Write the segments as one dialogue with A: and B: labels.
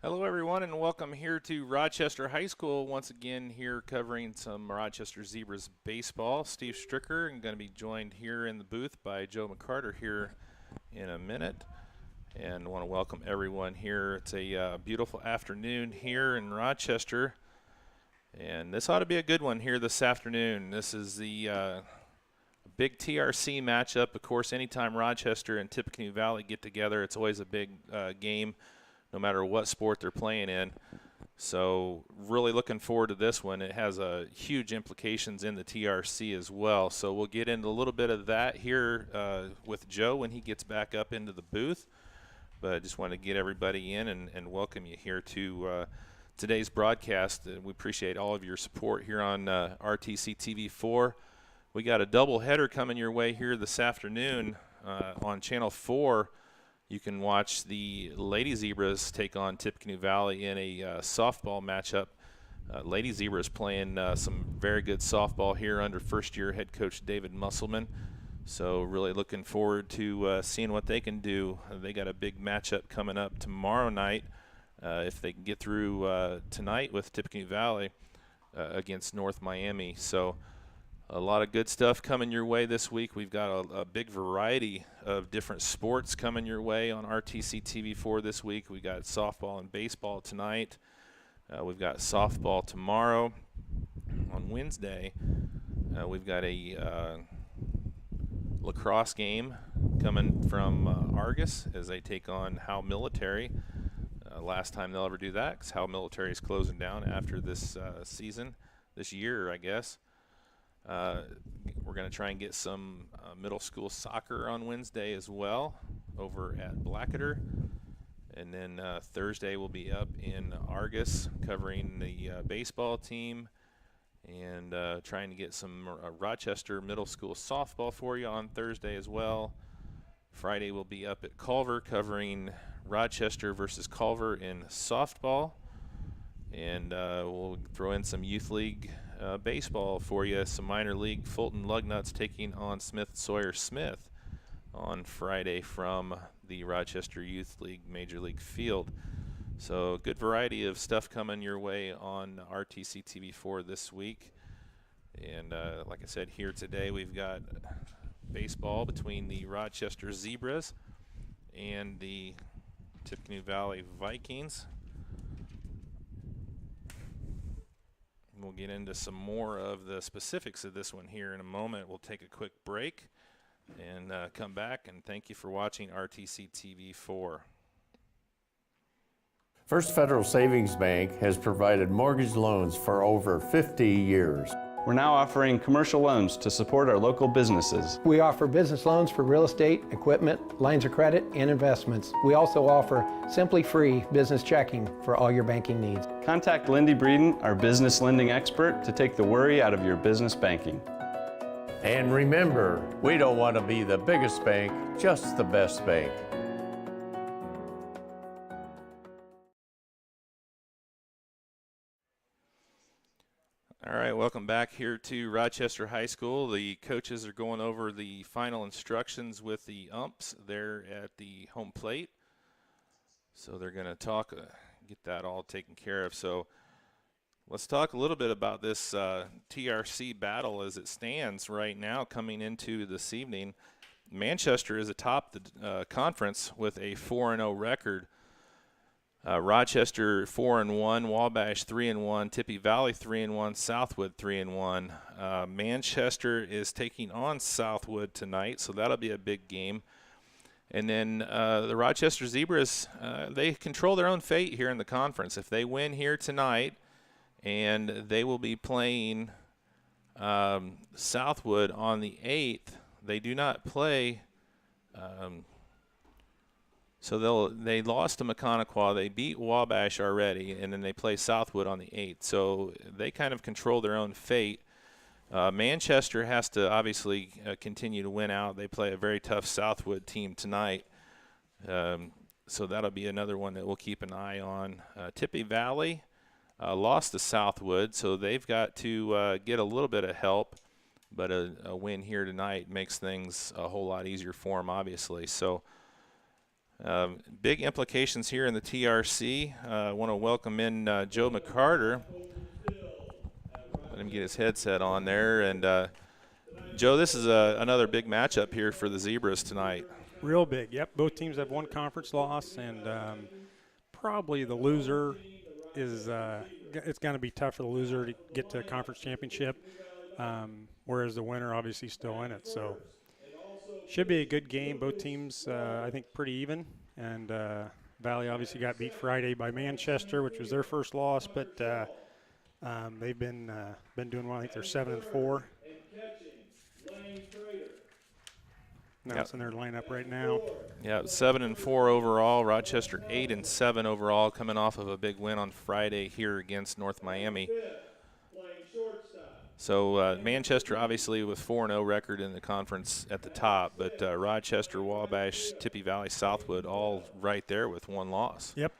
A: Hello, everyone, and welcome here to Rochester High School. Once again, here covering some Rochester Zebras baseball. Steve Stricker, and going to be joined here in the booth by Joe McCarter here in a minute. And want to welcome everyone here. It's a beautiful afternoon here in Rochester, and this ought to be a good one here this afternoon. This is the big TRC matchup. Of course, anytime Rochester and Tippecanoe Valley get together, it's always a big game, no matter what sport they're playing in. So really looking forward to this one. It has huge implications in the TRC as well. So we'll get into a little bit of that here with Joe when he gets back up into the booth. But I just want to get everybody in and welcome you here to today's broadcast. We appreciate all of your support here on RTC TV4. We got a double header coming your way here this afternoon on Channel 4. You can watch the Lady Zebras take on Tippecanoe Valley in a softball matchup. Lady Zebras playing some very good softball here under first-year head coach David Musselman. So really looking forward to seeing what they can do. They got a big matchup coming up tomorrow night if they can get through tonight with Tippecanoe Valley against North Miami. So a lot of good stuff coming your way this week. We've got a big variety of different sports coming your way on RTC TV4 this week. We got softball and baseball tonight. We've got softball tomorrow. On Wednesday, we've got a lacrosse game coming from Argus as they take on Howe Military. Last time they'll ever do that, because Howe Military is closing down after this season, this year, I guess. We're going to try and get some middle school soccer on Wednesday as well over at Blackader. And then Thursday we'll be up in Argus covering the baseball team and trying to get some Rochester middle school softball for you on Thursday as well. Friday we'll be up at Culver covering Rochester versus Culver in softball. And we'll throw in some youth league baseball for you, some minor league. Fulton Lugnuts taking on Smith Sawyer Smith on Friday from the Rochester Youth League Major League Field. So good variety of stuff coming your way on RTC TV4 this week. And like I said, here today we've got baseball between the Rochester Zebras and the Tippecanoe Valley Vikings. We'll get into some more of the specifics of this one here in a moment. We'll take a quick break and come back, and thank you for watching RTC TV4.
B: First Federal Savings Bank has provided mortgage loans for over 50 years.
C: We're now offering commercial loans to support our local businesses.
D: We offer business loans for real estate, equipment, lines of credit, and investments. We also offer Simply Free business checking for all your banking needs.
C: Contact Lindy Breeden, our business lending expert, to take the worry out of your business banking.
B: And remember, we don't want to be the biggest bank, just the best bank.
A: All right, welcome back here to Rochester High School. The coaches are going over the final instructions with the umps there at the home plate. So they're going to talk, get that all taken care of. So let's talk a little bit about this TRC battle as it stands right now coming into this evening. Manchester is atop the conference with a 4-0 record. Rochester 4-1, Wabash 3-1, Tippy Valley 3-1, Southwood 3-1. Manchester is taking on Southwood tonight, so that'll be a big game. And then the Rochester Zebras, they control their own fate here in the conference. If they win here tonight, and they will be playing Southwood on the 8th. They do not play. So they lost to Tippecanoe. They beat Wabash already, and then they play Southwood on the 8th. So they kind of control their own fate. Manchester has to obviously continue to win out. They play a very tough Southwood team tonight. So that'll be another one that we'll keep an eye on. Tippy Valley lost to Southwood, so they've got to get a little bit of help. But a win here tonight makes things a whole lot easier for them, obviously. So Big implications here in the TRC. I want to welcome in Joe McCarter. Let him get his headset on there. And Joe, this is another big matchup here for the Zebras tonight.
E: Real big, yep. Both teams have one conference loss, and probably the loser is it's going to be tough for the loser to get to a conference championship, whereas the winner obviously still in it. So should be a good game. Both teams, I think, pretty even. And Valley obviously got beat Friday by Manchester, which was their first loss, but they've been doing well. I think they're 7-4. That's in their lineup right now.
A: Yeah, 7-4 overall. Rochester 8-7 overall, coming off of a big win on Friday here against North Miami. So Manchester obviously with 4-0 record in the conference at the top, but Rochester, Wabash, Tippy Valley, Southwood all right there with one loss.
E: Yep.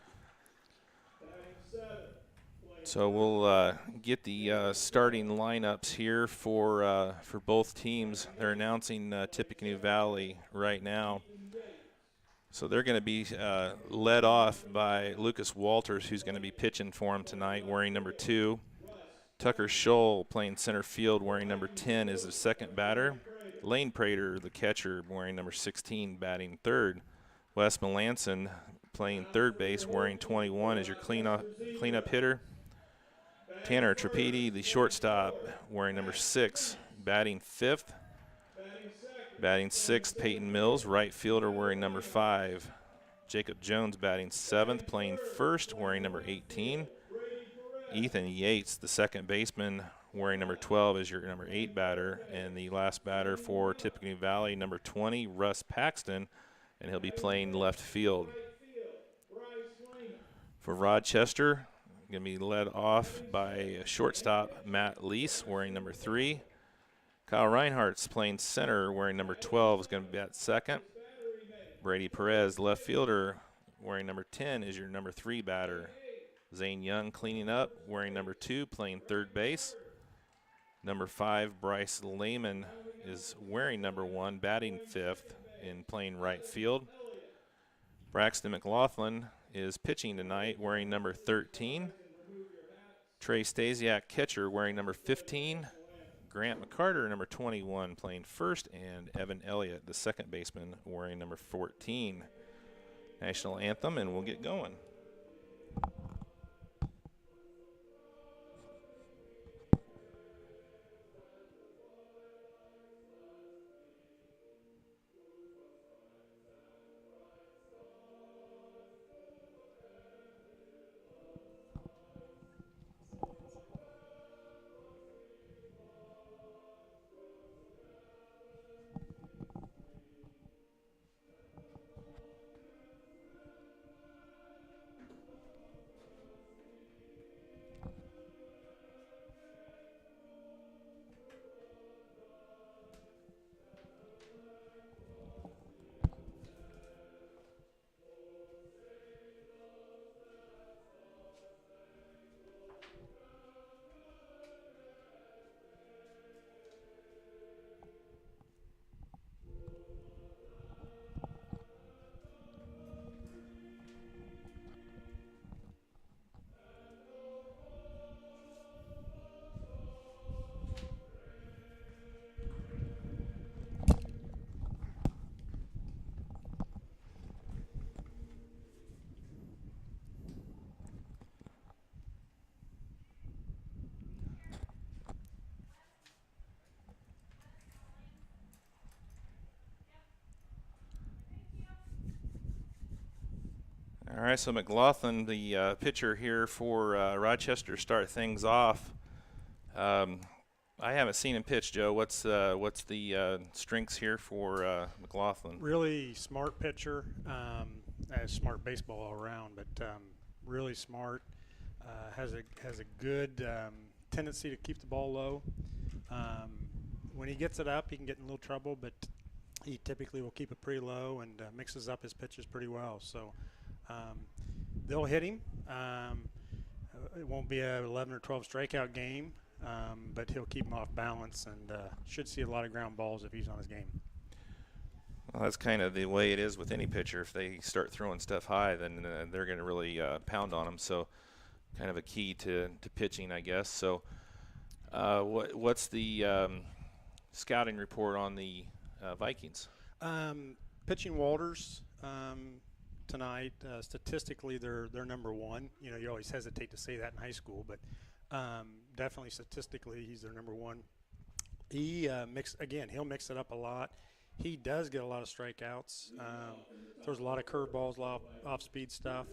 A: So we'll get the starting lineups here for both teams. They're announcing Tippecanoe Valley right now. So they're going to be led off by Lucas Walters, who's going to be pitching for him tonight, wearing number 2. Tucker Scholl playing center field, wearing number 10, is the second batter. Lane Prater, the catcher, wearing number 16, batting third. Wes Melanson playing third base, wearing 21, is your cleanup hitter. Tanner Trapedi, the shortstop, wearing number 6, batting fifth. Batting sixth, Peyton Mills, right fielder, wearing number 5. Jacob Jones batting seventh, playing first, wearing number 18. Ethan Yates, the second baseman, wearing number 12, is your number 8 batter. And the last batter for Tippecanoe Valley, number 20, Russ Paxton, and he'll be playing left field. For Rochester, going to be led off by shortstop Matt Lease, wearing number 3. Kyle Reinhardt's playing center, wearing number 12, is going to be at second. Brady Perez, left fielder, wearing number 10, is your number 3 batter. Zane Young cleaning up, wearing number 2, playing third base. Number 5, Bryce Lehman, is wearing number 1, batting fifth, and playing right field. Braxton McLaughlin is pitching tonight, wearing number 13. Trey Stasiak, catcher, wearing number 15. Grant McCarter, number 21, playing first, and Evan Elliott, the second baseman, wearing number 14. National anthem, and we'll get going. All right, so McLaughlin, the pitcher here for Rochester, start things off. I haven't seen him pitch, Joe. What's the strengths here for McLaughlin?
E: Really smart pitcher, smart baseball all around, but really smart. Has a good tendency to keep the ball low. When he gets it up, he can get in a little trouble, but he typically will keep it pretty low and mixes up his pitches pretty well. So they'll hit him. It won't be a 11 or 12 strikeout game, but he'll keep him off balance and should see a lot of ground balls if he's on his game.
A: Well, that's kind of the way it is with any pitcher. If they start throwing stuff high, then they're going to really pound on them. So kind of a key to pitching, I guess. So what's the scouting report on the Vikings?
E: Pitching Walters tonight. Statistically, they're number one. You know, you always hesitate to say that in high school, but definitely statistically, he's their number one. He he'll mix it up a lot. He does get a lot of strikeouts. Throws a lot of curveballs, a lot of off-speed stuff,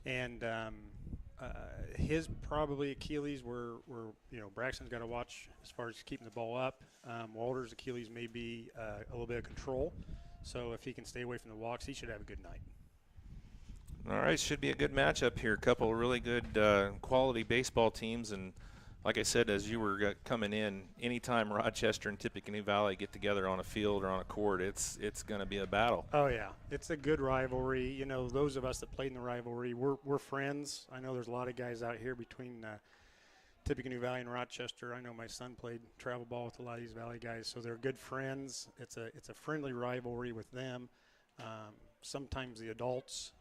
E: and his probably Achilles were Braxton's got to watch as far as keeping the ball up. Walter's Achilles may be a little bit of control, so if he can stay away from the walks, he should have a good night.
A: All right, should be a good matchup here. A couple of really good quality baseball teams, and like I said, as you were coming in, anytime Rochester and Tippecanoe Valley get together on a field or on a court, it's going to be a battle.
E: Oh yeah, it's a good rivalry. You know, those of us that played in the rivalry, we're friends. I know there's a lot of guys out here between Tippecanoe Valley and Rochester. I know my son played travel ball with a lot of these Valley guys, so they're good friends. It's a friendly rivalry with them. Sometimes the adults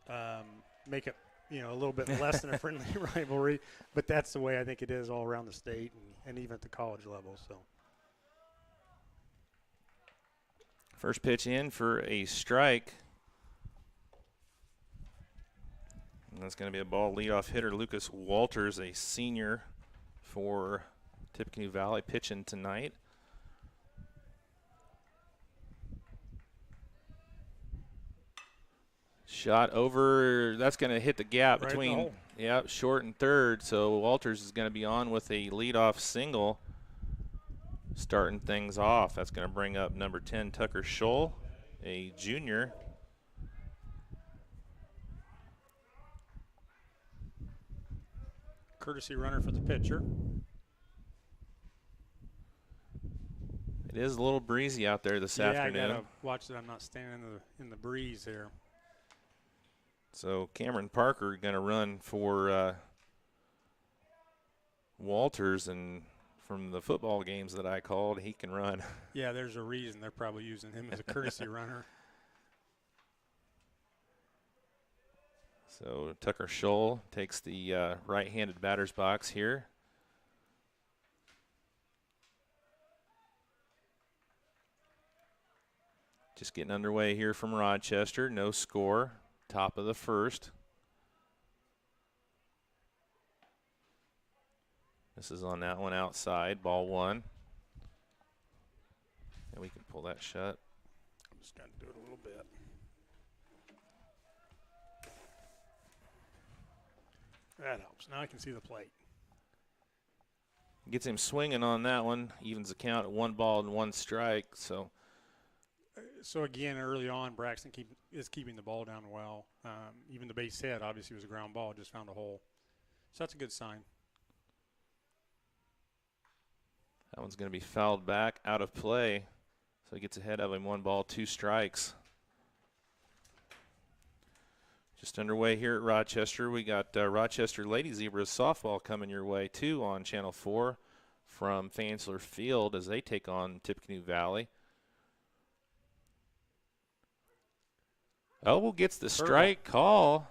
E: make it a little bit less than a friendly rivalry, but that's the way I think it is all around the state and even at the college level. So,
A: first pitch in for a strike. And that's going to be a ball. Leadoff hitter Lucas Walters, a senior for Tippecanoe Valley, pitching tonight. Shot over, that's going to hit the gap
E: right
A: between short and third. So Walters is going to be on with a leadoff single, starting things off. That's going to bring up number 10, Tucker Scholl, a junior.
E: Courtesy runner for the pitcher.
A: It is a little breezy out there this afternoon.
E: Yeah, I gotta watch that I'm not standing in the breeze here.
A: So Cameron Parker going to run for Walters, and from the football games that I called, he can run.
E: Yeah, there's a reason they're probably using him as a courtesy runner.
A: So Tucker Scholl takes the right-handed batter's box here. Just getting underway here from Rochester. No score. Top of the first. This is on that one outside. Ball one. And we can pull that shut.
E: I'm just going to do it a little bit. That helps. Now I can see the plate.
A: Gets him swinging on that one. Evens the count at 1 ball and 1 strike. So
E: again, early on, Braxton is keeping the ball down well. Even the base hit, obviously, was a ground ball, just found a hole. So that's a good sign.
A: that one's going to be fouled back, out of play. So he gets ahead of him, 1 ball, 2 strikes. Just underway here at Rochester. We got Rochester Lady Zebras softball coming your way, too, on Channel 4 from Fansler Field as they take on Tippecanoe Valley. Elbow gets the strike call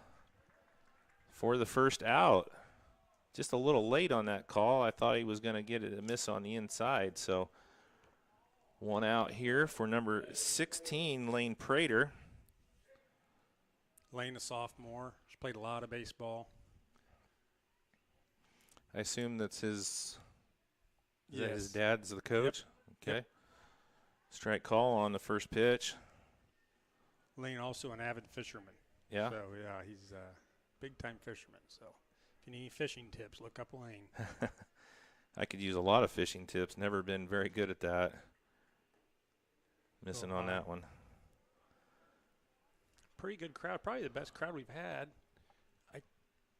A: for the first out. Just a little late on that call. I thought he was going to get a miss on the inside. So 1 out here for number 16, Lane Prater.
E: Lane, a sophomore. She played a lot of baseball.
A: I assume that's his, is
E: Yes.
A: that his dad's the coach?
E: Yep.
A: Okay.
E: Yep.
A: Strike call on the first pitch.
E: Lane also an avid fisherman.
A: Yeah.
E: So, yeah, he's a big-time fisherman. So if you need any fishing tips, look up Lane.
A: I could use a lot of fishing tips. Never been very good at that. Missing on that one.
E: Pretty good crowd. Probably the best crowd we've had. I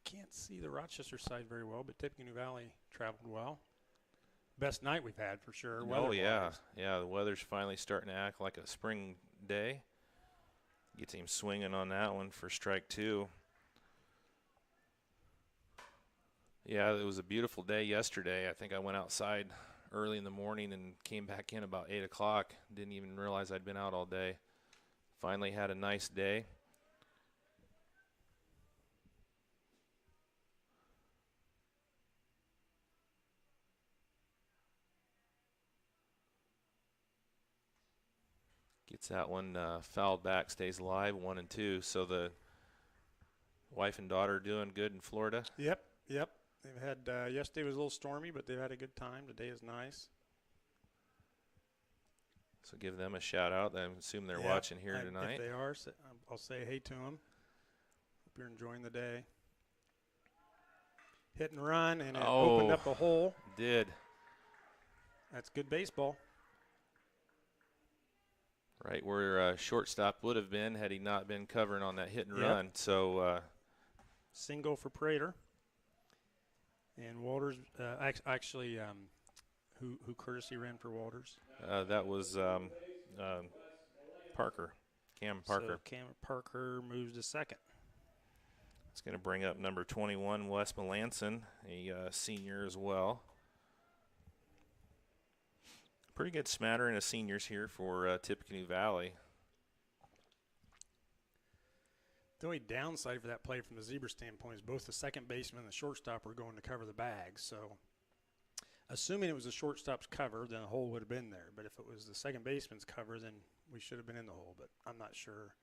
E: can't see the Rochester side very well, but Tippecanoe Valley traveled well. Best night we've had for sure.
A: Oh, yeah.
E: weather-wise.
A: Yeah, the weather's finally starting to act like a spring day. Gets him swinging on that one for strike 2. Yeah, it was a beautiful day yesterday. I think I went outside early in the morning and came back in about 8 o'clock. Didn't even realize I'd been out all day. finally had a nice day. Gets that one fouled back, stays alive, 1-2. So the wife and daughter doing good in Florida?
E: Yep. They've had, yesterday was a little stormy, but they've had a good time. Today is nice.
A: So give them a shout out. I assume they're watching here tonight.
E: If they are, I'll say hey to them. Hope you're enjoying the day. Hit and run, and it opened up a hole.
A: Did.
E: That's good baseball.
A: Right where shortstop would have been had he not been covering on that hit and run. So
E: single for Prater. And Walters, who courtesy ran for Walters?
A: that was Parker, Cam Parker.
E: So Cam Parker moves to second.
A: It's going to bring up number 21, Wes Melanson, a senior as well. Pretty good smattering of seniors here for Tippecanoe Valley.
E: The only downside for that play from the Zebra standpoint is both the second baseman and the shortstop were going to cover the bag. So assuming it was the shortstop's cover, then the hole would have been there. But if it was the second baseman's cover, then we should have been in the hole. But I'm not sure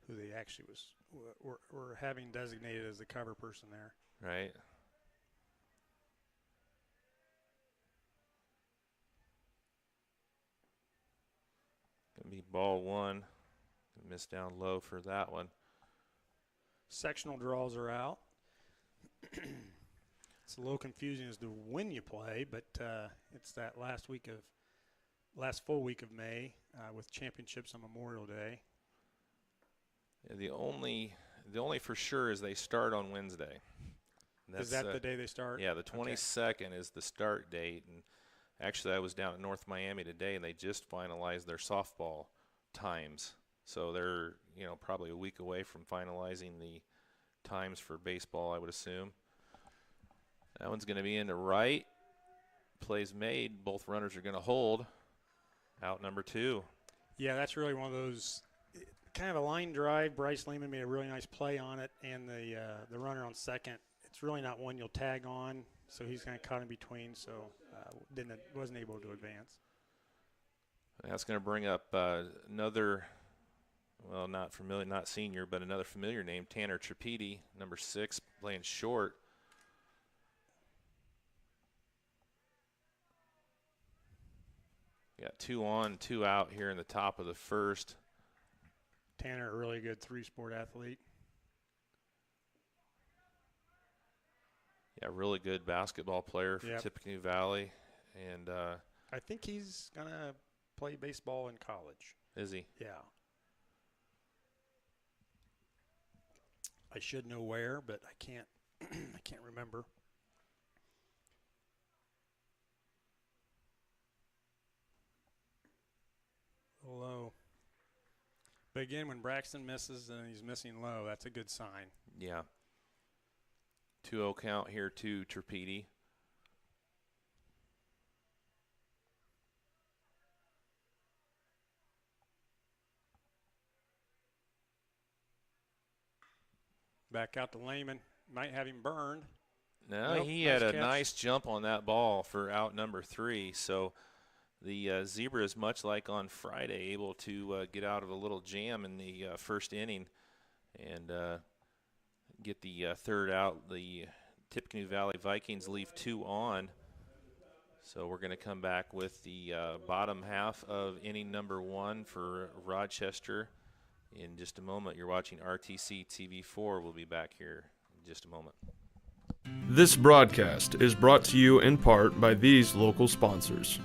E: who they actually were having designated as the cover person there.
A: Right. Gonna be ball one. Miss down low for that one.
E: Sectional draws are out. It's a little confusing as to when you play, but it's that last full week of May with championships on Memorial Day.
A: Yeah, the only for sure is they start on Wednesday.
E: Is that the day they start?
A: Yeah, the 22nd is the start date. And actually, I was down at North Miami today, and they just finalized their softball times. So they're, probably a week away from finalizing the times for baseball, I would assume. That one's going to be into right. Plays made. Both runners are going to hold. Out number 2.
E: Yeah, that's really one of those kind of a line drive. Bryce Lehman made a really nice play on it, and the runner on second. It's really not one you'll tag on, so he's kind of caught in between, so wasn't able to advance.
A: That's going to bring up another, well, not senior, but another familiar name, Tanner Tripedi, number 6, playing short. Got 2 on, 2 out here in the top of the first.
E: Tanner, a really good 3-sport athlete.
A: Yeah, really good basketball player for Tippecanoe Valley. And
E: I think he's going to play baseball in college.
A: Is he?
E: Yeah. I should know where, but I can't remember. Low. But again, when Braxton misses and he's missing low, that's a good sign.
A: Yeah. 2-0 count here to Tripedi.
E: Back out to Lehman. Might have him burned.
A: No,
E: nope,
A: he
E: nice
A: had a
E: catch.
A: nice jump on that ball for out number 3. So the Zebra is much like on Friday, able to get out of a little jam in the first inning and get the third out. The Tippecanoe Valley Vikings leave 2 on. So we're going to come back with the bottom half of inning number 1 for Rochester in just a moment. You're watching RTC TV4. We'll be back here in just a moment.
F: This broadcast is brought to you in part by these local sponsors.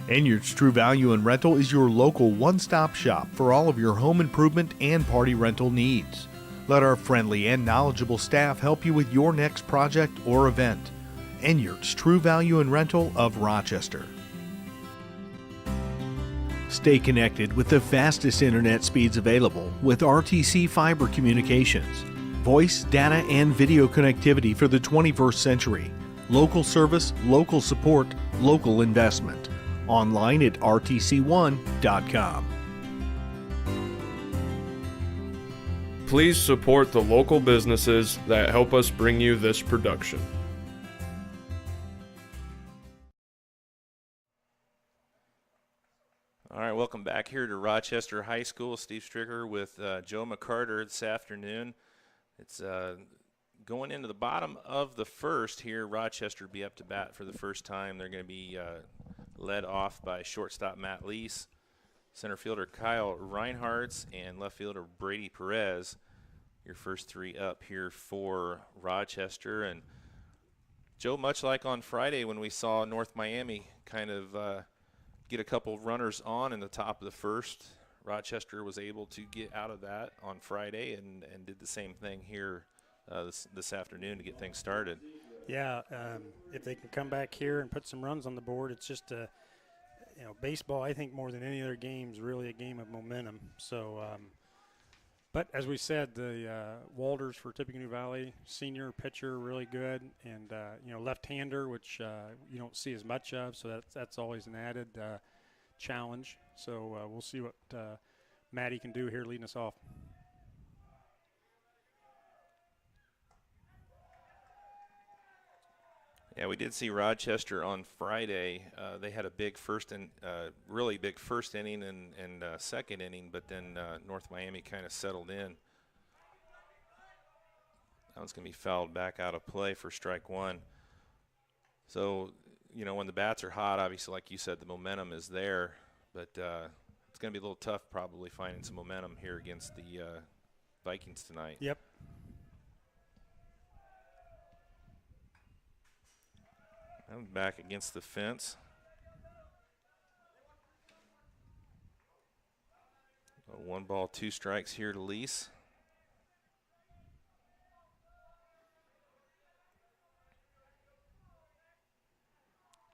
G: Enyards True Value and Rental is your local one-stop shop for all of your home improvement and party rental needs. Let our friendly and knowledgeable staff help you with your next project or event. Enyards True Value and Rental of Rochester. Stay connected with the fastest internet speeds available with RTC Fiber Communications. Voice, data, and video connectivity for the 21st century. Local service, local support, local investment. Online at rtc1.com.
F: Please support the local businesses that help us bring you this production.
A: All right, welcome back here to Rochester High School. Steve Stricker with Joe McCarter this afternoon. It's going into the bottom of the first here. Rochester will be up to bat for the first time. They're going to be led off by shortstop Matt Lease, center fielder Kyle Reinhardt's, and left fielder Brady Perez. Your first three up here for Rochester. And Joe, much like on Friday when we saw North Miami kind of get a couple runners on in the top of the first, Rochester was able to get out of that on Friday and did the same thing here this afternoon to get things started.
E: Yeah, if they can come back here and put some runs on the board, it's just baseball, I think more than any other game, is really a game of momentum. So, but as we said, the Walters for Tippecanoe Valley, senior pitcher, really good, and left-hander, which you don't see as much of, so that's always an added challenge. So we'll see what Maddie can do here leading us off.
A: Yeah, we did see Rochester on Friday. They had a big really big first inning and second inning, but then North Miami kind of settled in. That one's going to be fouled back out of play for strike one. So, when the bats are hot, obviously, like you said, the momentum is there, but it's going to be a little tough probably finding some momentum here against the Vikings tonight.
E: Yep.
A: I'm back against the fence. One ball, two strikes here to Lease.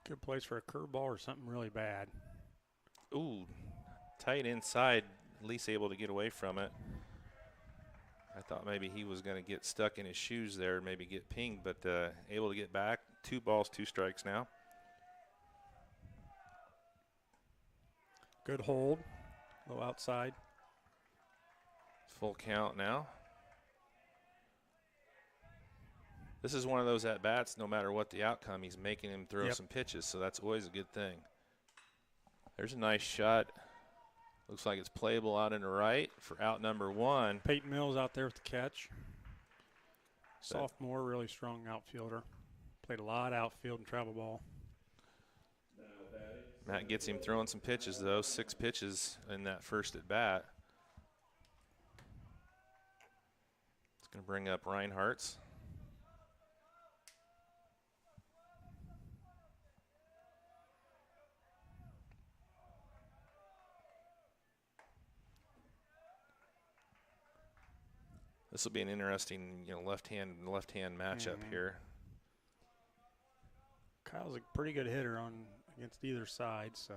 E: Good place for a curveball or something really bad.
A: Ooh, tight inside. Lease able to get away from it. I thought maybe he was going to get stuck in his shoes there, maybe get pinged, but able to get back. 2 balls, 2 strikes now.
E: Good hold, low outside.
A: Full count now. This is one of those at-bats, no matter what the outcome, he's making him throw some pitches, so that's always a good thing. There's a nice shot. Looks like it's playable out into right for out number 1.
E: Peyton Mills out there with the catch. Sophomore, really strong outfielder. Played a lot outfield and travel ball.
A: Matt gets him throwing some pitches, though. 6 pitches in that first at bat. It's going to bring up Reinhardt's. This will be an interesting, left-hand matchup here.
E: Kyle's a pretty good hitter against either side, so.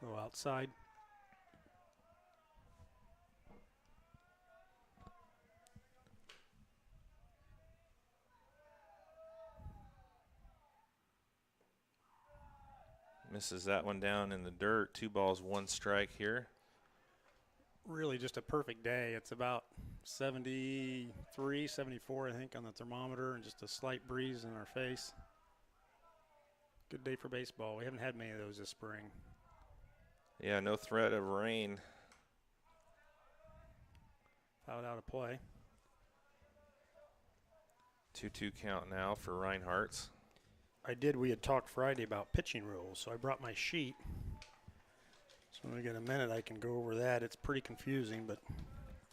E: A little outside.
A: Misses that one down in the dirt. 2 balls, 1 strike here.
E: Really just a perfect day. It's about 73, 74, I think, on the thermometer, and just a slight breeze in our face. Good day for baseball. We haven't had many of those this spring.
A: Yeah, no threat of rain.
E: Fouled out of play.
A: 2-2 count now for Reinhardt's.
E: We had talked Friday about pitching rules, so I brought my sheet. So when we get a minute, I can go over that. It's pretty confusing, but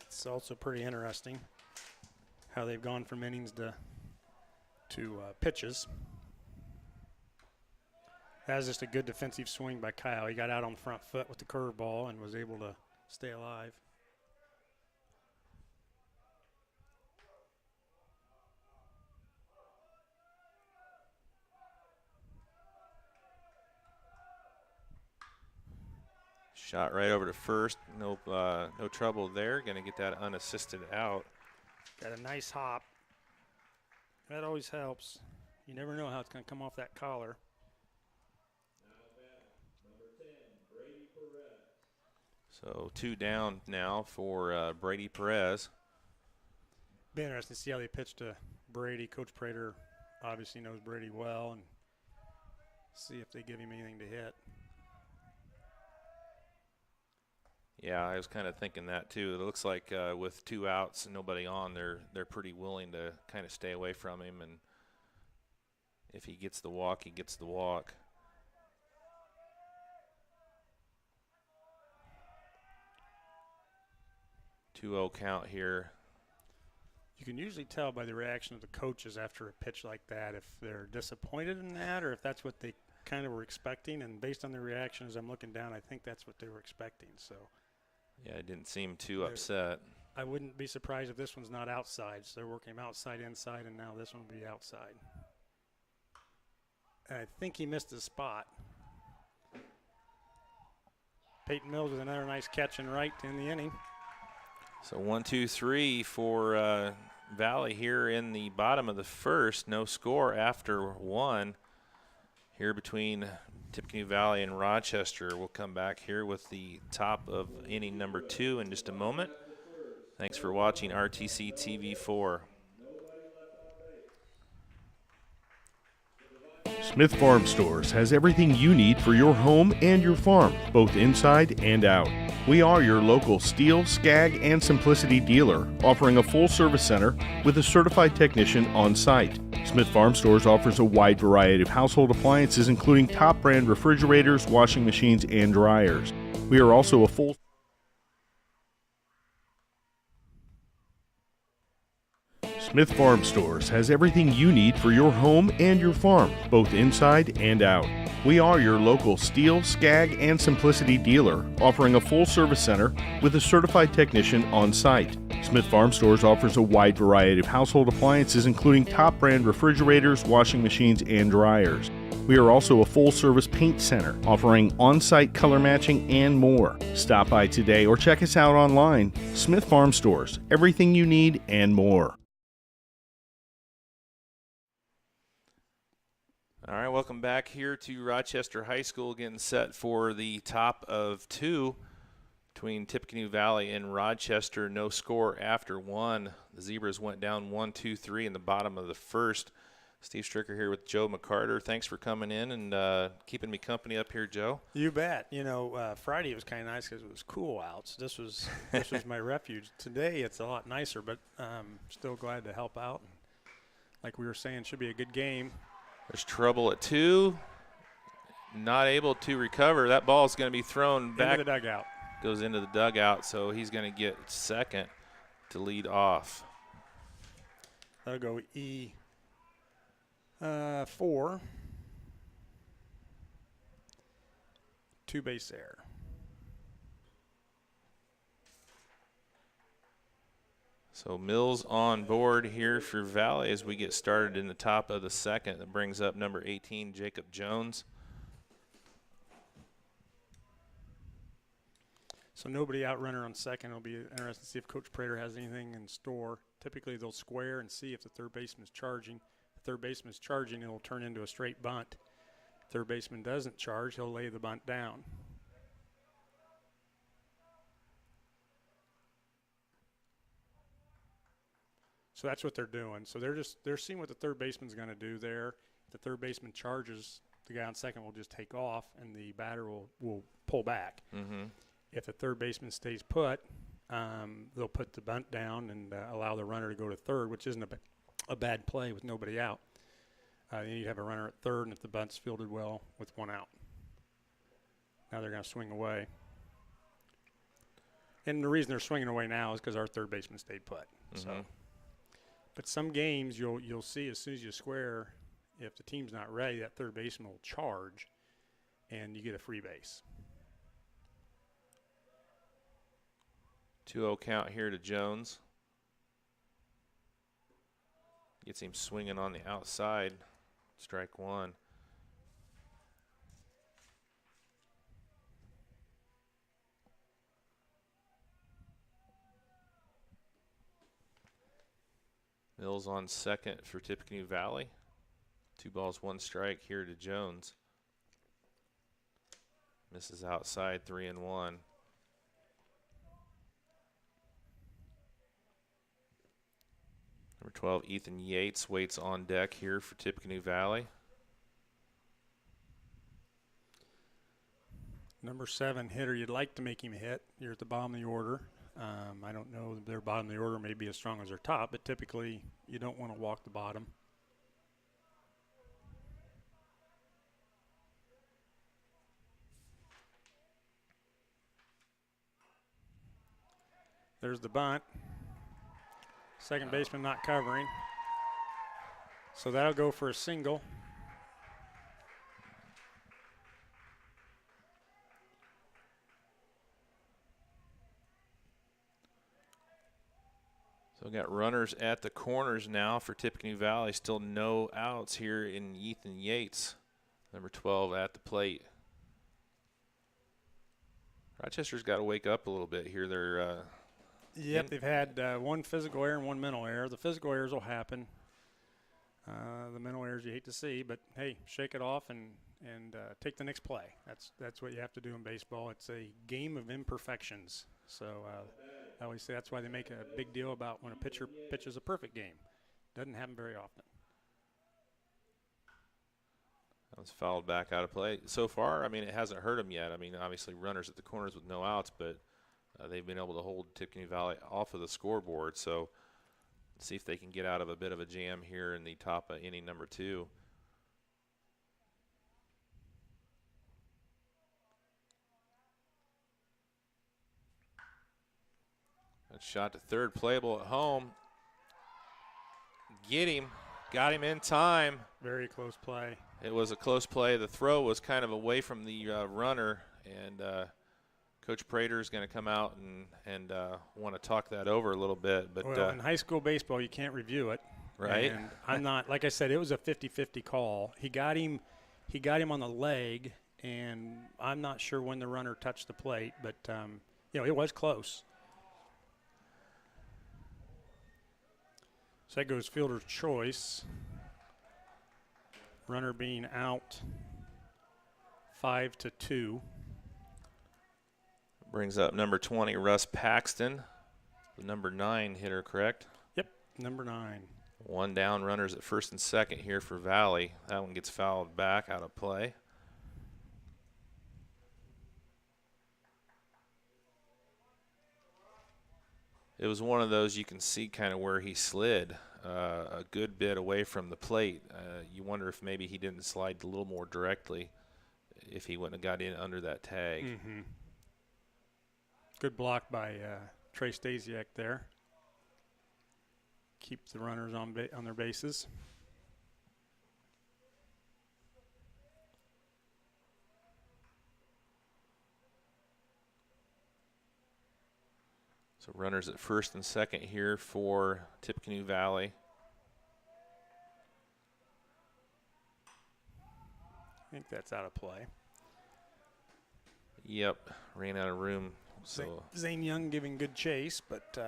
E: it's also pretty interesting how they've gone from innings to pitches. That was just a good defensive swing by Kyle. He got out on the front foot with the curveball and was able to stay alive.
A: Shot right over to first. No trouble there. Going to get that unassisted out.
E: Got a nice hop. That always helps. You never know how it's going to come off that collar.
A: So 2 down now for Brady Perez.
E: Be interesting to see how they pitch to Brady. Coach Prater obviously knows Brady well, and see if they give him anything to hit.
A: Yeah, I was kind of thinking that too. It looks like with 2 outs and nobody on, they're pretty willing to kind of stay away from him, and if he gets the walk, he gets the walk. Two-0 count here.
E: You can usually tell by the reaction of the coaches after a pitch like that if they're disappointed in that or if that's what they kind of were expecting. And based on the reaction as I'm looking down, I think that's what they were expecting. So
A: Yeah, it didn't seem too upset.
E: I wouldn't be surprised if this one's not outside. So they're working him outside, inside, and now this one will be outside. And I think he missed his spot. Peyton Mills with another nice catch and right in the inning.
A: So 1, 2, 3 for Valley here in the bottom of the first. No score after 1 here between Tippecanoe Valley and Rochester. We'll come back here with the top of inning number 2 in just a moment. Thanks for watching RTC TV 4.
G: Smith Farm Stores has everything you need for your home and your farm, both inside and out. We are your local Steel, Skag, and Simplicity dealer, offering a full-service center with a certified technician on site. Smith Farm Stores offers a wide variety of household appliances, including top-brand refrigerators, washing machines, and dryers. We are also a full Smith Farm Stores has everything you need for your home and your farm, both inside and out. We are your local Steel, Skag, and Simplicity dealer, offering a full-service center with a certified technician on site. Smith Farm Stores offers a wide variety of household appliances, including top-brand refrigerators, washing machines, and dryers. We are also a full-service paint center, offering on-site color matching and more. Stop by today or check us out online. Smith Farm Stores, everything you need and more.
A: All right, welcome back here to Rochester High School, getting set for the top of 2 between Tippecanoe Valley and Rochester. No score after 1. The Zebras went down 1, 2, 3 in the bottom of the first. Steve Stricker here with Joe McCarter. Thanks for coming in and keeping me company up here, Joe.
E: You bet. You know, Friday was kind of nice because it was cool out. So this was my refuge. Today it's a lot nicer, but still glad to help out. And like we were saying, should be a good game.
A: There's trouble at 2. Not able to recover. That ball is going to be thrown back.
E: Into the dugout.
A: Goes into the dugout, so he's going to get second to lead off.
E: That'll go E4. 2 base error.
A: So Mills on board here for Valley as we get started in the top of the second. That brings up number 18, Jacob Jones.
E: So nobody out runner on second. It'll be interesting to see if Coach Prater has anything in store. Typically they'll square and see if the third baseman is charging. If the third baseman is charging, it'll turn into a straight bunt. If third baseman doesn't charge, he'll lay the bunt down. So that's what they're doing. So they're seeing what the third baseman's going to do there. If the third baseman charges, the guy on second will just take off, and the batter will pull back.
A: Mm-hmm.
E: If the third baseman stays put, they'll put the bunt down and allow the runner to go to third, which isn't a bad play with nobody out. You need to have a runner at third, and if the bunt's fielded well with 1 out. Now they're going to swing away. And the reason they're swinging away now is because our third baseman stayed put.
A: Mm-hmm.
E: So. But some games you'll see as soon as you square, if the team's not ready, that third baseman will charge, and you get a free base.
A: 2-0 count here to Jones. Gets him swinging on the outside. Strike 1. Mills on second for Tippecanoe Valley. 2 balls, 1 strike here to Jones. Misses outside, 3-1. Number 12, Ethan Yates, waits on deck here for Tippecanoe Valley.
E: Number 7 hitter, you'd like to make him hit. You're at the bottom of the order. I don't know if their bottom of the order may be as strong as their top, but typically you don't want to walk the bottom. There's the bunt. Second baseman not covering. So that'll go for a single.
A: So we got runners at the corners now for Tippecanoe Valley. Still no outs here in Ethan Yates, number 12 at the plate. Rochester's got to wake up a little bit here. They're
E: Yep, they've had one physical error and one mental error. The physical errors will happen. The mental errors you hate to see, but hey, shake it off and take the next play. That's what you have to do in baseball. It's a game of imperfections. So I always say that's why they make a big deal about when a pitcher pitches a perfect game. Doesn't happen very often.
A: That was fouled back out of play. So far, I mean, it hasn't hurt them yet. I mean, obviously runners at the corners with no outs, but they've been able to hold Tippecanoe Valley off of the scoreboard. So let's see if they can get out of a bit of a jam here in the top of inning number 2. That shot to third, playable at home. Get him. Got him in time.
E: Very close play.
A: It was a close play. The throw was kind of away from the runner, and Coach Prater is going to come out and want to talk that over a little bit. But
E: well, in high school baseball, you can't review it.
A: Right.
E: And I'm not, like I said, it was a 50-50 call. He got him on the leg, and I'm not sure when the runner touched the plate, but it was close. So that goes fielder's choice. Runner being out 5-2.
A: Brings up number 20, Russ Paxton, the number 9 hitter, correct?
E: Yep, number 9.
A: One down, runners at first and second here for Valley. That one gets fouled back out of play. It was one of those you can see kind of where he slid a good bit away from the plate. You wonder if maybe he didn't slide a little more directly if he wouldn't have got in under that tag.
E: Mm-hmm. Good block by Trey Stasiak there. Keeps the runners on their bases.
A: So runners at first and second here for Tippecanoe Valley.
E: I think that's out of play.
A: Yep, ran out of room. So
E: Zane Young giving good chase, but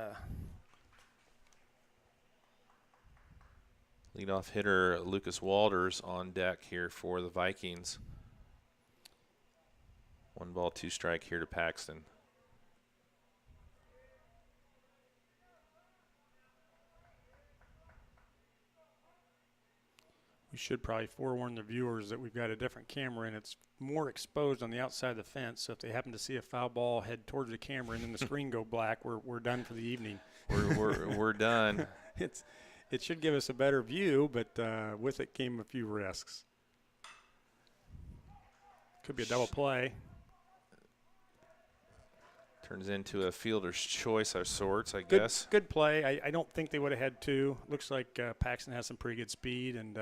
A: leadoff hitter Lucas Walters on deck here for the Vikings. 1 ball, 2 strike here to Paxton.
E: we should probably forewarn the viewers that we've got a different camera and it's more exposed on the outside of the fence. So if they happen to see a foul ball head towards the camera and then the screen go black, we're done for the evening.
A: We're done.
E: It should give us a better view, but with it came a few risks. Could be a double play.
A: Turns into a fielder's choice of sorts, I guess.
E: Good play. I don't think they would have had 2. Looks like Paxton has some pretty good speed, and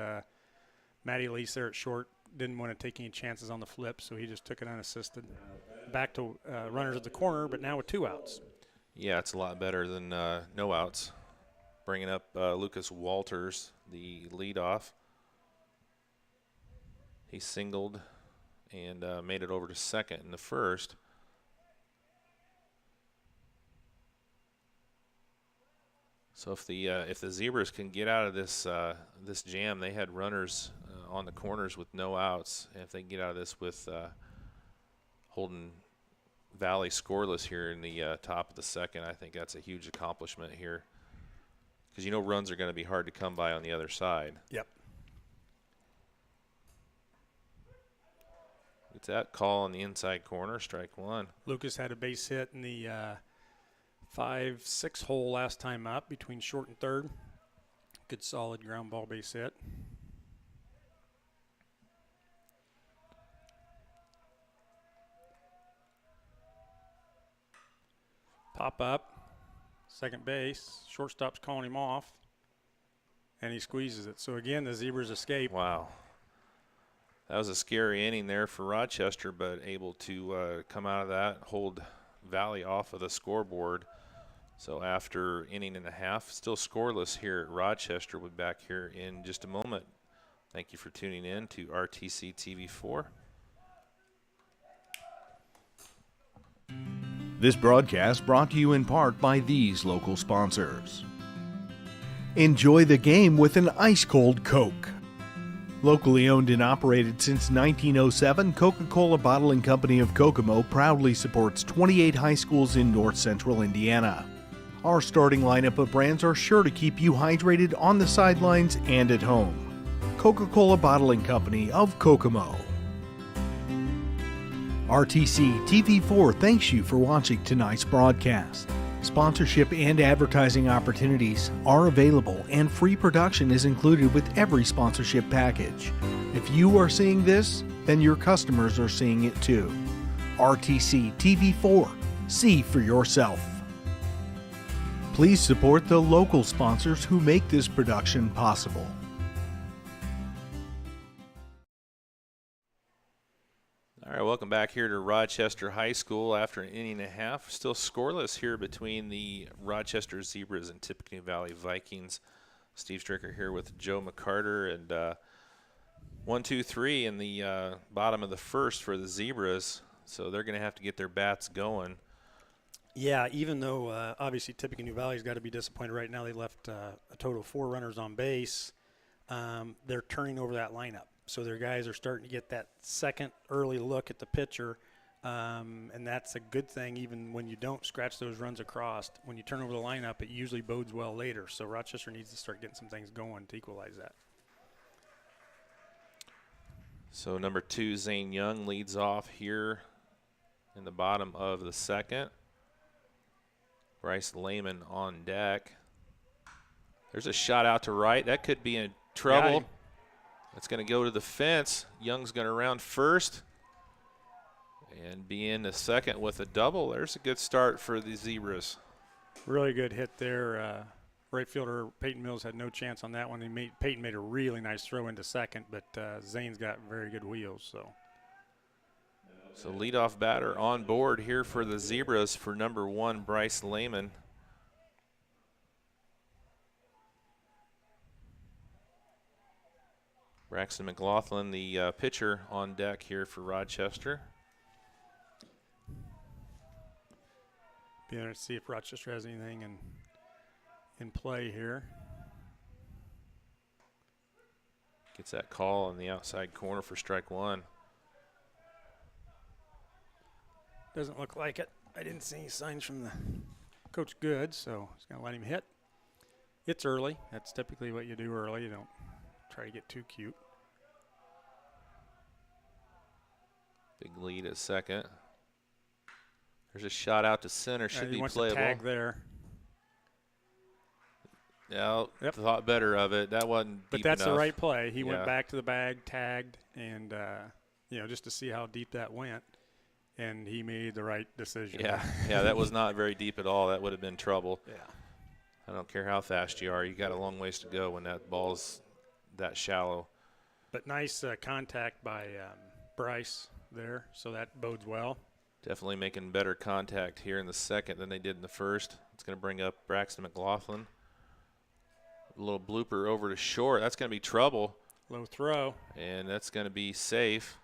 E: Matty Lease there at short didn't want to take any chances on the flip, so he just took it unassisted. Back to runners at the corner, but now with 2 outs.
A: Yeah, it's a lot better than no outs. Bringing up Lucas Walters, the leadoff. He singled and made it over to second in the first. So if the Zebras can get out of this this jam, they had runners on the corners with no outs. And if they can get out of this with holding Valley scoreless here in the top of the second, I think that's a huge accomplishment here. because you know runs are going to be hard to come by on the other side.
E: Yep.
A: It's that call on the inside corner, strike one.
E: Lucas had a base hit in the 5-6 hole last time up between short and third. Good solid ground ball base hit. Pop up, second base, shortstop's calling him off, and he squeezes it. So again, the Zebras escape.
A: Wow. That was a scary inning there for Rochester, but able to come out of that, hold Valley off of the scoreboard. So after inning and a half, still scoreless here at Rochester. We'll be back here in just a moment. Thank you for tuning in to RTC TV4.
G: This broadcast brought to you in part by these local sponsors. Enjoy the game with an ice-cold Coke. Locally owned and operated since 1907, Coca-Cola Bottling Company of Kokomo proudly supports 28 high schools in north central Indiana. Our starting lineup of brands are sure to keep you hydrated on the sidelines and at home. Coca-Cola Bottling Company of Kokomo. RTC TV4 thanks you for watching tonight's broadcast. Sponsorship and advertising opportunities are available, and free production is included with every sponsorship package. If you are seeing this, then your customers are seeing it too. RTC TV4. See for yourself. Please support the local sponsors who make this production possible.
A: All right, welcome back here to Rochester High School after an inning and a half. Still scoreless here between the Rochester Zebras and Tippecanoe Valley Vikings. Steve Stricker here with Joe McCarter, and 1-2-3 in the bottom of the first for the Zebras. So they're going to have to get their bats going.
E: Yeah, even though obviously Tippecanoe Valley's got to be disappointed right now. They left a total of 4 runners on base. They're turning over that lineup. So their guys are starting to get that second early look at the pitcher, and that's a good thing even when you don't scratch those runs across. When you turn over the lineup, it usually bodes well later. So Rochester needs to start getting some things going to equalize that.
A: So number 2, Zane Young, leads off here in the bottom of the second. Bryce Lehman on deck. There's a shot out to right. That could be in trouble. It's going to go to the fence. Young's going to round first and be in the second with a double. There's a good start for the Zebras.
E: Really good hit there. Right fielder Peyton Mills had no chance on that one. Peyton made a really nice throw into second, but Zane's got very good wheels. So
A: leadoff batter on board here for the Zebras for number 1, Bryce Lehman. Braxton McLaughlin, the pitcher, on deck here for Rochester.
E: Be interested to see if Rochester has anything in play here.
A: Gets that call on the outside corner for strike 1.
E: Doesn't look like it. I didn't see any signs from the coach good, so he's going to let him hit. It's early. That's typically what you do early. You don't try to get too cute.
A: Big lead at second. There's a shot out to center. Should be playable.
E: Tag there.
A: Yeah,
E: Yep.
A: Thought better of it. That wasn't
E: But
A: deep
E: that's
A: enough.
E: the right play. He went
A: Yeah.
E: back to the bag, tagged, and just to see how deep that went. And he made the right decision.
A: Yeah, that was not very deep at all. That would have been trouble.
E: Yeah.
A: I don't care how fast you are. You got a long ways to go when that ball's that shallow.
E: But nice contact by Bryce there, so that bodes well.
A: Definitely making better contact here in the second than they did in the first. It's going to bring up Braxton McLaughlin. A little blooper over to short. That's going to be trouble.
E: Low throw.
A: And that's going to be safe.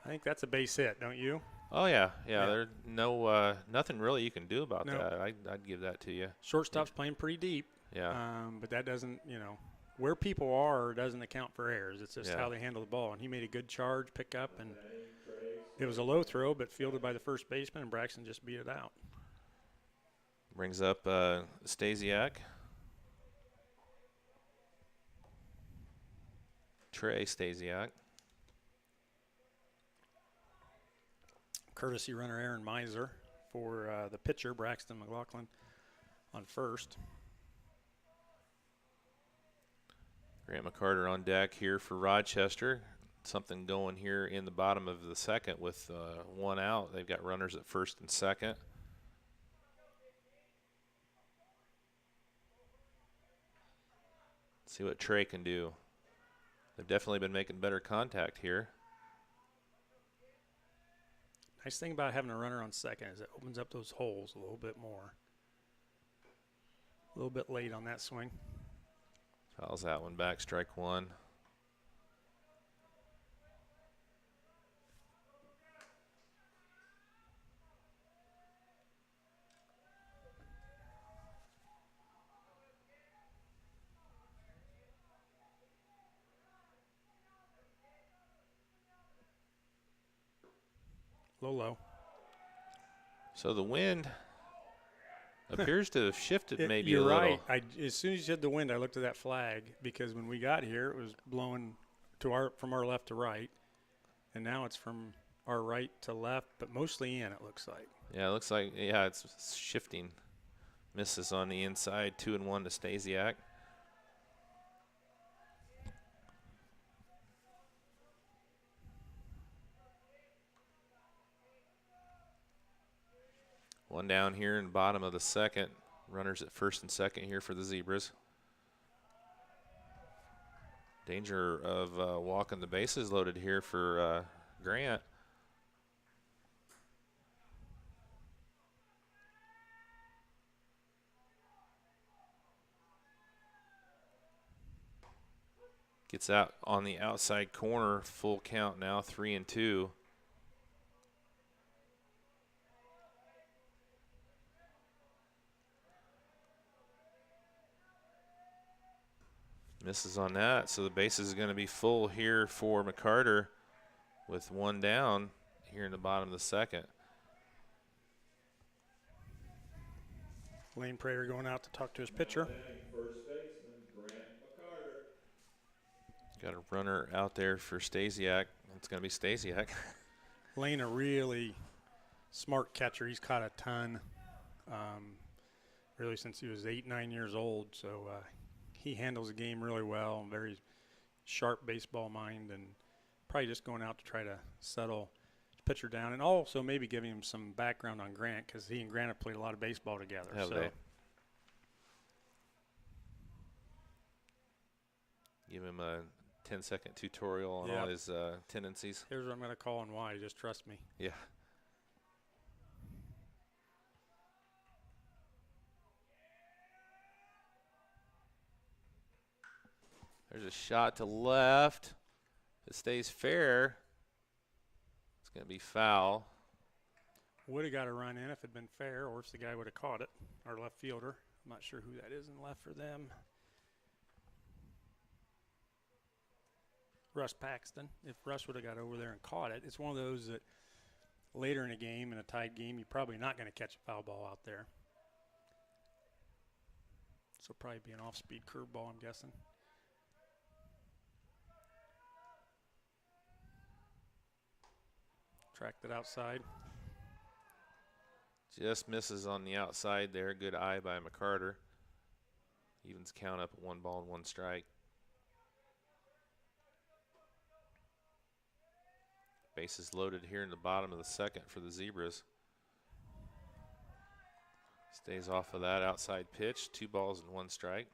E: I think that's a base hit, don't you?
A: Oh, yeah. There's nothing really you can do about
E: No.
A: that. I'd give that to you.
E: Shortstop's playing pretty deep.
A: Yeah.
E: But that doesn't, where people are doesn't account for errors. It's just
A: Yeah.
E: how they handle the ball. And he made a good charge, pick up, and it was a low throw, but fielded by the first baseman, and Braxton just beat it out.
A: Brings up Stasiak. Trey Stasiak.
E: Courtesy runner Aaron Miser for the pitcher, Braxton McLaughlin, on first.
A: Grant McCarter on deck here for Rochester. Something going here in the bottom of the second with one out. They've got runners at first and second. See what Trey can do. They've definitely been making better contact here.
E: Nice thing about having a runner on second is it opens up those holes a little bit more. A little bit late on that swing.
A: Fouls that one back, strike one.
E: Low.
A: So the wind appears to have shifted maybe
E: you're
A: a little.
E: right. As soon as you said the wind, I looked at that flag because when we got here, it was blowing from our left to right, and now it's from our right to left, but mostly in. It looks like.
A: Yeah, it looks like it's shifting. Misses on the inside, 2-1 to Stasiak. One down here in the bottom of the second. Runners at first and second here for the Zebras. Danger of walking the bases loaded here for Grant. Gets out on the outside corner, full count now, 3-2. Misses on that, so the bases is going to be full here for McCarter with one down here in the bottom of the second.
E: Lane Prater going out to talk to his pitcher.
A: Got a runner out there for Stasiak. It's going to be Stasiak.
E: Lane, a really smart catcher. He's caught a ton, really since he was 8, 9 years old. So he handles the game really well. Very sharp baseball mind, and probably just going out to try to settle his pitcher down, and also maybe giving him some background on Grant because he and Grant have played a lot of baseball together.
A: Have
E: so
A: they? Give him a 10-second tutorial on all his tendencies.
E: Here's what I'm going to call and why. Just trust me.
A: Yeah. There's a shot to left. If it stays fair, it's going to be foul.
E: Would have got a run in if it had been fair, or if the guy would have caught it, our left fielder. I'm not sure who that is in left for them. Russ Paxton. If Russ would have got over there and caught it, it's one of those that later in a game, in a tied game, you're probably not going to catch a foul ball out there. So probably be an off-speed curveball, I'm guessing. Tracked it outside.
A: Just misses on the outside there. Good eye by McCarter. Evens count up at 1 ball and 1 strike. Bases loaded here in the bottom of the second for the Zebras. Stays off of that outside pitch. 2 balls and 1 strike.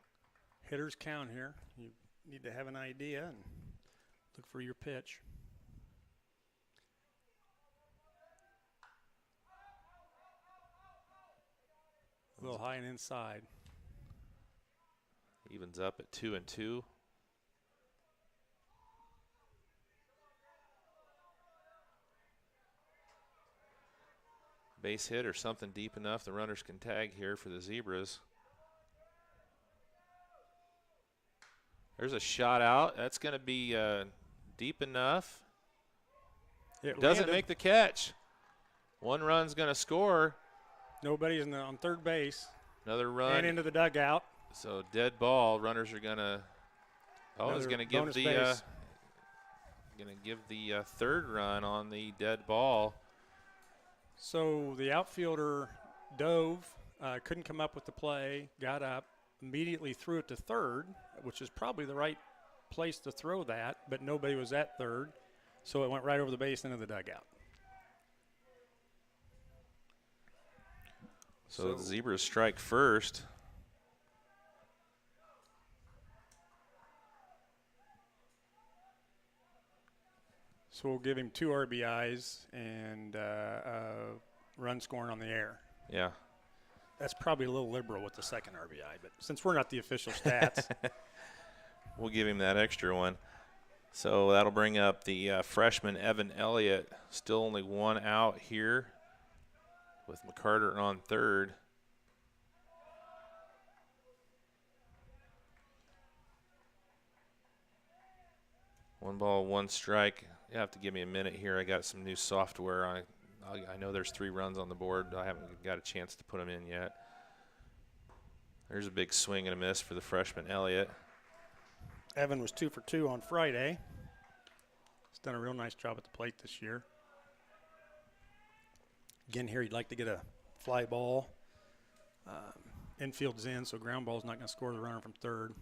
E: Hitters count here. You need to have an idea and look for your pitch. A little high and inside.
A: Evens up at 2-2. Base hit or something deep enough the runners can tag here for the Zebras. There's a shot out. That's going to be deep enough.
E: It
A: Doesn't
E: landed.
A: make the catch. 1 run's going to score.
E: Nobody's on third base.
A: Another run.
E: And into the dugout.
A: So dead ball. Runners are going to. Oh, he's going to give
E: bonus
A: the
E: base.
A: going to give the third run on the dead ball.
E: So the outfielder dove, couldn't come up with the play, got up, immediately threw it to third, which is probably the right place to throw that, but nobody was at third, so it went right over the base into the dugout.
A: So the Zebras strike first.
E: So we'll give him 2 RBIs and run scoring on the air.
A: Yeah.
E: That's probably a little liberal with the second RBI, but since we're not the official stats.
A: We'll give him that extra one. So that'll bring up the freshman Evan Elliott. Still only 1 out here with McCarter on third. One ball, 1 strike. You have to give me a minute here. I got some new software. I know there's 3 runs on the board. I haven't got a chance to put them in yet. There's a big swing and a miss for the freshman Elliott.
E: Evan was 2 for 2 on Friday. He's done a real nice job at the plate this year. Again, here he'd like to get a fly ball. Infield's in, so ground ball's not going to score the runner from third.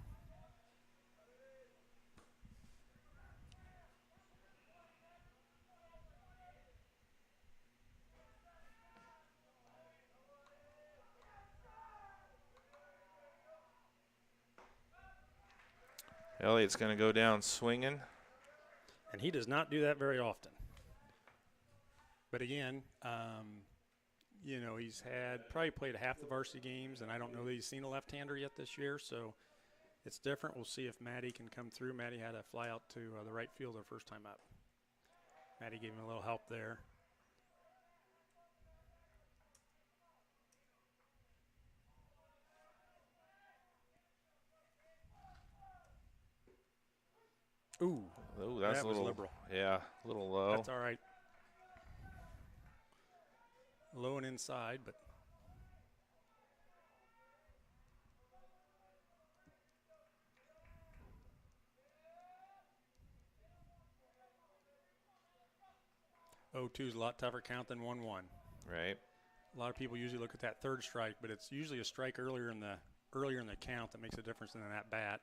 A: Elliott's going to go down swinging.
E: And he does not do that very often. But again, you know, he's probably played half the varsity games, and I don't know that he's seen a left-hander yet this year, so it's different. We'll see if Maddie can come through. Maddie had a fly out to the right fielder first time up. Maddie gave him a little help there. Ooh,
A: that's
E: that
A: a little
E: was liberal.
A: Yeah, a little low.
E: That's all right. Low and inside, but oh, 2 is a lot tougher count than 1-1.
A: Right.
E: A lot of people usually look at that third strike, but it's usually a strike earlier in the count that makes a difference in that bat.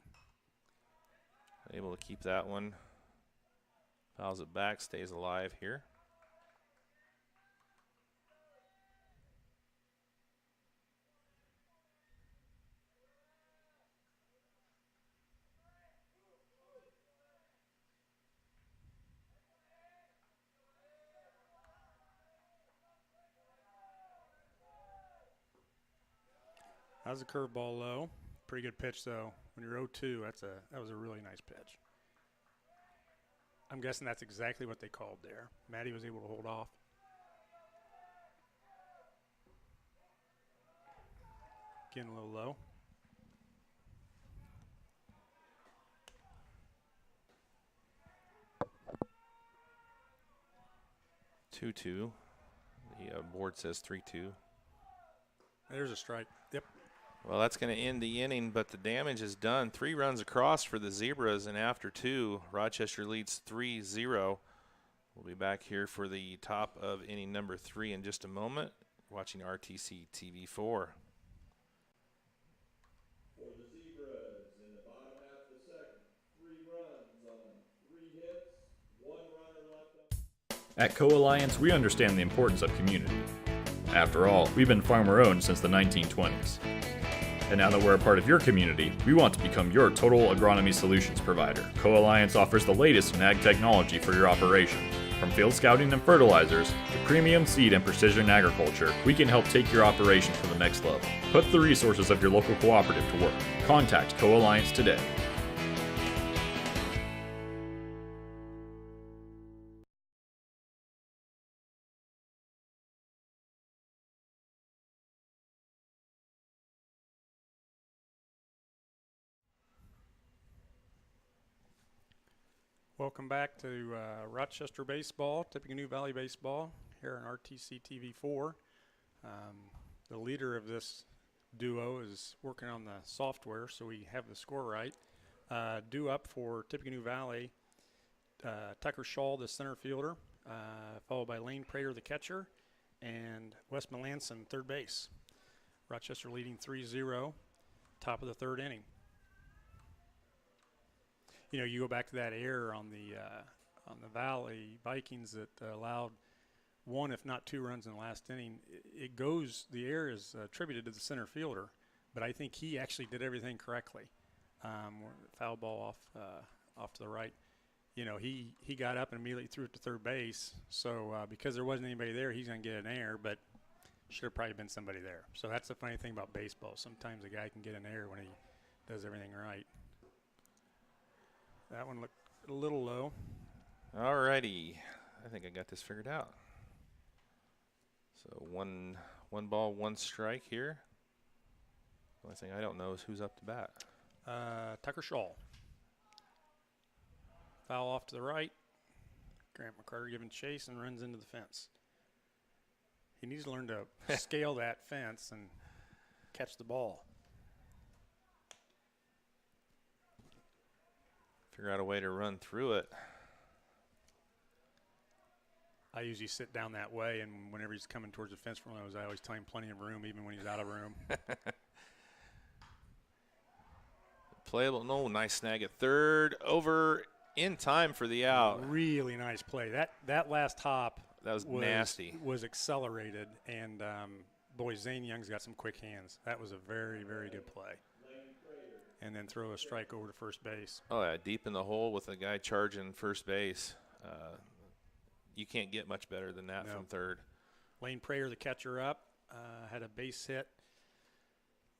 A: Able to keep that one. Fouls it back, stays alive here.
E: That was a curveball low. Pretty good pitch, though. When you're 0-2, that was a really nice pitch. I'm guessing that's exactly what they called there. Maddie was able to hold off. Again, a little low.
A: Two. The board says 3-2.
E: There's a strike. Yep.
A: Well, that's going to end the inning, but the damage is done. 3 runs across for the Zebras, and after 2, Rochester leads 3-0. We'll be back here for the top of inning number 3 in just a moment, watching RTC TV4.
H: For the Zebras in the bottom half of the second, 3 runs on 3 hits, 1 runner left on.
I: At Co-Alliance, we understand the importance of community. After all, we've been farmer-owned since the 1920s. And now that we're a part of your community, we want to become your total agronomy solutions provider. Co-Alliance offers the latest in ag technology for your operation. From field scouting and fertilizers to premium seed and precision agriculture, we can help take your operation to the next level. Put the resources of your local cooperative to work. Contact Co-Alliance today.
E: Welcome back to Rochester Baseball, Tippecanoe Valley Baseball, here on RTC TV4. The leader of this duo is working on the software, so we have the score right. Due up for Tippecanoe Valley, Tucker Shaw, the center fielder, followed by Lane Prater, the catcher, and Wes Melanson, third base. Rochester leading 3-0, top of the third inning. You know, you go back to that error on the Valley Vikings that allowed one, if not two runs in the last inning. The error is attributed to the center fielder, but I think he actually did everything correctly. Foul ball off to the right. You know, he got up and immediately threw it to third base. So because there wasn't anybody there, he's going to get an error, but should have probably been somebody there. So that's the funny thing about baseball. Sometimes a guy can get an error when he does everything right. That one looked a little low.
A: All righty. I think I got this figured out. So one ball, one strike here. The only thing I don't know is who's up to bat.
E: Tucker Shaw. Foul off to the right. Grant McCarter giving chase and runs into the fence. He needs to learn to scale that fence and catch the ball.
A: Figure out a way to run through it.
E: I usually sit down that way, and whenever he's coming towards the fence from those, I always tell him plenty of room, even when he's out of room.
A: Playable. No, nice snag at third. Over in time for the out.
E: Really nice play. That last hop
A: That was nasty.
E: Was accelerated, and boy, Zane Young's got some quick hands. That was a very, very good play. And then throw a strike over to first base.
A: Oh, yeah, deep in the hole with a guy charging first base. You can't get much better than that from third.
E: Lane Prater, the catcher, up, had a base hit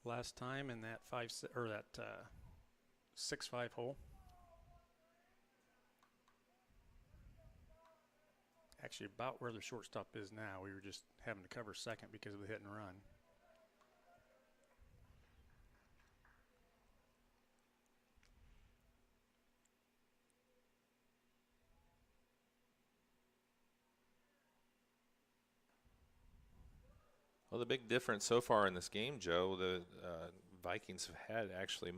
E: last time in that 6-5 hole. Actually, about where the shortstop is now. We were just having to cover second because of the hit and run.
A: Well, the big difference so far in this game, Joe, the Vikings have had actually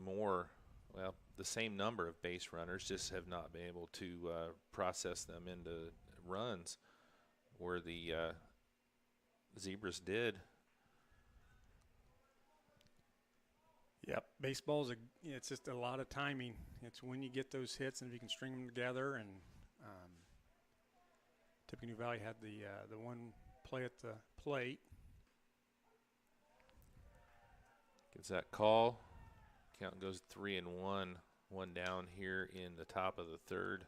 A: the same number of base runners, just have not been able to process them into runs, where the Zebras did.
E: Yep, baseball's it's just a lot of timing. It's when you get those hits and if you can string them together. And Tippecanoe Valley had the one play at the plate.
A: Gets that call. Count goes 3-1. One down here in the top of the third.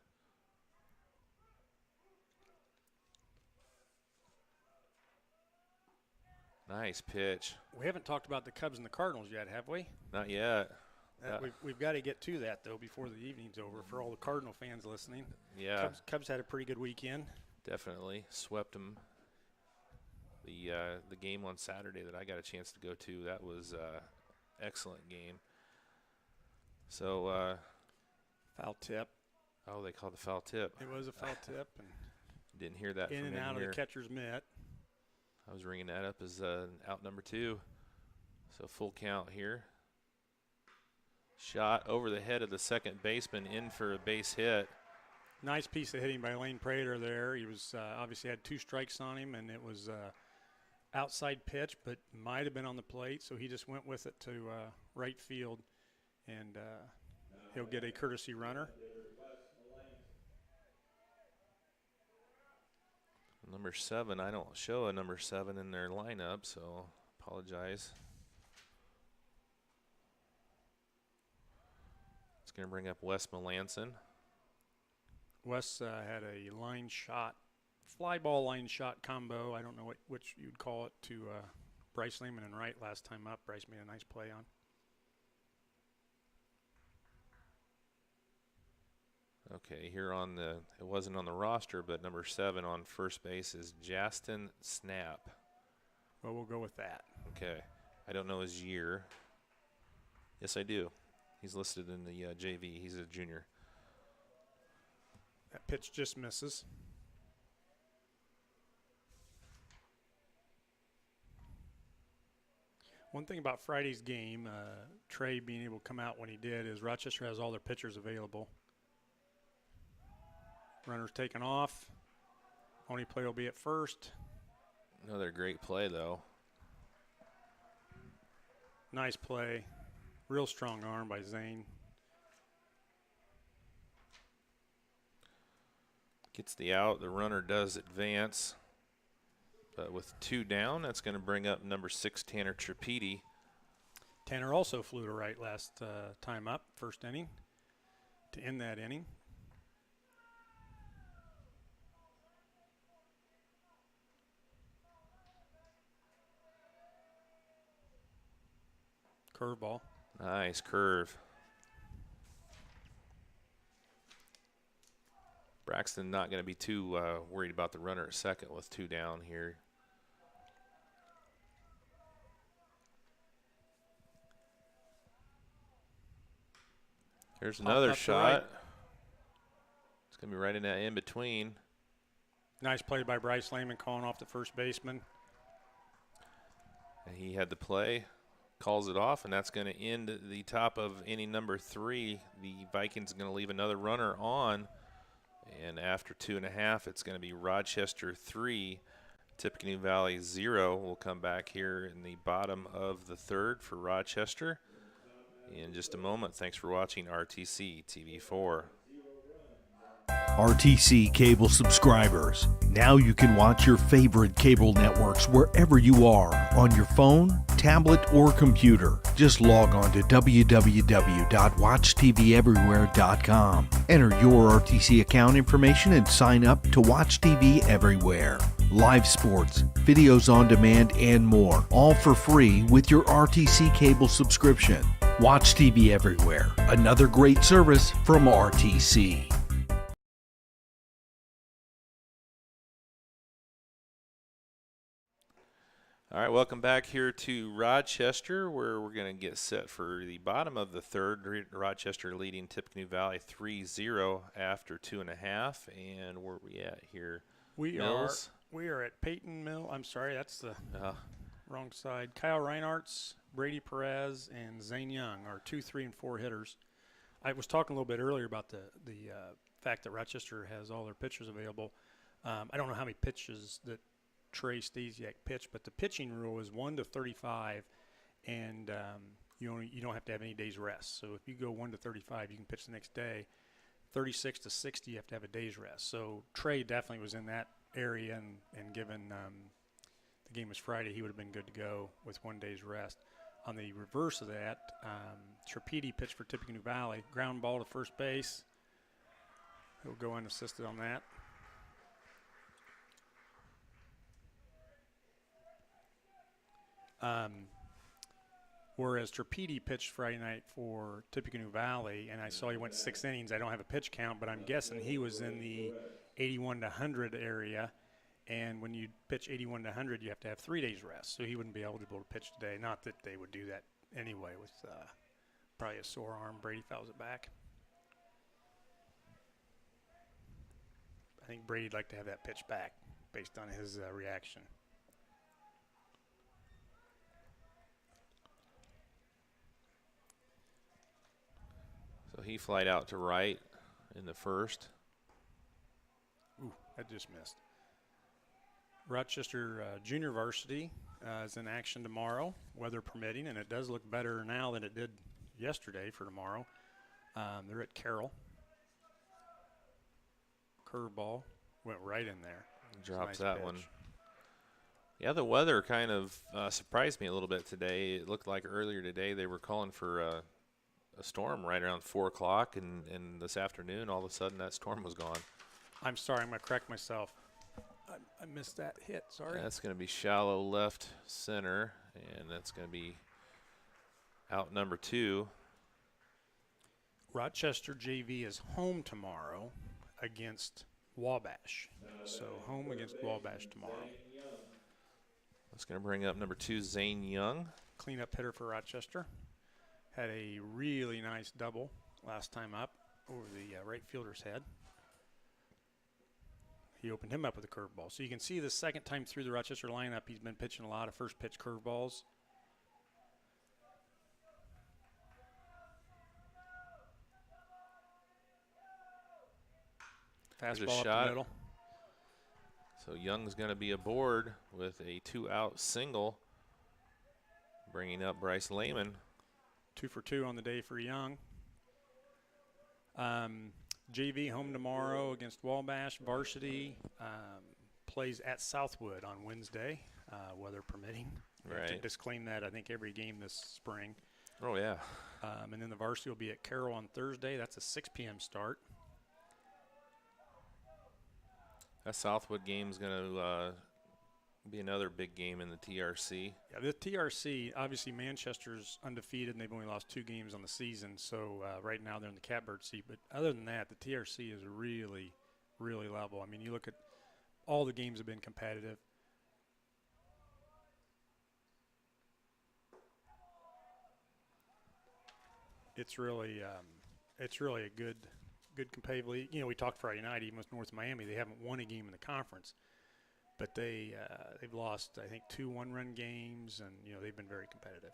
A: Nice pitch.
E: We haven't talked about the Cubs and the Cardinals yet, have we?
A: Not yet.
E: We've got to get to that, though, before the evening's over for all the Cardinal fans listening.
A: Yeah.
E: Cubs had a pretty good weekend.
A: Definitely. Swept them. The game on Saturday that I got a chance to go to, that was excellent game. So
E: foul tip.
A: Oh, they called the foul tip.
E: It was a foul tip, and
A: didn't hear that
E: in
A: from
E: and out
A: here.
E: of the catcher's mitt.
A: I was ringing that up as out number 2. So full count here. Shot over the head of the second baseman, in for a base hit.
E: Nice piece of hitting by Lane Prater there. He was obviously had 2 strikes on him, and it was outside pitch, but might have been on the plate, so he just went with it to right field, and he'll get a courtesy runner.
A: Number 7, I don't show a number 7 in their lineup, so apologize. It's going to bring up Wes Melanson.
E: Wes had a line shot, fly ball line shot combo. I don't know which you'd call it, to Bryce Lehman and Wright last time up. Bryce made a nice play on.
A: Okay, here on it wasn't on the roster, but number 7 on first base is Justin Snap.
E: Well, we'll go with that.
A: Okay, I don't know his year. Yes, I do. He's listed in the JV. He's a junior.
E: That pitch just misses. One thing about Friday's game, Trey being able to come out when he did, is Rochester has all their pitchers available. Runner's taken off. Only play will be at first.
A: Another great play, though.
E: Nice play. Real strong arm by Zane.
A: Gets the out. The runner does advance. But with 2 down, that's going to bring up number 6, Tanner Tripedi.
E: Tanner also flew to right last time up, first inning, to end that inning. Curveball.
A: Nice curve. Braxton not going to be too worried about the runner at second with 2 down here. Here's another shot.
E: Right.
A: It's going to be right in that in-between.
E: Nice play by Bryce Lehman calling off the first baseman.
A: And he had the play, calls it off, and that's going to end the top of inning number 3. The Vikings are going to leave another runner on. And after 2.5, it's going to be Rochester 3, Tippecanoe Valley 0. We'll come back here in the bottom of the 3rd for Rochester in just a moment. Thanks for watching RTC TV4.
G: RTC cable subscribers. Now you can watch your favorite cable networks wherever you are on your phone, tablet, or computer. Just log on to www.watchtveverywhere.com. Enter your RTC account information and sign up to watch TV everywhere. Live sports, videos on demand, and more, all for free with your RTC cable subscription. Watch TV everywhere. Another great service from RTC.
A: All right, welcome back here to Rochester, where we're going to get set for the bottom of the 3rd. Rochester leading Tippecanoe Valley 3-0 after 2.5. And where are we at here?
E: We
A: Mills.
E: are at Peyton Mill. I'm sorry, that's the wrong side. Kyle Reinhartz, Brady Perez, and Zane Young are 2, 3, and 4 hitters. I was talking a little bit earlier about the fact that Rochester has all their pitchers available. I don't know how many pitches that Trey Stasiak pitched, but the pitching rule is 1 to 35, and you don't have to have any days rest. So if you go 1 to 35, you can pitch the next day. 36 to 60, you have to have a day's rest. So Trey definitely was in that area, and given the game was Friday, he would have been good to go with 1 day's rest. On the reverse of that, Tripedi pitched for Tippecanoe Valley, ground ball to first base. He'll go unassisted on that. Whereas Tripedi pitched Friday night for Tippecanoe Valley, and I saw he went 6 innings. I don't have a pitch count, but I'm guessing he was in the 81 to 100 area. And when you pitch 81 to 100, you have to have 3 days rest. So he wouldn't be eligible to pitch today. Not that they would do that anyway with probably a sore arm. Brady fouls it back. I think Brady'd like to have that pitch back based on his reaction.
A: So he flied out to right in the 1st.
E: Ooh, that just missed. Rochester Junior Varsity is in action tomorrow, weather permitting, and it does look better now than it did yesterday for tomorrow. They're at Carroll. Curveball went right in there.
A: Drops
E: Nice
A: that
E: pitch.
A: one. Yeah, the weather kind of surprised me a little bit today. It looked like earlier today they were calling for a storm right around 4 o'clock, and this afternoon, all of a sudden, that storm was gone.
E: I'm sorry, I'm going to correct myself. I missed that hit, sorry.
A: That's going to be shallow left center, and that's going to be out number 2.
E: Rochester JV is home tomorrow against Wabash. So home against Wabash tomorrow.
A: That's going to bring up number 2, Zane Young.
E: Cleanup hitter for Rochester. Had a really nice double last time up over the right fielder's head. He opened him up with a curveball. So you can see the second time through the Rochester lineup, he's been pitching a lot of first pitch curveballs.
A: There's a
E: Fastball up
A: shot.
E: the middle.
A: So Young's going to be aboard with a 2-out single, bringing up Bryce Lehman.
E: 2 for 2 on the day for Young. JV home tomorrow against Wabash. Varsity plays at Southwood on Wednesday, weather permitting. We have to
A: Right.
E: disclaim that, I think, every game this spring.
A: Oh, yeah.
E: And then the varsity will be at Carroll on Thursday. That's a 6 p.m. start.
A: That Southwood game is going to be another big game in the TRC.
E: Yeah, the TRC, obviously Manchester's undefeated and they've only lost 2 games on the season. So right now they're in the catbird seat. But other than that, the TRC is really, really level. I mean, you look at all the games have been competitive. It's really a good competitive league. You know, we talked Friday night even with North Miami. They haven't won a game in the conference, but they've lost, I think, 2 one-run games, and you know they've been very competitive.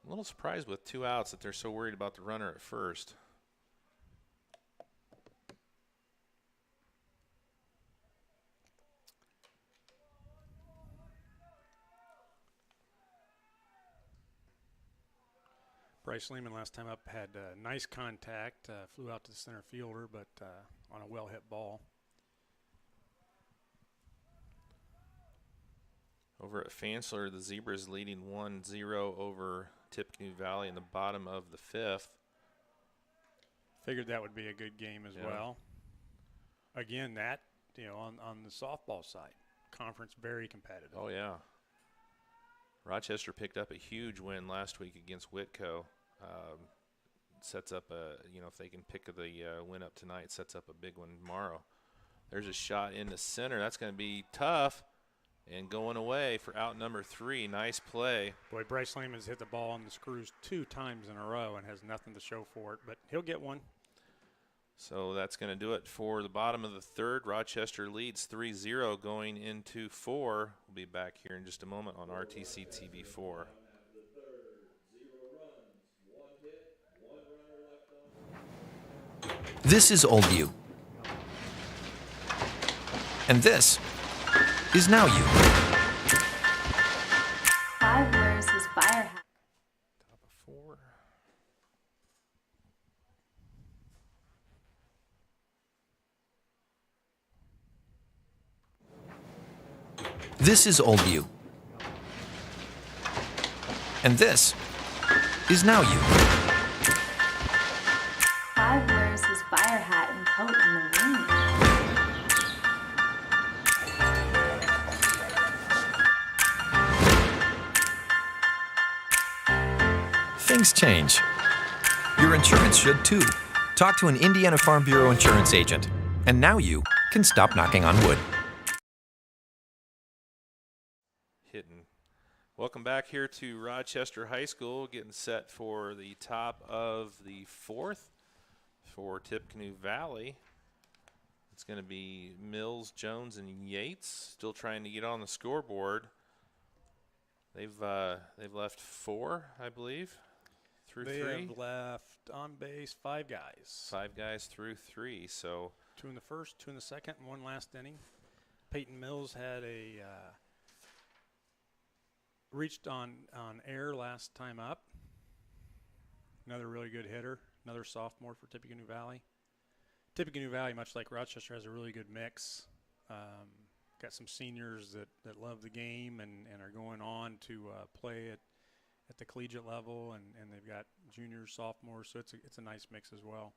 A: I'm a little surprised with 2 outs that they're so worried about the runner at first.
E: Bryce Lehman last time up had nice contact, flew out to the center fielder, but on a well-hit ball.
A: Over at Fansler, the Zebras leading 1-0 over Tippecanoe Valley in the bottom of the 5th.
E: Figured that would be a good game as well. Again, that, you know, on the softball side, conference very competitive.
A: Oh, yeah. Rochester picked up a huge win last week against Whitco. Sets up a, you know, if they can pick the win up tonight, sets up a big one tomorrow. There's a shot in the center. That's going to be tough. And going away for out number 3. Nice play.
E: Boy, Bryce Lehman has hit the ball on the screws 2 times in a row and has nothing to show for it, but he'll get one.
A: So that's going to do it for the bottom of the 3rd. Rochester leads 3-0 going into 4. We'll be back here in just a moment on RTC TV 4.
J: This is Old You. And this is Now You.
K: Five wears his fire hat.
A: Top of 4.
J: This is Old You. And this is Now You.
K: Five wears his fire hat and coat in the wind.
J: Things change. Your insurance should too. Talk to an Indiana Farm Bureau insurance agent. And now you can stop knocking on wood.
A: Hitting. Welcome back here to Rochester High School, getting set for the top of the 4th for Tippecanoe Valley. It's going to be Mills, Jones, and Yates still trying to get on the scoreboard. They've left 4, I believe, through 3.
E: They have left on base 5 guys.
A: 5 guys through 3. So
E: 2 in the first, 2 in the second, and 1 last inning. Peyton Mills had a reached on air last time up. Another really good hitter. Another sophomore for Tippecanoe Valley. Tippecanoe Valley, much like Rochester, has a really good mix. Got some seniors that love the game and are going on to play at the collegiate level, and they've got juniors, sophomores, so it's a nice mix as well.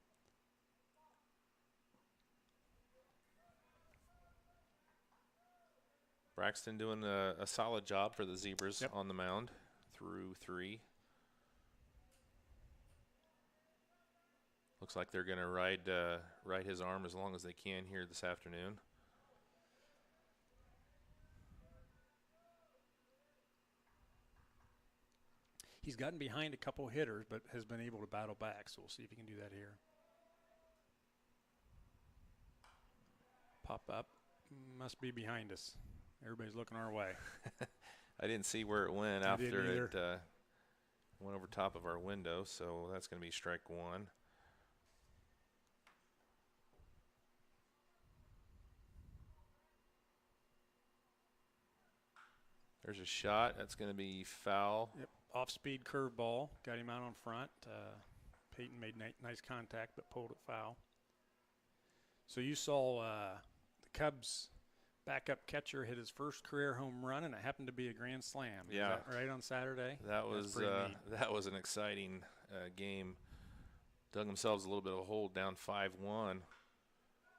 A: Braxton doing a solid job for the Zebras on the mound through 3. Looks like they're going to ride his arm as long as they can here this afternoon.
E: He's gotten behind a couple hitters, but has been able to battle back, so we'll see if he can do that here. Pop up. Must be behind us. Everybody's looking our way.
A: I didn't see where it went
E: I
A: after
E: didn't
A: it Went over top of our window, so that's going to be strike one. There's a shot. That's going to be foul.
E: Yep. Off-speed curveball. Got him out on front. Peyton made nice contact but pulled it foul. So you saw the Cubs backup catcher hit his first career home run, and it happened to be a grand slam.
A: Yeah.
E: Is that right on Saturday?
A: That was an exciting game. Dug themselves a little bit of a hole, down 5-1.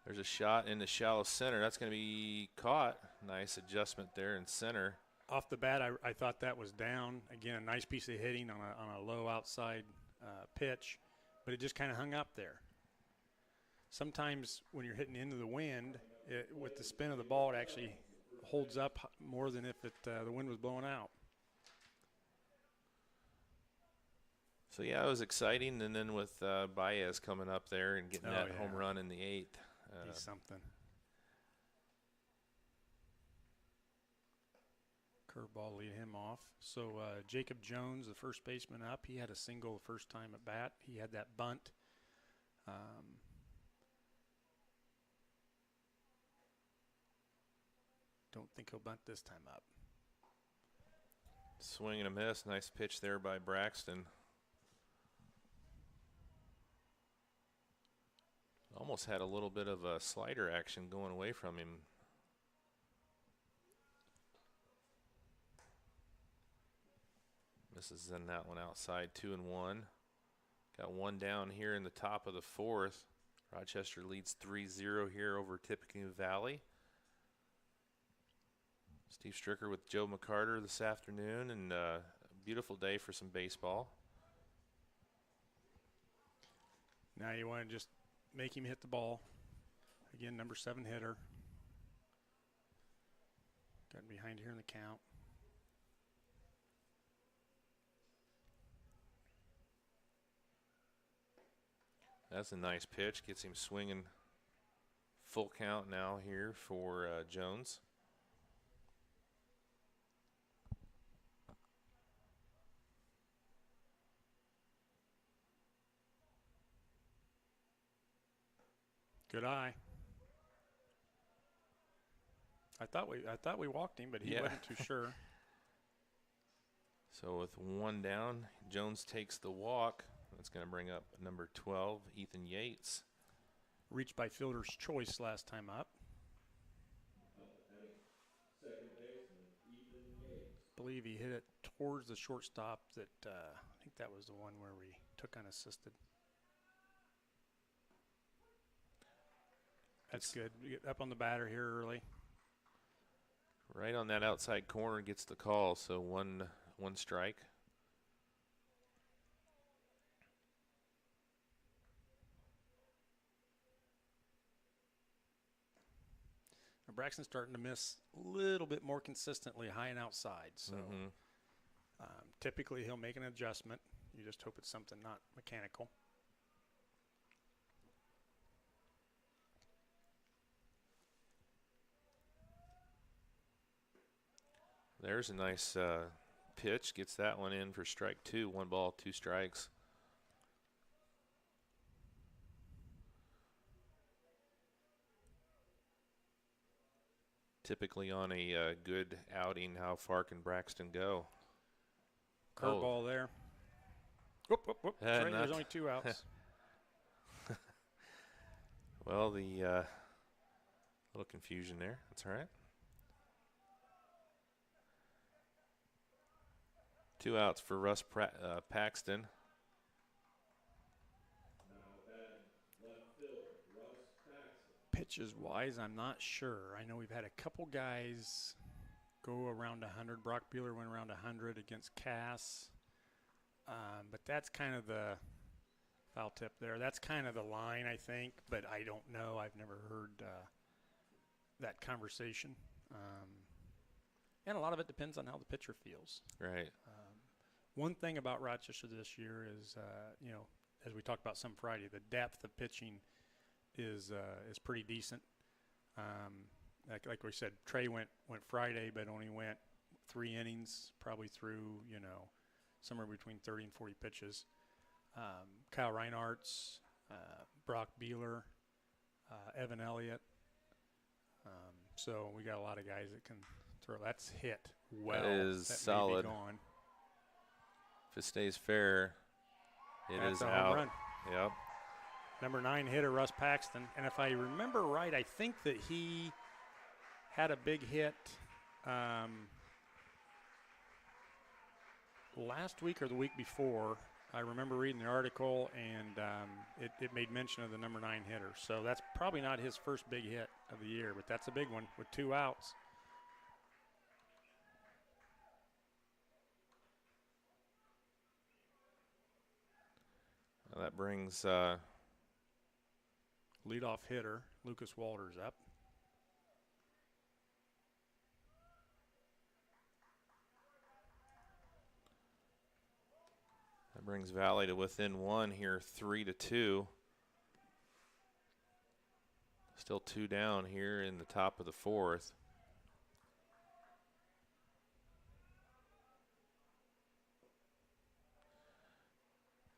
A: There's a shot in the shallow center. That's going to be caught. Nice adjustment there in center.
E: Off the bat, I thought that was down. Again, a nice piece of hitting on a low outside pitch, but it just kind of hung up there. Sometimes when you're hitting into the wind, with the spin of the ball, it actually holds up more than if the wind was blowing out.
A: So, yeah, it was exciting. And then with Baez coming up there and getting that home run in the 8th.
E: He's something. Curveball lead him off. So Jacob Jones, the first baseman up, he had a single the first time at bat. He had that bunt. Don't think he'll bunt this time up.
A: Swing and a miss. Nice pitch there by Braxton. Almost had a little bit of a slider action going away from him. Misses in that one outside, 2-1. Got one down here in the top of the 4th. Rochester leads 3-0 here over Tippecanoe Valley. Steve Stricker with Joe McCarter this afternoon, and a beautiful day for some baseball.
E: Now you want to just make him hit the ball. Again, number 7 hitter. Got him behind here in the count.
A: That's a nice pitch. Gets him swinging. Full count now here for Jones.
E: Good eye. I thought we walked him, but he wasn't too sure.
A: So with one down, Jones takes the walk. That's going to bring up number 12, Ethan Yates.
E: Reached by fielder's choice last time up. I believe he hit it towards the shortstop. I think that was the one where we took unassisted. That's good. We get up on the batter here early.
A: Right on that outside corner, gets the call. So one strike.
E: Now Braxton's starting to miss a little bit more consistently, high and outside. So typically he'll make an adjustment. You just hope it's something not mechanical.
A: There's a nice pitch. Gets that one in for strike 2. 1 ball, 2 strikes. Typically on a good outing, how far can Braxton go?
E: Curveball there. Whoop, whoop, whoop. Right, there's only 2 outs.
A: Well, the little confusion there. That's all right. 2 outs for Russ Paxton.
E: Pitches wise, I'm not sure. I know we've had a couple guys go around 100. Brock Bueller went around 100 against Cass. But that's kind of the foul tip there. That's kind of the line, I think, but I don't know. I've never heard that conversation. And a lot of it depends on how the pitcher feels.
A: Right.
E: One thing about Rochester this year is, as we talked about some Friday, the depth of pitching is pretty decent. Like we said, Trey went Friday, but only went 3 innings, probably threw somewhere between 30 and 40 pitches. Kyle Reinhardt's, Brock Beeler, Evan Elliott. So we got a lot of guys that can throw. That's hit well.
A: That is
E: that
A: solid.
E: May be gone.
A: If it stays fair,
E: That's
A: is
E: a home
A: out.
E: run.
A: Yep.
E: Number 9 hitter, Russ Paxton. And if I remember right, I think that he had a big hit last week or the week before. I remember reading the article, and it made mention of the number 9 hitter. So that's probably not his first big hit of the year, but that's a big one with 2 outs.
A: Well, that brings
E: leadoff hitter Lucas Walters up.
A: that brings Valley to within 1 here, 3-2. Still 2 down here in the top of the 4th.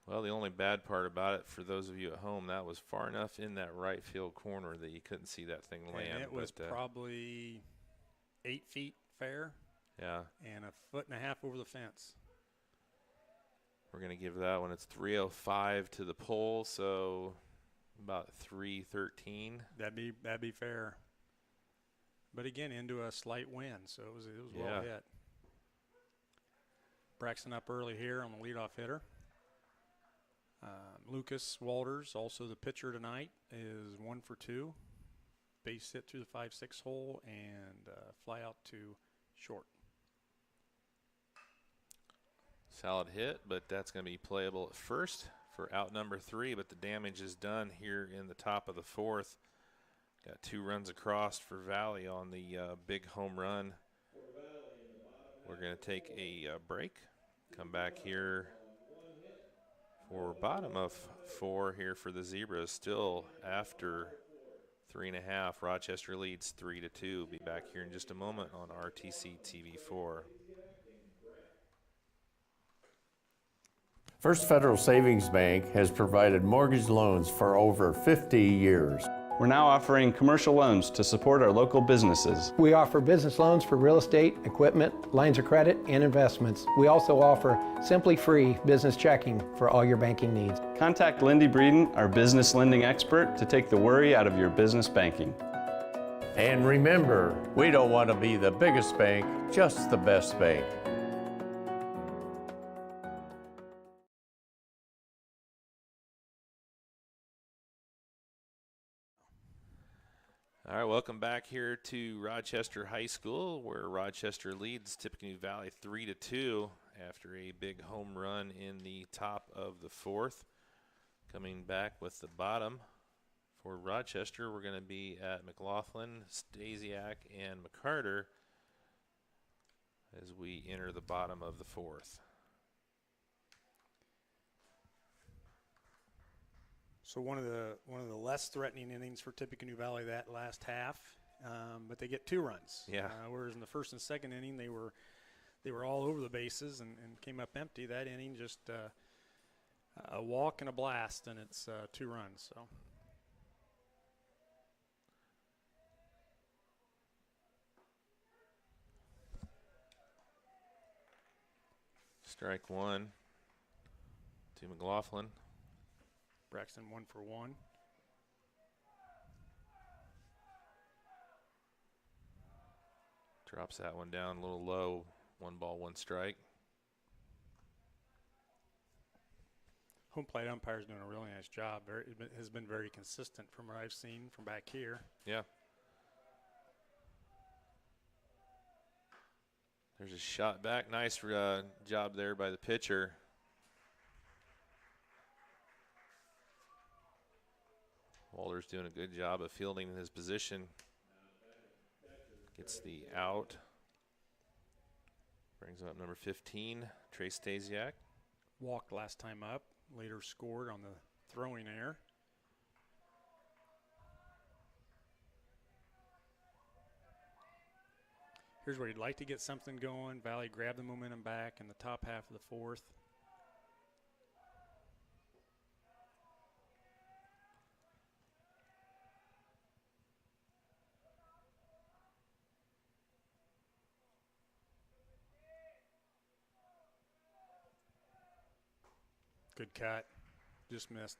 A: Well, the only bad part about it, for those of you at home, that was far enough in that right field corner that you couldn't see that thing land.
E: And it was probably 8 feet fair.
A: Yeah.
E: And 1.5 feet over the fence.
A: We're going to give that one, it's 305 to the pole, so about 313.
E: That'd be fair. But again, into a slight wind, so it was well hit. Braxton up early here on the leadoff hitter. Lucas Walters, also the pitcher tonight, is 1 for 2. Base hit through the 5-6 hole and fly out to short.
A: Solid hit, but that's going to be playable at first for out number 3, but the damage is done here in the top of the 4th. Got 2 runs across for Valley on the big home run. We're going to take a break, come back here for bottom of 4 here for the Zebras. Still after 3.5, Rochester leads 3-2. Be back here in just a moment on RTC TV4.
B: First Federal Savings Bank has provided mortgage loans for over 50 years.
C: We're now offering commercial loans to support our local businesses.
D: We offer business loans for real estate, equipment, lines of credit, and investments. We also offer simply free business checking for all your banking needs.
C: Contact Lindy Breeden, our business lending expert, to take the worry out of your business banking.
B: And remember, we don't want to be the biggest bank, just the best bank.
A: All right, welcome back here to Rochester High School, where Rochester leads Tippecanoe Valley 3-2 after a big home run in the top of the 4th. Coming back with the bottom for Rochester, we're going to be at McLaughlin, Stasiak, and McCarter as we enter the bottom of the 4th.
E: So one of the less threatening innings for Tippecanoe Valley that last half, but they get 2 runs.
A: Yeah.
E: Whereas in the first and second inning they were all over the bases and came up empty. That inning just a walk and a blast, and it's 2 runs. So.
A: Strike 1 to McLaughlin.
E: Braxton 1 for 1.
A: Drops that one down a little low. 1 ball, 1 strike.
E: Home plate umpire's doing a really nice job. Has been very consistent from what I've seen from back here.
A: Yeah. There's a shot back. Nice job there by the pitcher. Walter's doing a good job of fielding his position. Gets the out. Brings up number 15, Trey Stasiak.
E: Walked last time up. Later scored on the throwing error. Here's where you'd like to get something going. Valley grab the momentum back in the top half of the fourth. Good cut. Just missed.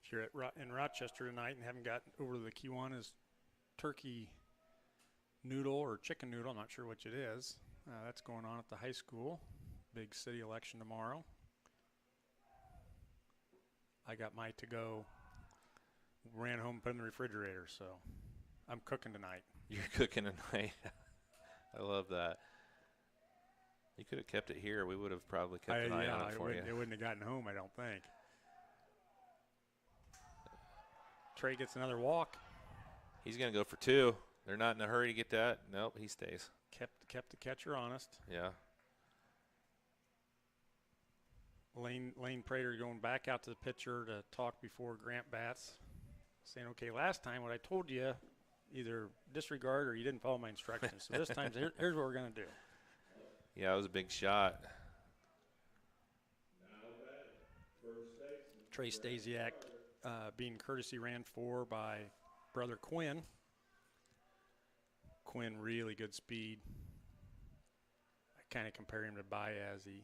E: If you're in Rochester tonight and haven't gotten over to the Kiwanis turkey noodle or chicken noodle, I'm not sure which it is. That's going on at the high school. Big city election tomorrow. I got my to-go, ran home, put in the refrigerator, so I'm cooking tonight.
A: You're cooking tonight. I love that. You could have kept it here. We would have probably kept an eye on it for you.
E: It wouldn't have gotten home, I don't think. Trey gets another walk.
A: He's going to go for 2. They're not in a hurry to get that. Nope, he stays.
E: Kept the catcher honest.
A: Yeah.
E: Lane Prater going back out to the pitcher to talk before Grant bats, saying, okay, last time what I told you, either disregard or you didn't follow my instructions. So this time, here's what we're going to do.
A: Yeah, it was a big shot.
E: Trey Stasiak being courtesy ran for by brother Quinn. Quinn, really good speed. I kind of compare him to Baez. He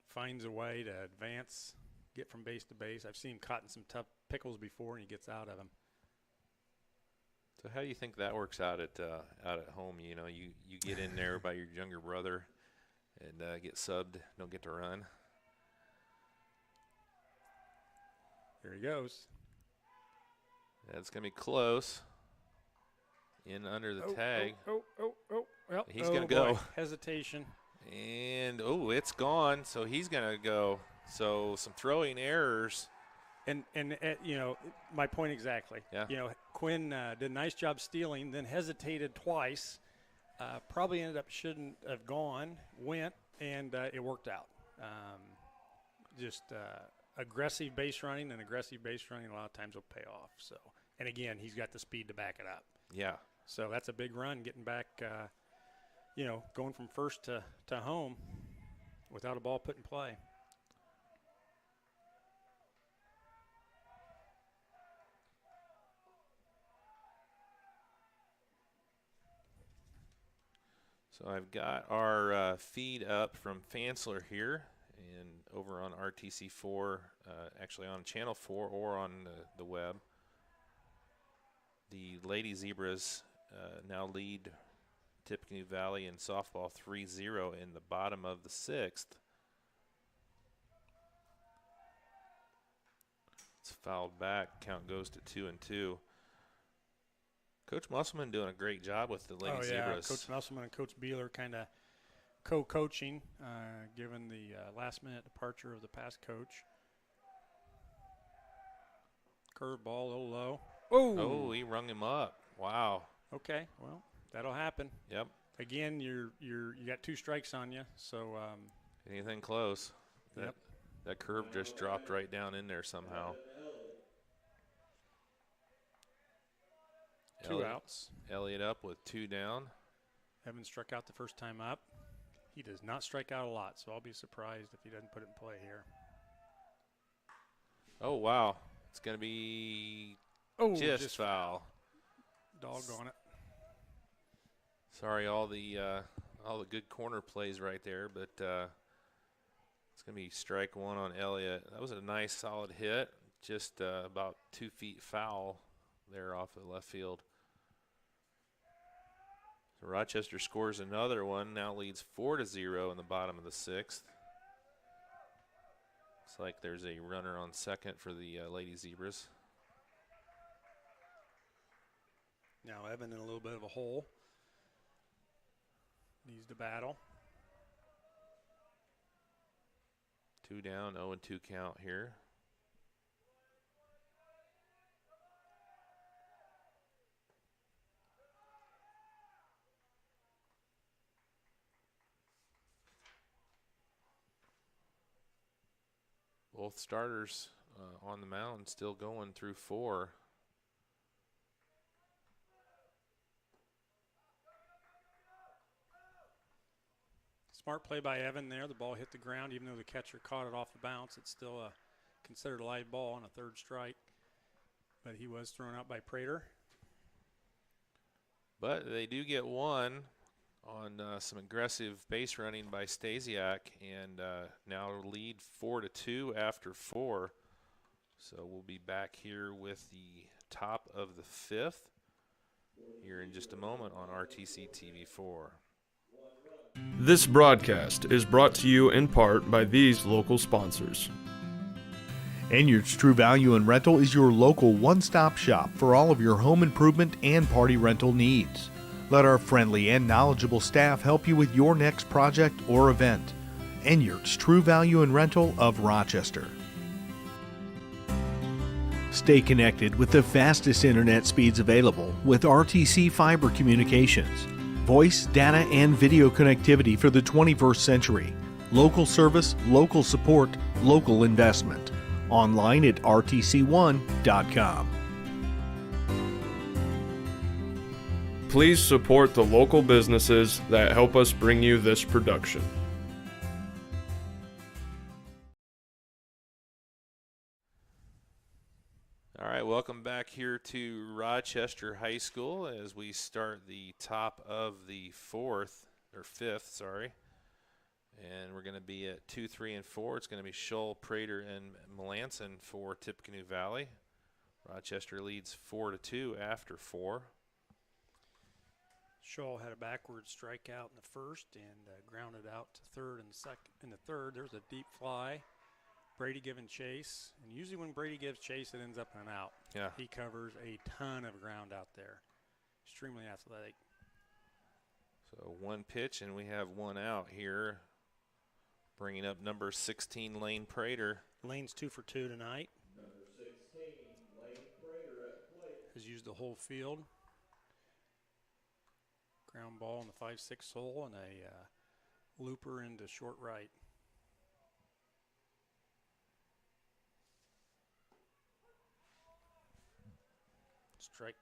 E: finds a way to advance, get from base to base. I've seen him caught in some tough pickles before, and he gets out of them.
A: So how do you think that works out at home? You know, you get in there by your younger brother and get subbed, don't get to run.
E: Here he goes.
A: That's going to be close. In under the tag.
E: Well,
A: he's going to go.
E: Boy. Hesitation.
A: And, it's gone. So he's going to go. So some throwing errors.
E: And you know, my point exactly.
A: Yeah.
E: You know, Quinn did a nice job stealing, then hesitated twice. Probably ended up shouldn't have gone, went, and it worked out. Aggressive base running, and aggressive base running a lot of times will pay off. So, and again, he's got the speed to back it up.
A: Yeah.
E: So that's a big run, getting back, going from first to home without a ball put in play.
A: So I've got our feed up from Fansler here and over on RTC4, actually on Channel 4 or on the web. The Lady Zebras now lead Tippecanoe Valley in softball 3-0 in the bottom of the 6th. It's fouled back. Count goes to 2-2. Coach Musselman doing a great job with the Lady Zebras.
E: Coach Musselman and Coach Beeler kind of co-coaching, given the last-minute departure of the past coach. Curveball, a little low.
A: Oh, he rung him up. Wow.
E: Okay, well, that'll happen.
A: Yep.
E: Again, you got 2 strikes on you, so
A: anything close.
E: Yep.
A: That curve just dropped right down in there somehow.
E: 2 outs.
A: Elliott up with 2 down.
E: Evans struck out the first time up. He does not strike out a lot, so I'll be surprised if he doesn't put it in play here.
A: Oh, wow. It's going to be just foul.
E: Doggone it.
A: Sorry, all the good corner plays right there, but it's going to be strike 1 on Elliott. That was a nice, solid hit, just about 2 feet foul there off of left field. So Rochester scores another one, now leads 4-0 in the bottom of the 6th. Looks like there's a runner on second for the Lady Zebras.
E: Now Evan in a little bit of a hole. Needs to battle.
A: 2 down, 0-2 count here. Both starters on the mound, still going through 4.
E: Smart play by Evan there. The ball hit the ground. Even though the catcher caught it off the bounce, it's still considered a live ball on a 3rd strike. But he was thrown out by Prater.
A: But they do get 1 on some aggressive base running by Stasiak, and now lead 4-2 after 4. So we'll be back here with the top of the 5th here in just a moment on RTC TV4.
F: This broadcast is brought to you in part by these local sponsors.
G: Enyard's True Value and Rental is your local one-stop shop for all of your home improvement and party rental needs. Let our friendly and knowledgeable staff help you with your next project or event. Enyard's True Value and Rental of Rochester. Stay connected with the fastest internet speeds available with RTC Fiber Communications. Voice, data, and video connectivity for the 21st century. Local service, local support, local investment. Online at rtc1.com.
F: Please support the local businesses that help us bring you this production.
A: All right, welcome back here to Rochester High School as we start the top of the 5th, sorry. And we're going to be at 2, 3, and 4. It's going to be Scholl, Prater, and Melanson for Tippecanoe Valley. Rochester leads 4-2 after 4.
E: Scholl had a backward strikeout in the 1st and grounded out to 3rd and second. In the 3rd, there's a deep fly. Brady giving chase, and usually when Brady gives chase, it ends up in an out.
A: Yeah.
E: He covers a ton of ground out there. Extremely athletic.
A: So 1 pitch, and we have 1 out here. Bringing up number 16, Lane Prater.
E: Lane's 2 for 2 tonight.
H: Number 16, Lane Prater at plate.
E: Has used the whole field. Ground ball in the 5-6 hole and a looper into short right. Strike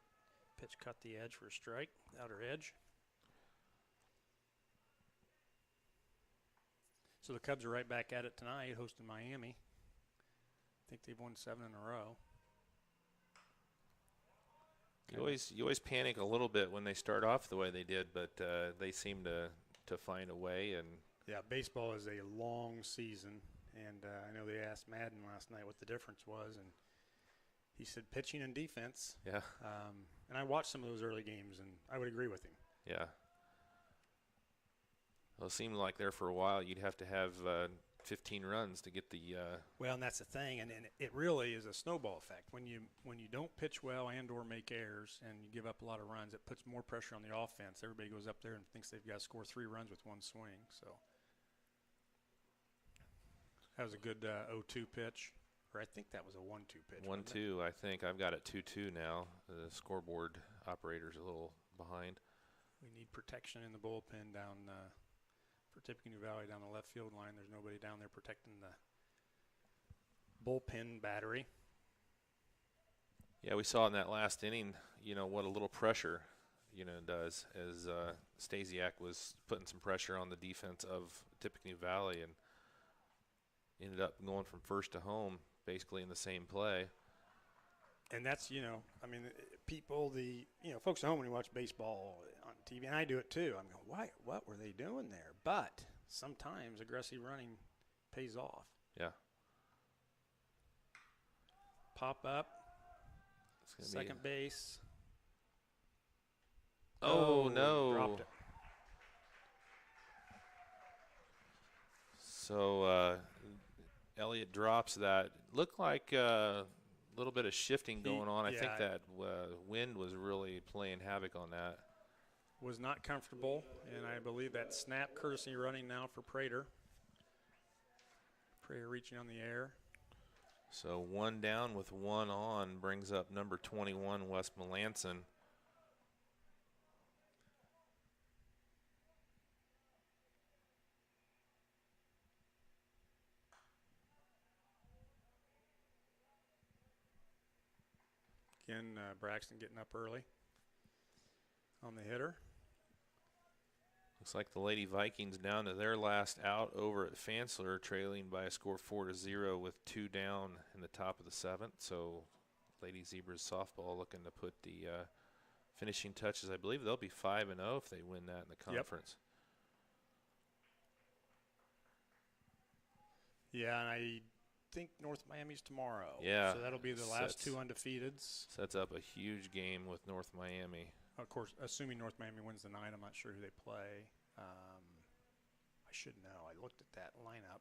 E: pitch cut the edge for a strike, outer edge. So the Cubs are right back at it tonight, hosting Miami. I think they've won 7 in a row.
A: You always panic a little bit when they start off the way they did, but they seem to find a way. And
E: yeah, baseball is a long season, and I know they asked Madden last night what the difference was, and he said pitching and defense.
A: Yeah.
E: And I watched some of those early games, and I would agree with him.
A: Yeah. Well, it seemed like there for a while you'd have to have 15 runs to get the.
E: Well, and that's the thing, and it really is a snowball effect. When you don't pitch well and/or make errors, and you give up a lot of runs, it puts more pressure on the offense. Everybody goes up there and thinks they've got to score 3 runs with 1 swing. So that was a good 0-2 pitch, or I think that was a 1-2 pitch.
A: 1-2, I think. I've got it 2-2 now. The scoreboard operator's a little behind.
E: We need protection in the bullpen down for Tippecanoe Valley down the left field line. There's nobody down there protecting the bullpen battery.
A: Yeah, we saw in that last inning, what a little pressure, does, as Stasiak was putting some pressure on the defense of Tippecanoe Valley and ended up going from first to home basically in the same play.
E: And that's, people, folks at home when you watch baseball on TV, and I do it too, I'm going, what were they doing there? But sometimes aggressive running pays off.
A: Yeah.
E: Pop up, second base.
A: Oh, no.
E: Dropped it.
A: So Elliott drops that. Looked like a little bit of shifting going on. I think that wind was really playing havoc on that.
E: Was not comfortable, and I believe that snap courtesy running now for Prater. Prater reaching on the air.
A: So 1 down with 1 on brings up number 21, Wes Melanson.
E: again, Braxton getting up early on the hitter.
A: Looks like the Lady Vikings down to their last out over at Fansler, trailing by a score 4-0 with 2 down in the top of the 7th. So Lady Zebras softball looking to put the finishing touches. I believe they'll be 5-0 if they win that in the conference.
E: Yeah, and I think North Miami's tomorrow.
A: Yeah.
E: So that'll be the last 2 undefeateds.
A: Sets up a huge game with North Miami.
E: Of course, assuming North Miami wins the night, I'm not sure who they play. I should know. I looked at that lineup.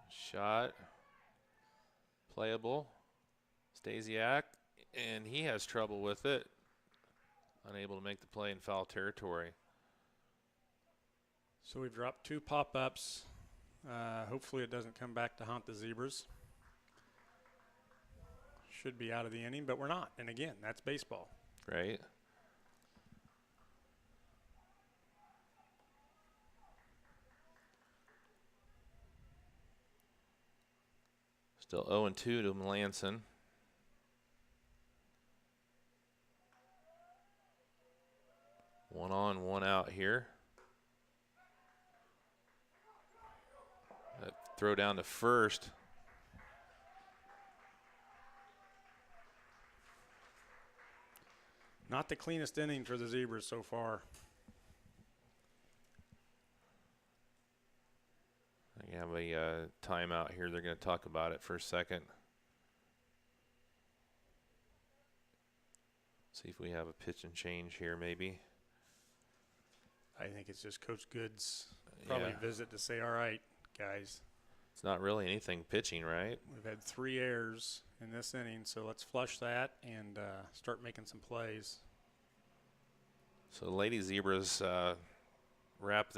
A: Shot. Playable. Stasiak, and he has trouble with it. Unable to make the play in foul territory.
E: So we've dropped 2 pop-ups. Hopefully it doesn't come back to haunt the Zebras. Should be out of the inning, but we're not. And again, that's baseball.
A: Right. Still 0-2 to Melanson. One on, one out here. That throw down to first.
E: Not the cleanest inning for the Zebras so far.
A: I have a timeout here. They're going to talk about it for a second. See if we have a pitch and change here maybe.
E: I think it's just Coach Good's probably visit to say, all right, guys.
A: It's not really anything pitching, right?
E: We've had 3 errors in this inning, so let's flush that and start making some plays.
A: So the Lady Zebras wrap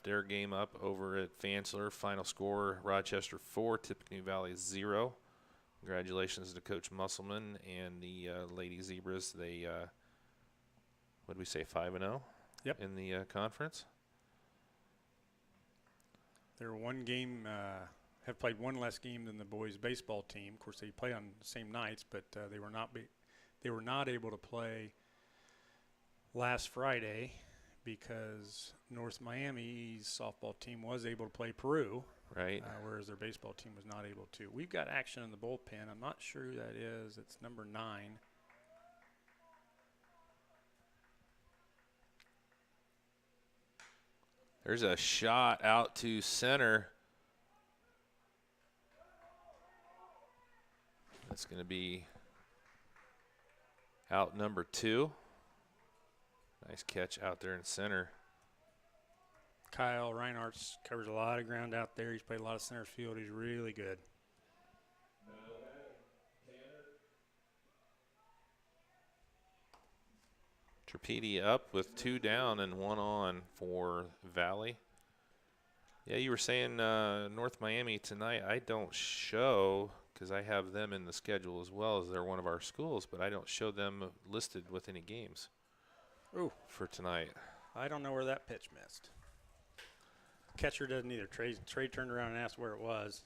A: their game up over at Fansler. Final score, Rochester 4, Tippecanoe Valley 0. Congratulations to Coach Musselman and the Lady Zebras. They, what did we say, 5-0?
E: Yep.
A: In the conference.
E: They're one game, have played one less game than the boys baseball team. Of course, they play on the same nights, but they were not able to play last Friday because North Miami's softball team was able to play Peru,
A: right?
E: Whereas their baseball team was not able to. We've got action in the bullpen. I'm not sure who that is. It's number 9.
A: There's a shot out to center. That's going to be out number 2. Nice catch out there in center.
E: Kyle Reinhardt covers a lot of ground out there. He's played a lot of center field. He's really good.
A: Tripedi up with 2 down and 1 on for Valley. Yeah, you were saying North Miami tonight. I don't show because I have them in the schedule as well as they're one of our schools, but I don't show them listed with any games.
E: Ooh.
A: For tonight.
E: I don't know where that pitch missed. Catcher doesn't either. Trey turned around and asked where it was.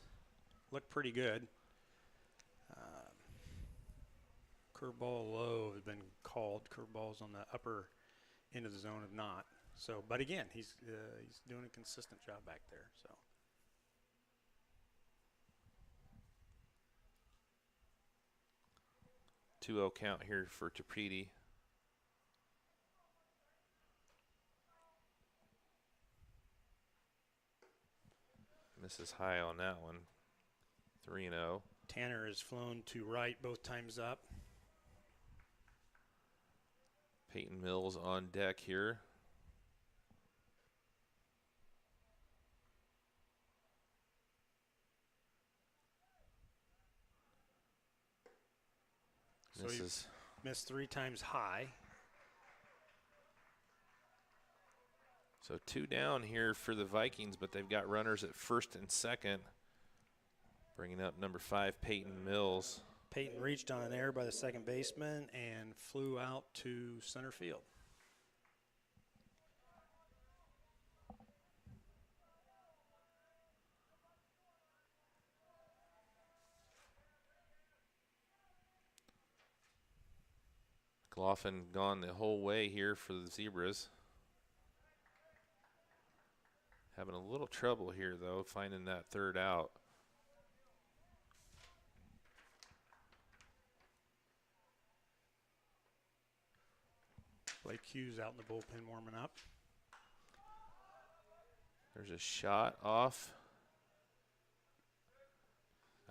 E: Looked pretty good. Curveball low has been called. Curveballs on the upper end of the zone have not. So, but again, he's doing a consistent job back there. So.
A: Two-zero count here for Tripedi. Misses high on that one. 3-0.
E: Tanner has flown to right both times up.
A: Peyton Mills on deck here.
E: So he's missed 3 times high.
A: So 2 down here for the Vikings, but they've got runners at first and second. Bringing up number 5, Peyton Mills.
E: Peyton reached on an error by the second baseman and flew out to center field.
A: Gloffin gone the whole way here for the Zebras. Having a little trouble here, though, finding that third out.
E: Blake Hughes out in the bullpen warming up.
A: There's a shot off.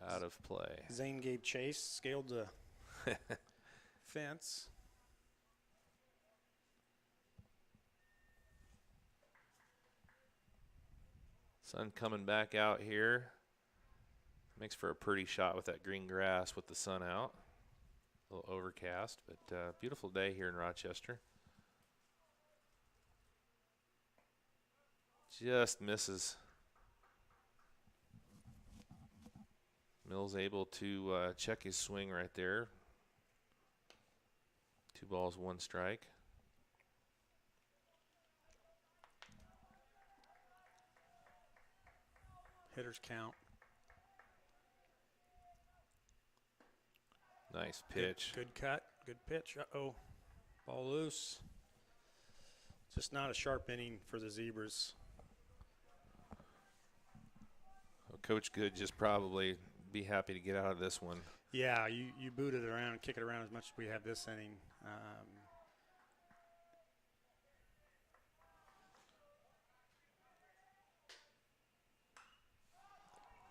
A: Out of play.
E: Zane gave chase, scaled the fence.
A: Sun coming back out here. Makes for a pretty shot with that green grass with the sun out. A little overcast, but beautiful day here in Rochester. Just misses. Mills able to check his swing right there. 2 balls, 1 strike.
E: Hitters count.
A: Nice pitch.
E: Good cut, good pitch. Uh-oh, ball loose. Just not a sharp inning for the Zebras.
A: Well, Coach Good just probably be happy to get out of this one.
E: Yeah, you boot it around and kick it around as much as we have this inning.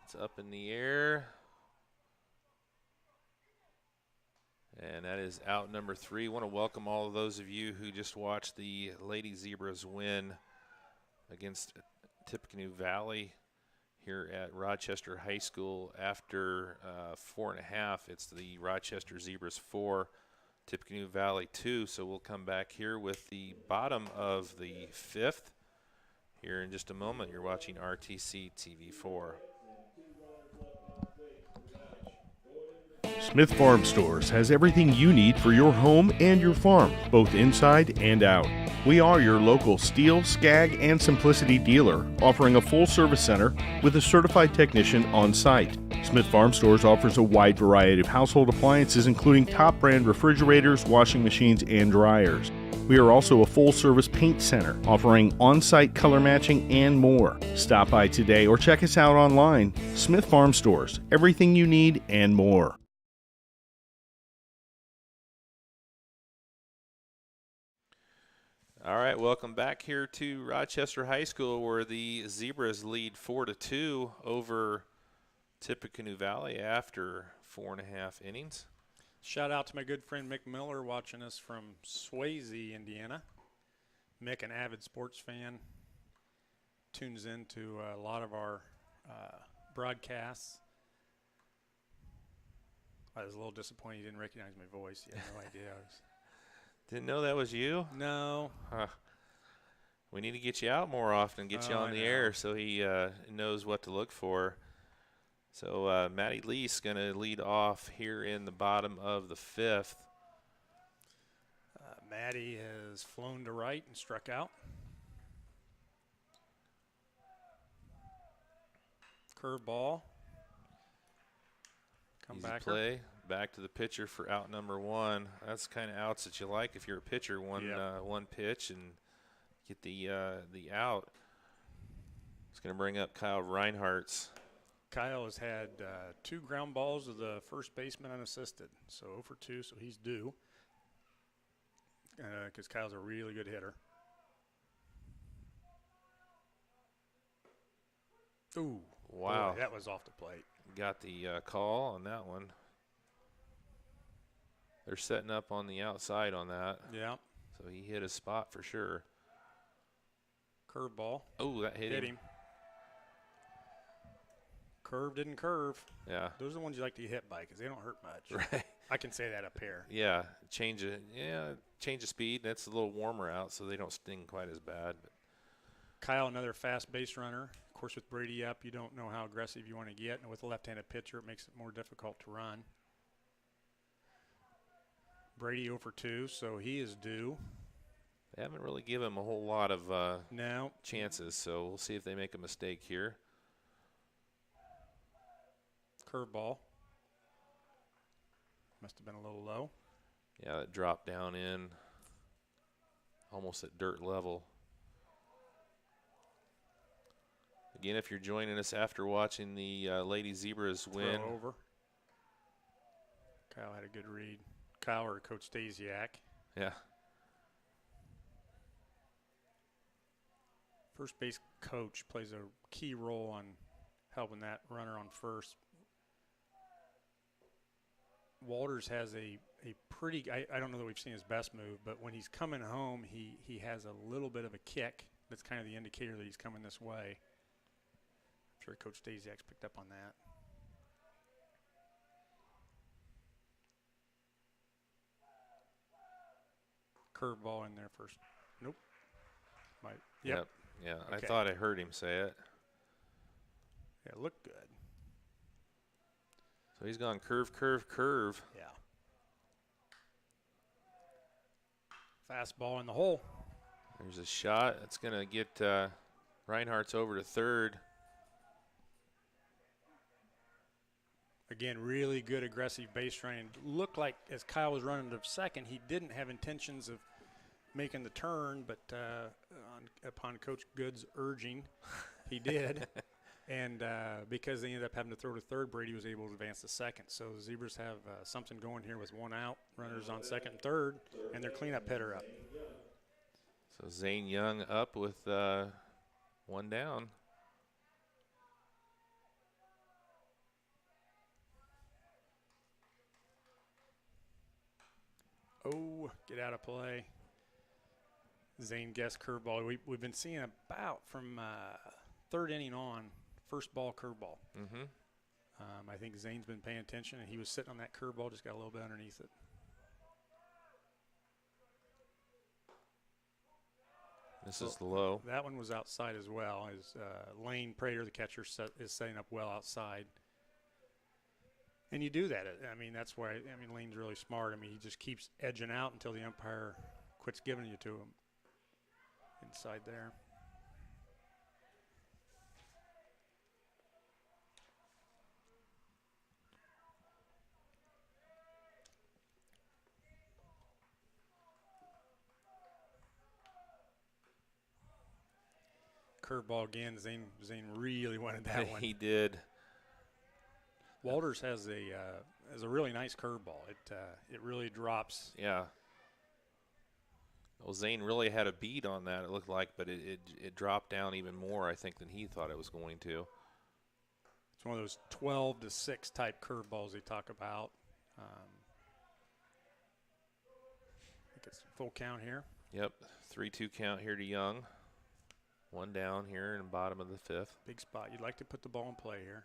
A: It's up in the air. And that is out number 3. I want to welcome all of those of you who just watched the Lady Zebras win against Tippecanoe Valley here at Rochester High School. After 4.5, it's the Rochester Zebras 4, Tippecanoe Valley 2. So we'll come back here with the bottom of the 5th here in just a moment. You're watching RTC TV4.
G: Smith Farm Stores has everything you need for your home and your farm, both inside and out. We are your local Steel, Skag, and Simplicity dealer, offering a full-service center with a certified technician on site. Smith Farm Stores offers a wide variety of household appliances, including top-brand refrigerators, washing machines, and dryers. We are also a full-service paint center, offering on-site color matching and more. Stop by today or check us out online. Smith Farm Stores, everything you need and more.
A: All right, welcome back here to Rochester High School, where the Zebras lead 4-2 over Tippecanoe Valley after 4.5 innings.
E: Shout out to my good friend Mick Miller watching us from Swayze, Indiana. Mick, an avid sports fan, tunes into a lot of our broadcasts. I was a little disappointed he didn't recognize my voice. He had no idea.
A: Didn't know that was you?
E: No.
A: Huh. We need to get you out more often, get you on the air so he knows what to look for. So Matty Lee's going to lead off here in the bottom of the 5th.
E: Matty has flown to right and struck out. Curve ball. Come back.
A: Play. Back to the pitcher for out number 1. That's the kind of outs that you like if you're a pitcher. One pitch and get the out. It's going to bring up Kyle Reinhardt's.
E: Kyle has had 2 ground balls to the first baseman unassisted, so 0 for 2, so he's due because Kyle's a really good hitter. Ooh,
A: wow.
E: Boy, that was off the plate.
A: Got the call on that one. They're setting up on the outside on that.
E: Yeah.
A: So he hit a spot for sure.
E: Curve ball.
A: Oh, that hit him.
E: Curve didn't curve.
A: Yeah.
E: Those are the ones you like to get hit by because they don't hurt much.
A: Right.
E: I can say that up here.
A: Yeah. Change of speed. That's a little warmer out, so they don't sting quite as bad. But
E: Kyle, another fast base runner. Of course, with Brady up, you don't know how aggressive you want to get. And with a left-handed pitcher, it makes it more difficult to run. Brady 0 for 2, so he is due.
A: They haven't really given him a whole lot of
E: no
A: chances, so we'll see if they make a mistake here.
E: Curveball. Must have been a little low.
A: Yeah, it dropped down in almost at dirt level. Again, if you're joining us after watching the Lady Zebras win.
E: Throw over. Kyle had a good read. Kyle or Coach Stasiak.
A: Yeah.
E: First base coach plays a key role on helping that runner on first. Walters has a pretty, I don't know that we've seen his best move, but when he's coming home, he has a little bit of a kick. That's kind of the indicator that he's coming this way. I'm sure Coach Stasiak's picked up on that. Curveball in there first. Nope. Might. Yep.
A: Yeah,
E: Okay.
A: I thought I heard him say it.
E: Yeah, looked good.
A: So he's gone curve, curve, curve.
E: Yeah. Fastball in the hole.
A: There's a shot. It's going to get Reinhardt's over to third.
E: Again, really good aggressive base running. Looked like as Kyle was running to second, he didn't have intentions of making the turn, but upon Coach Good's urging, he did. And because they ended up having to throw to third, Brady was able to advance to second. So the Zebras have something going here with one out, runners on second and third, and their cleanup hitter up.
A: So Zane Young up with one down.
E: Oh, get out of play. Zane guessed curveball. We've been seeing about from third inning on, first ball curveball.
A: Mm-hmm.
E: I think Zane's been paying attention, and he was sitting on that curveball, just got a little bit underneath it.
A: This is low.
E: That one was outside as well. As Lane Prater, the catcher, is setting up well outside. And you do that. I mean, that's why, Lane's really smart. I mean, he just keeps edging out until the umpire quits giving you to him. Inside there. Curveball again. Zane really wanted that one.
A: He did.
E: Walters has a really nice curveball. It really drops.
A: Yeah. Well, Zane really had a beat on that, it looked like, but it dropped down even more, I think, than he thought it was going to.
E: It's one of those 12-6 type curveballs they talk about. I think it's full count here.
A: Yep, 3-2 count here to Young. One down here in the bottom of the fifth.
E: Big spot. You'd like to put the ball in play here.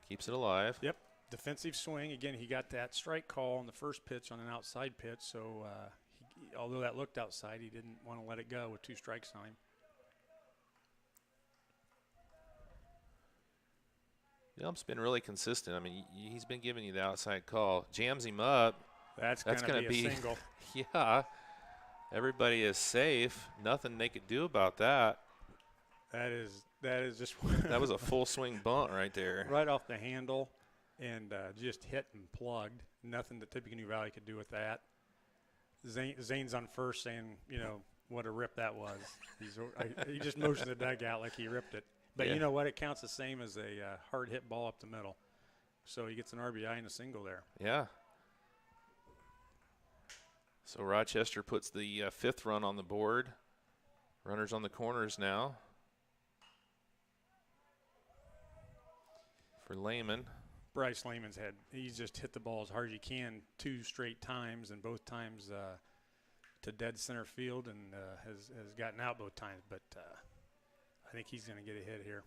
A: Keeps it alive.
E: Yep. Defensive swing. Again, he got that strike call on the first pitch on an outside pitch, so although that looked outside, he didn't want to let it go with 2 strikes on him.
A: The ump's been really consistent. I mean, he's been giving you the outside call. Jams him up.
E: That's going to be a single.
A: Yeah. Everybody is safe. Nothing they could do about that.
E: That is just
A: that was a full swing bunt right there.
E: Right off the handle and just hit and plugged. Nothing that Tippecanoe Valley could do with that. Zane's on first saying, what a rip that was. He just motioned the dugout like he ripped it. But you know what? It counts the same as a hard hit ball up the middle. So he gets an RBI and a single there.
A: Yeah. So Rochester puts the 5th run on the board. Runners on the corners now. For Lehman.
E: Bryce Lehman's he's just hit the ball as hard as you can 2 straight times, and both times to dead center field, and has gotten out both times. But I think he's going to get a hit here.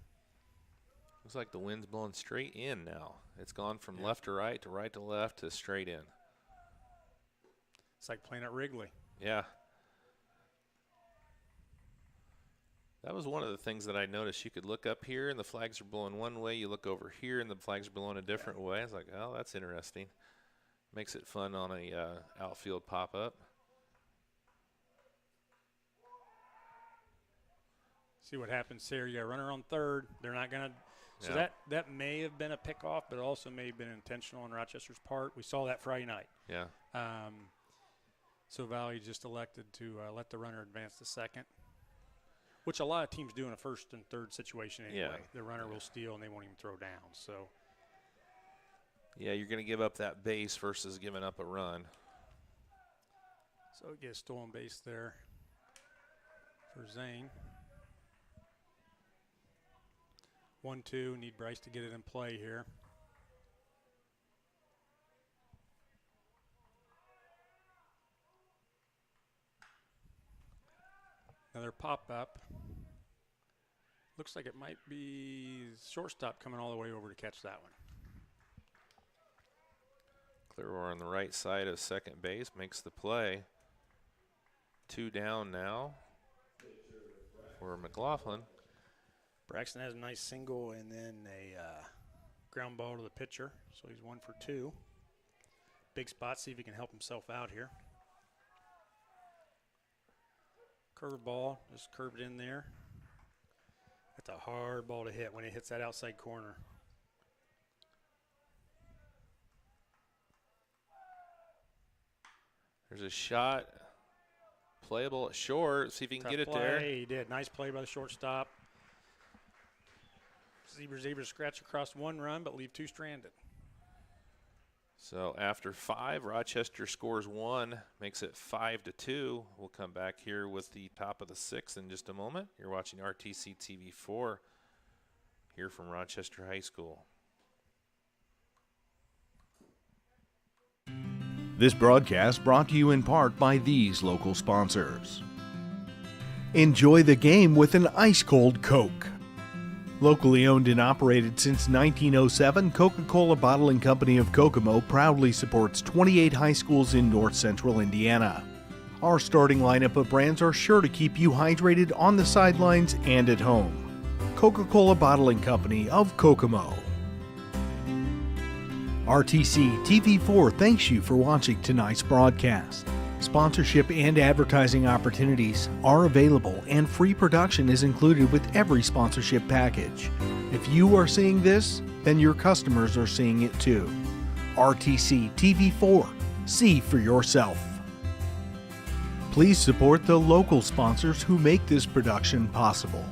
A: Looks like the wind's blowing straight in now. It's gone from left to right to left to straight in.
E: It's like playing at Wrigley.
A: Yeah. That was one of the things that I noticed. You could look up here and the flags are blowing one way. You look over here and the flags are blowing a different way. I was like, oh, that's interesting. Makes it fun on a outfield pop-up.
E: See what happens here. You got a runner on third. They're not going to So that may have been a pickoff, but also may have been intentional on Rochester's part. We saw that Friday night.
A: Yeah.
E: So Valley just elected to let the runner advance to second, which a lot of teams do in a first and third situation anyway.
A: Yeah.
E: The runner will steal and they won't even throw down. So.
A: Yeah, you're going to give up that base versus giving up a run.
E: So it gets stolen base there for Zane. 1-2, need Bryce to get it in play here. Another pop-up. Looks like it might be shortstop coming all the way over to catch that one.
A: Clearwater on the right side of second base makes the play. 2 down now for McLaughlin.
E: Braxton has a nice single and then a ground ball to the pitcher, so he's 1 for 2. Big spot, see if he can help himself out here. Curve ball, just curved in there. That's a hard ball to hit when it hits that outside corner.
A: There's a shot, playable at short. See if he can get it
E: play.
A: there.
E: He did. Nice play by the shortstop. Zebras scratch across 1 run, but leave 2 stranded.
A: So after 5, Rochester scores 1, makes it 5-2. We'll come back here with the top of the 6th in just a moment. You're watching RTC TV 4 here from Rochester High School.
G: This broadcast brought to you in part by these local sponsors. Enjoy the game with an ice-cold Coke. Locally owned and operated since 1907, Coca-Cola Bottling Company of Kokomo proudly supports 28 high schools in north central Indiana. Our starting lineup of brands are sure to keep you hydrated on the sidelines and at home. Coca-Cola Bottling Company of Kokomo. RTC TV4 thanks you for watching tonight's broadcast. Sponsorship and advertising opportunities are available, and free production is included with every sponsorship package. If you are seeing this, then your customers are seeing it too. RTC TV4. See for yourself. Please support the local sponsors who make this production possible.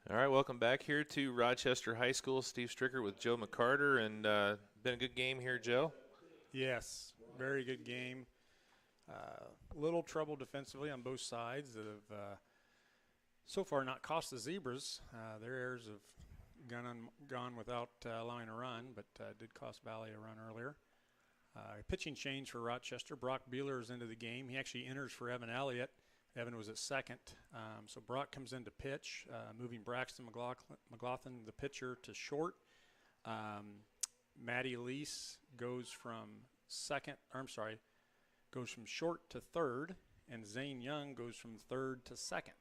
A: All right, welcome back here to Rochester High School. Steve Stricker with Joe McCarter, and been a good game here, Joe.
E: Yes, very good game. Little trouble defensively on both sides that have so far not cost the Zebras. Their errors have gone without allowing a run, but did cost Valley a run earlier. Pitching change for Rochester. Brock Beeler is into the game. He actually enters for Evan Elliott. Evan was at second. So Brock comes in to pitch, moving Braxton McLaughlin, the pitcher, to short. Matty Lease goes from short to third, and Zane Young goes from third to second.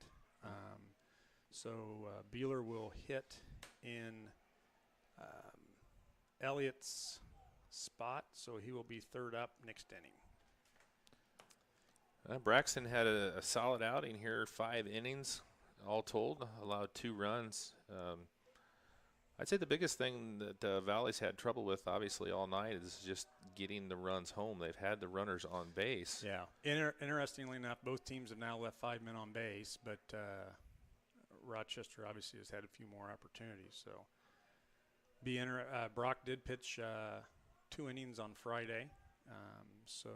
E: So Beeler will hit in Elliott's spot, so he will be third up next inning.
A: Braxton had a solid outing here, 5 innings all told, allowed 2 runs. I'd say the biggest thing that Valley's had trouble with, obviously, all night is just getting the runs home. They've had the runners on base.
E: Yeah. Interestingly enough, both teams have now left 5 men on base, but Rochester obviously has had a few more opportunities. So Brock did pitch 2 innings on Friday. So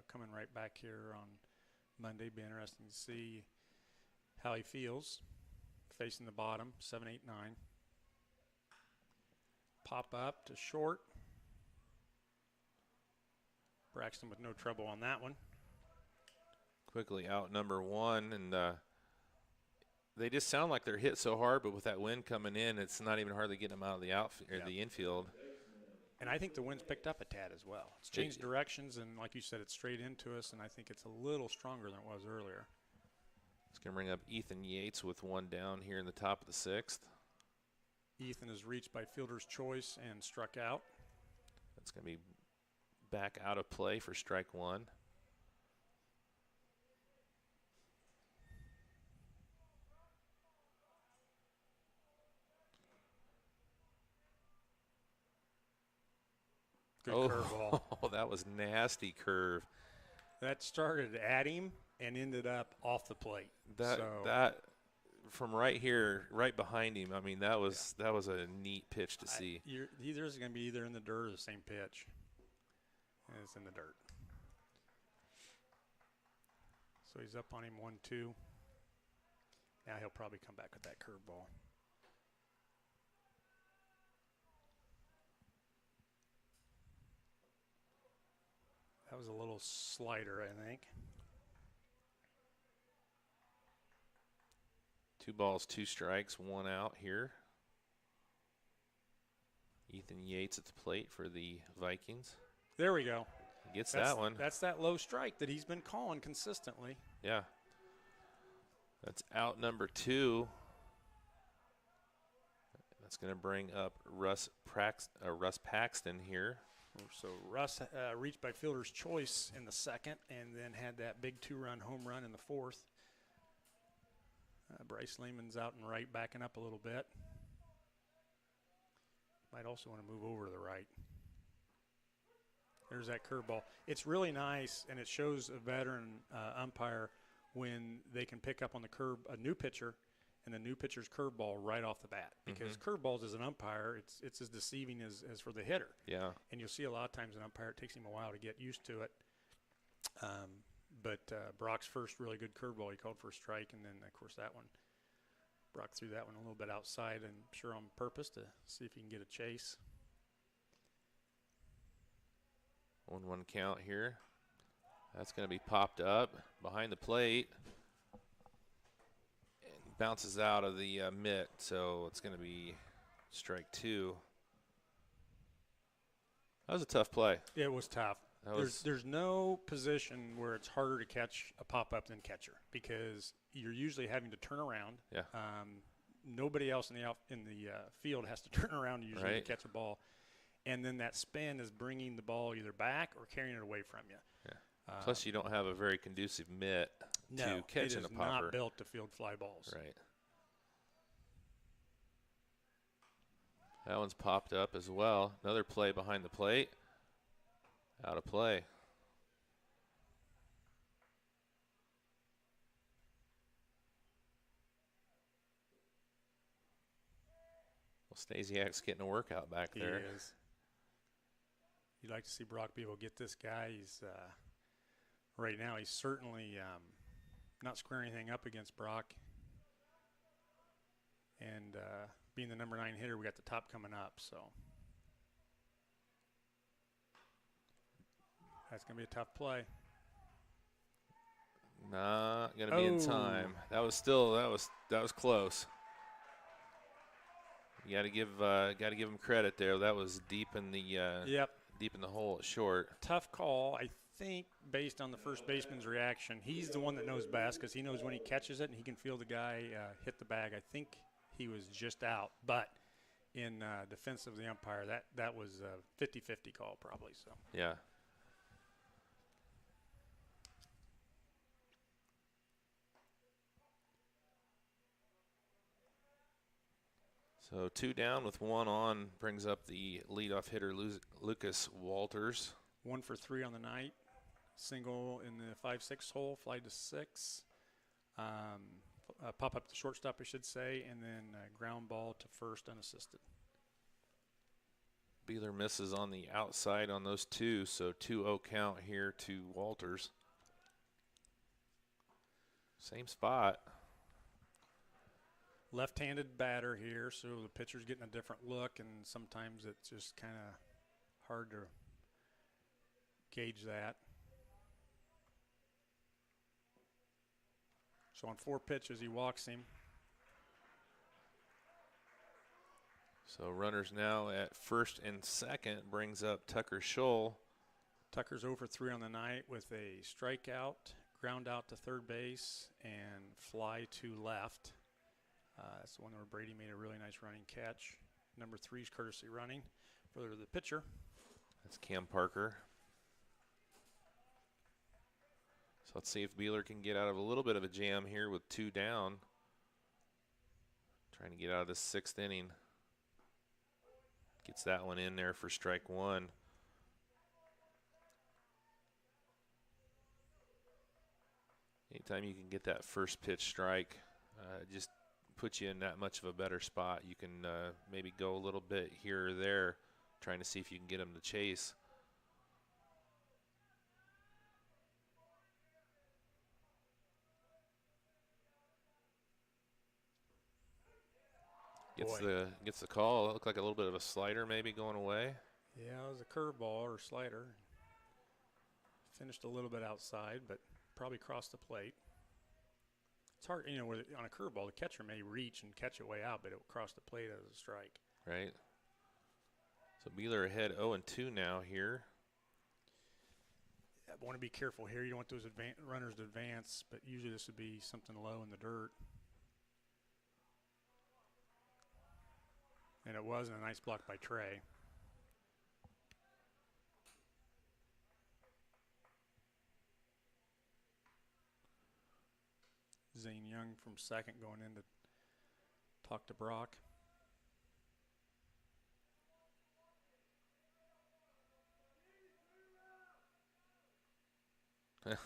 E: coming right back here on Monday, be interesting to see how he feels facing the bottom, 7, 8, 9. Pop up to short. Braxton with no trouble on that one.
A: Quickly out number 1, and they just sound like they're hit so hard, but with that wind coming in, it's not even hardly getting them out of the outfield or the infield.
E: And I think the wind's picked up a tad as well. It's changed directions, and like you said, it's straight into us, and I think it's a little stronger than it was earlier.
A: It's going to bring up Ethan Yates with 1 down here in the top of the 6th.
E: Ethan is reached by fielder's choice and struck out.
A: That's going to be back out of play for strike 1.
E: Good curveball.
A: Oh, that was nasty curve.
E: That started at him and ended up off the plate.
A: That from right here, right behind him. I mean, that was a neat pitch to see.
E: Either is going to be either in the dirt or the same pitch. And it's in the dirt. So he's up on him 1-2. Now he'll probably come back with that curveball. That was a little slider, I think.
A: 2 balls, 2 strikes, 1 out here. Ethan Yates at the plate for the Vikings.
E: There we go.
A: Gets that one.
E: That's that low strike that he's been calling consistently.
A: Yeah. That's out number 2. That's going to bring up Russ Paxton here.
E: So Russ reached by fielder's choice in the second and then had that big 2-run home run in the fourth. Bryce Lehman's out and right, backing up a little bit. Might also want to move over to the right. There's that curveball. It's really nice, and it shows a veteran umpire when they can pick up on the curve a new pitcher and the new pitcher's curveball right off the bat. Because curveballs as an umpire, it's as deceiving as for the hitter.
A: Yeah.
E: And you'll see a lot of times an umpire, it takes him a while to get used to it. But Brock's first really good curveball, he called for a strike, and then, of course, that one, Brock threw that one a little bit outside, and sure on purpose to see if he can get a chase.
A: 1-1 count here. That's going to be popped up behind the plate. And bounces out of the mitt, so it's going to be strike 2. That was a tough play.
E: It was tough. There's no position where it's harder to catch a pop-up than catcher because you're usually having to turn around.
A: Yeah.
E: Nobody else in the field has to turn around usually to catch a ball. And then that spin is bringing the ball either back or carrying it away from you.
A: Yeah. Plus, you don't have a very conducive mitt to catching a popper.
E: No, it is not built to field fly balls.
A: Right. That one's popped up as well. Another play behind the plate. Out of play. Well, Stasiak's getting a workout back there.
E: He is. You'd like to see Brock be able to get this guy. He's right now he's certainly not squaring anything up against Brock. And being the number 9 hitter, we got the top coming up, so that's gonna be a tough play.
A: Not gonna be in time. That was close. You gotta give him credit there. That was deep in the deep in the hole at short.
E: Tough call. I think based on the first baseman's reaction, he's the one that knows best because he knows when he catches it and he can feel the guy hit the bag. I think he was just out, but in defense of the umpire, that was a 50-50 call probably. So
A: yeah. So 2 down with 1 on brings up the leadoff hitter, Lucas Walters.
E: 1 for 3 on the night. Single in the 5-6 hole, fly to 6. Pop up the shortstop, I should say, and then ground ball to first unassisted.
A: Beeler misses on the outside on those 2, so 2-0 count here to Walters. Same spot.
E: Left-handed batter here, so the pitcher's getting a different look, and sometimes it's just kind of hard to gauge that. So on 4 pitches, he walks him.
A: So runners now at first and second brings up Tucker Scholl.
E: Tucker's 0 for 3 on the night with a strikeout, ground out to third base, and fly to left. That's the one where Brady made a really nice running catch. Number 3's courtesy running for the pitcher.
A: That's Cam Parker. So let's see if Beeler can get out of a little bit of a jam here with 2 down. Trying to get out of the 6th inning. Gets that one in there for strike 1. anytime you can get that first pitch strike, just puts you in that much of a better spot. You can maybe go a little bit here or there, trying to see if you can get them to chase. Gets the call. It looked like a little bit of a slider maybe going away.
E: Yeah, it was a curveball or slider. Finished a little bit outside, but probably crossed the plate. It's hard, you know, on a curveball, the catcher may reach and catch it way out, but it will cross the plate as a strike.
A: Right. So Beeler ahead 0-2 now here.
E: Yeah, I want to be careful here. You don't want those runners to advance, but usually this would be something low in the dirt. And it was, and a nice block by Trey. Zane Young from second going in to talk to Brock. Got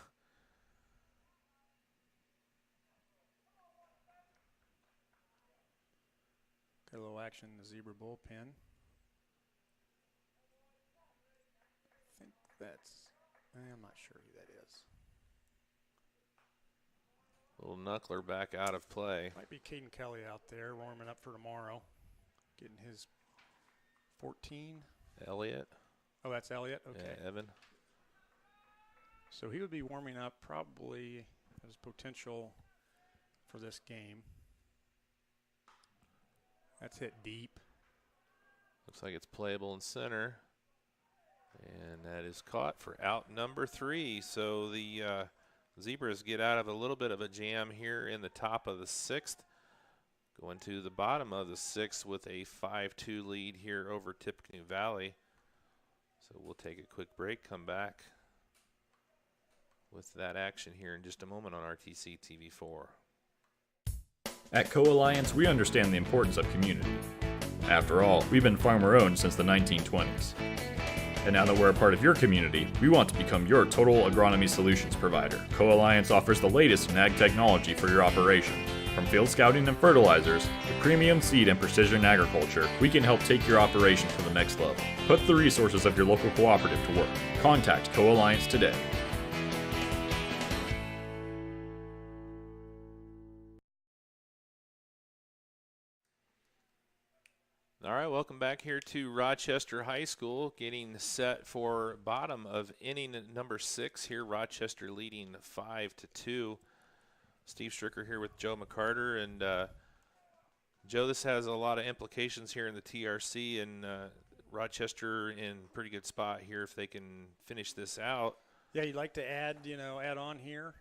E: a little action in the Zebra bullpen. I think I'm not sure who that is.
A: Little knuckler back out of play.
E: Might be Caden Kelly out there warming up for tomorrow. Getting his 14.
A: Elliott.
E: Oh, that's Elliott? Okay.
A: Yeah, Evan.
E: So he would be warming up probably as potential for this game. That's hit deep.
A: Looks like it's playable in center. And that is caught for out number 3. So the Zebras get out of a little bit of a jam here in the top of the 6th. Going to the bottom of the 6th with a 5-2 lead here over Tippecanoe Valley. So we'll take a quick break, come back with that action here in just a moment on RTC TV4.
I: At Co-Alliance, we understand the importance of community. After all, we've been farmer-owned since the 1920s. And now that we're a part of your community, we want to become your total agronomy solutions provider. Co-Alliance offers the latest in ag technology for your operation. From field scouting and fertilizers to premium seed and precision agriculture, we can help take your operation to the next level. Put the resources of your local cooperative to work. Contact Co-Alliance today.
A: All right, welcome back here to Rochester High School, getting set for bottom of inning number 6 here. Rochester leading 5-2. Steve Stricker here with Joe McCarter, and Joe, this has a lot of implications here in the TRC, and Rochester in pretty good spot here if they can finish this out.
E: Yeah, you'd like to add on here.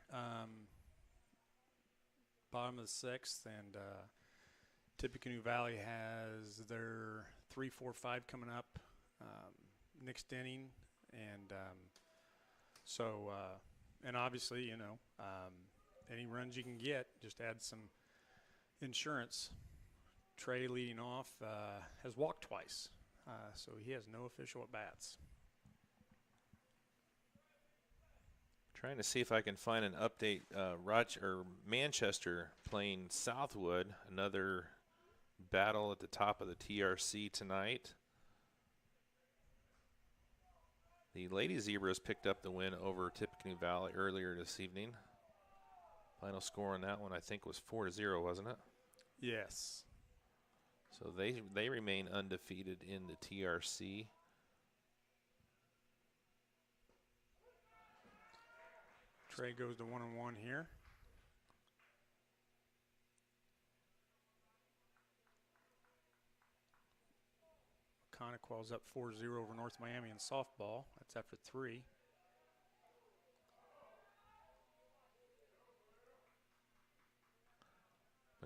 E: Bottom of the 6th, and Tippecanoe Valley has their 3-4-5 coming up next inning, and and obviously, any runs you can get, just add some insurance. Trey leading off has walked twice, so he has no official at-bats.
A: Trying to see if I can find an update. Manchester playing Southwood, another battle at the top of the TRC tonight. The Lady Zebras picked up the win over Tippecanoe Valley earlier this evening. Final score on that one, I think, was 4-0, wasn't it?
E: Yes.
A: So they remain undefeated in the TRC.
E: Trey goes to 1-1 here. Conequa's up 4-0 over North Miami in softball. That's after 3.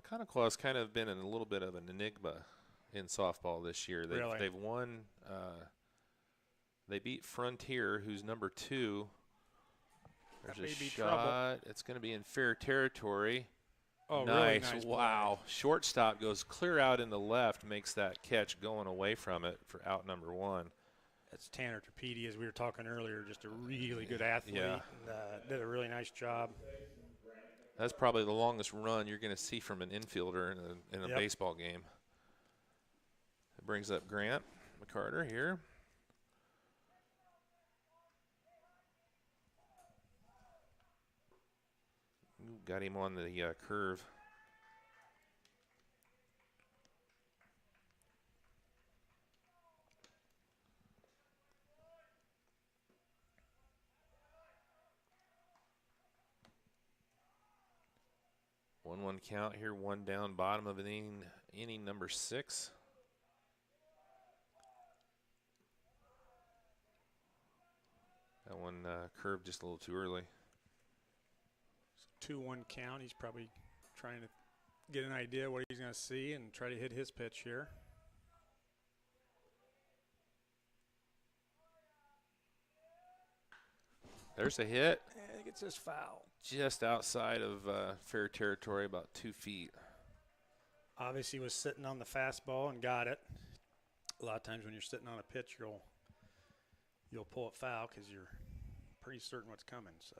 A: Conequa's kind of been in a little bit of an enigma in softball this year. They've won. They beat Frontier, who's number 2. There's a shot.
E: Trouble.
A: It's going to be in fair territory.
E: Oh,
A: nice.
E: Really nice
A: Wow. Play. Shortstop goes clear out in the left, makes that catch going away from it for out number 1.
E: That's Tanner Trapedi, as we were talking earlier, just a really good athlete.
A: Yeah.
E: And, did a really nice job.
A: That's probably the longest run you're going to see from an infielder in a baseball game. It brings up Grant McCarter here. Ooh, got him on the curve. One count here, one down, bottom of inning number 6. That one curved just a little too early.
E: 2-1 count. He's probably trying to get an idea what he's going to see and try to hit his pitch here.
A: There's a hit.
E: I think it's just foul.
A: Just outside of fair territory, about 2 feet.
E: Obviously was sitting on the fastball and got it. A lot of times when you're sitting on a pitch, you'll pull it foul because you're pretty certain what's coming. So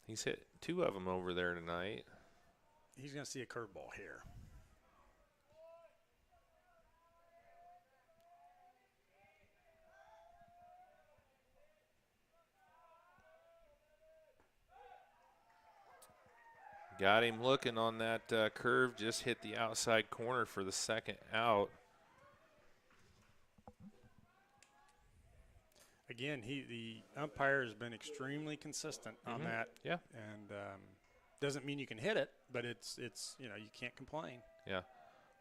A: he's hit 2 of them over there tonight.
E: He's going to see a curveball here.
A: Got him looking on that curve, just hit the outside corner for the second out.
E: Again, the umpire has been extremely consistent on that.
A: Yeah.
E: And doesn't mean you can hit it, but it's you can't complain.
A: Yeah.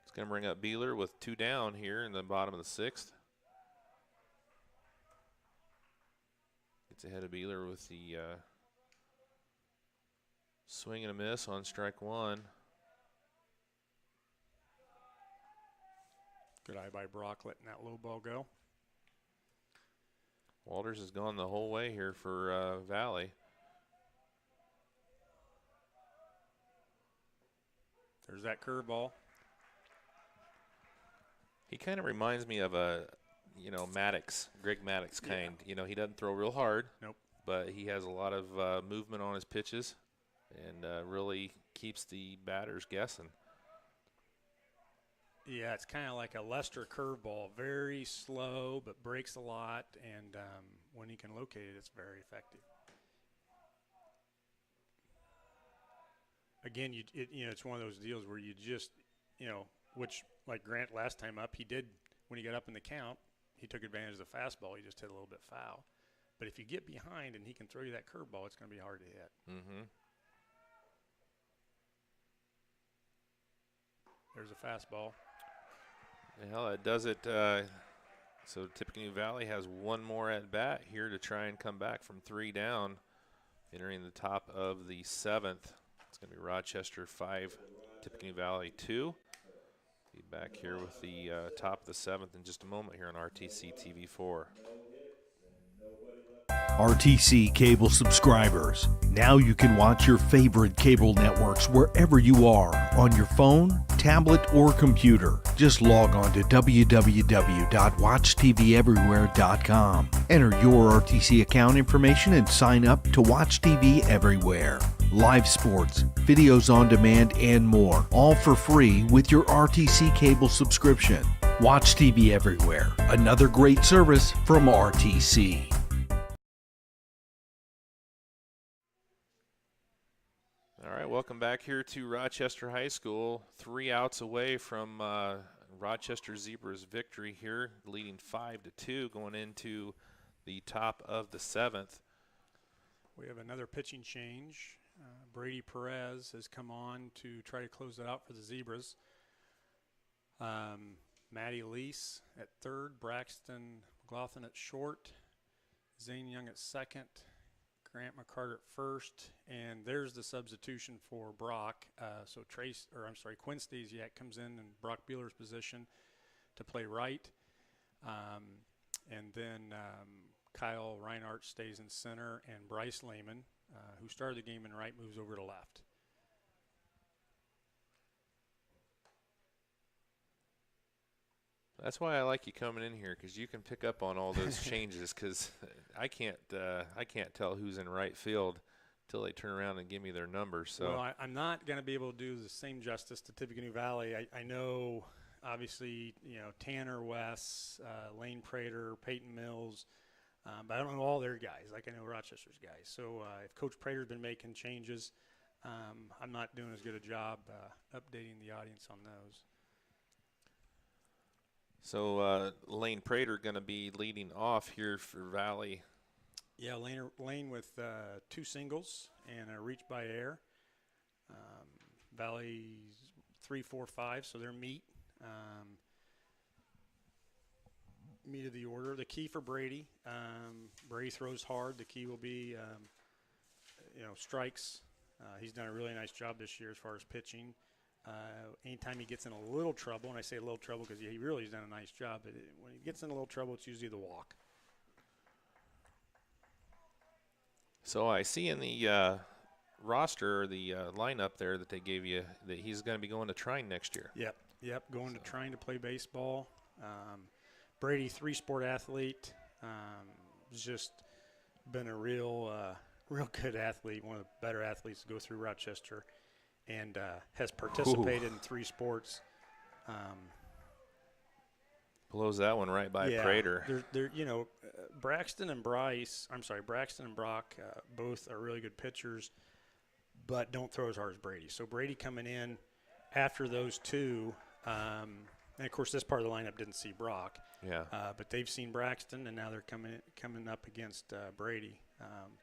A: It's going to bring up Beeler with 2 down here in the bottom of the 6th. Gets ahead of Beeler with the swing and a miss on strike 1.
E: Good eye by Brock letting that low ball go.
A: Walters has gone the whole way here for Valley.
E: There's that curveball.
A: He kind of reminds me of a, Maddox, Greg Maddox kind.
E: Yeah.
A: He doesn't throw real hard.
E: Nope.
A: But he has a lot of movement on his pitches and really keeps the batters guessing.
E: Yeah, it's kind of like a Lester curveball, very slow but breaks a lot, and when he can locate it, it's very effective. Again, it's one of those deals where you just, which like Grant last time up, he did when he got up in the count, he took advantage of the fastball. He just hit a little bit foul. But if you get behind and he can throw you that curveball, it's going to be hard to hit.
A: Mm-hmm.
E: There's a fastball.
A: Well, that does it. So Tippecanoe Valley has one more at bat here to try and come back from 3 down, entering the top of the 7th. It's going to be Rochester 5, Tippecanoe Valley 2. Be back here with the top of the 7th in just a moment here on RTC TV4.
G: RTC cable subscribers. Now you can watch your favorite cable networks wherever you are on your phone, tablet, or computer. Just log on to www.watchtveverywhere.com. Enter your RTC account information and sign up to watch TV everywhere. Live sports, videos on demand, and more, all for free with your RTC cable subscription. Watch TV everywhere. Another great service from RTC.
A: All right, welcome back here to Rochester High School. 3 outs away from Rochester Zebras' victory here, leading 5-2 going into the top of the 7th.
E: We have another pitching change. Brady Perez has come on to try to close it out for the Zebras. Matty Lease at 3rd, Braxton McLaughlin at short, Zane Young at 2nd, Grant McCarter at 1st, and there's the substitution for Brock. So Quinn Stasiak comes in Brock Beeler's position to play right. And then Kyle Reinhardt stays in center, and Bryce Lehman, who started the game in right, moves over to left.
A: That's why I like you coming in here, because you can pick up on all those changes. Because I can't tell who's in right field till they turn around and give me their numbers. So
E: Well, I'm not going to be able to do the same justice to Tippecanoe Valley. I know, obviously, Tanner West, Lane Prater, Peyton Mills, but I don't know all their guys like I know Rochester's guys. So if Coach Prater's been making changes, I'm not doing as good a job updating the audience on those.
A: So Lane Prater going to be leading off here for Valley.
E: Yeah, Lane with 2 singles and a reach by air. Valley's 3, 4, 5, so they're meat. Meat of the order. The key for Brady. Brady throws hard. The key will be, strikes. He's done a really nice job this year as far as pitching. Anytime he gets in a little trouble, and I say a little trouble because he really has done a nice job, but when he gets in a little trouble, it's usually the walk.
A: So I see in the roster, the lineup there that they gave you, that he's going to be going to Trine next year.
E: Yep, going to Trine to play baseball. Brady, 3-sport athlete. Has just been a real good athlete, one of the better athletes to go through Rochester, and has participated in 3 sports.
A: Blows that one right by Prater.
E: Braxton and Brock, both are really good pitchers, but don't throw as hard as Brady. So Brady coming in after those 2, and of course this part of the lineup didn't see Brock.
A: Yeah.
E: But they've seen Braxton, and now they're coming up against Brady,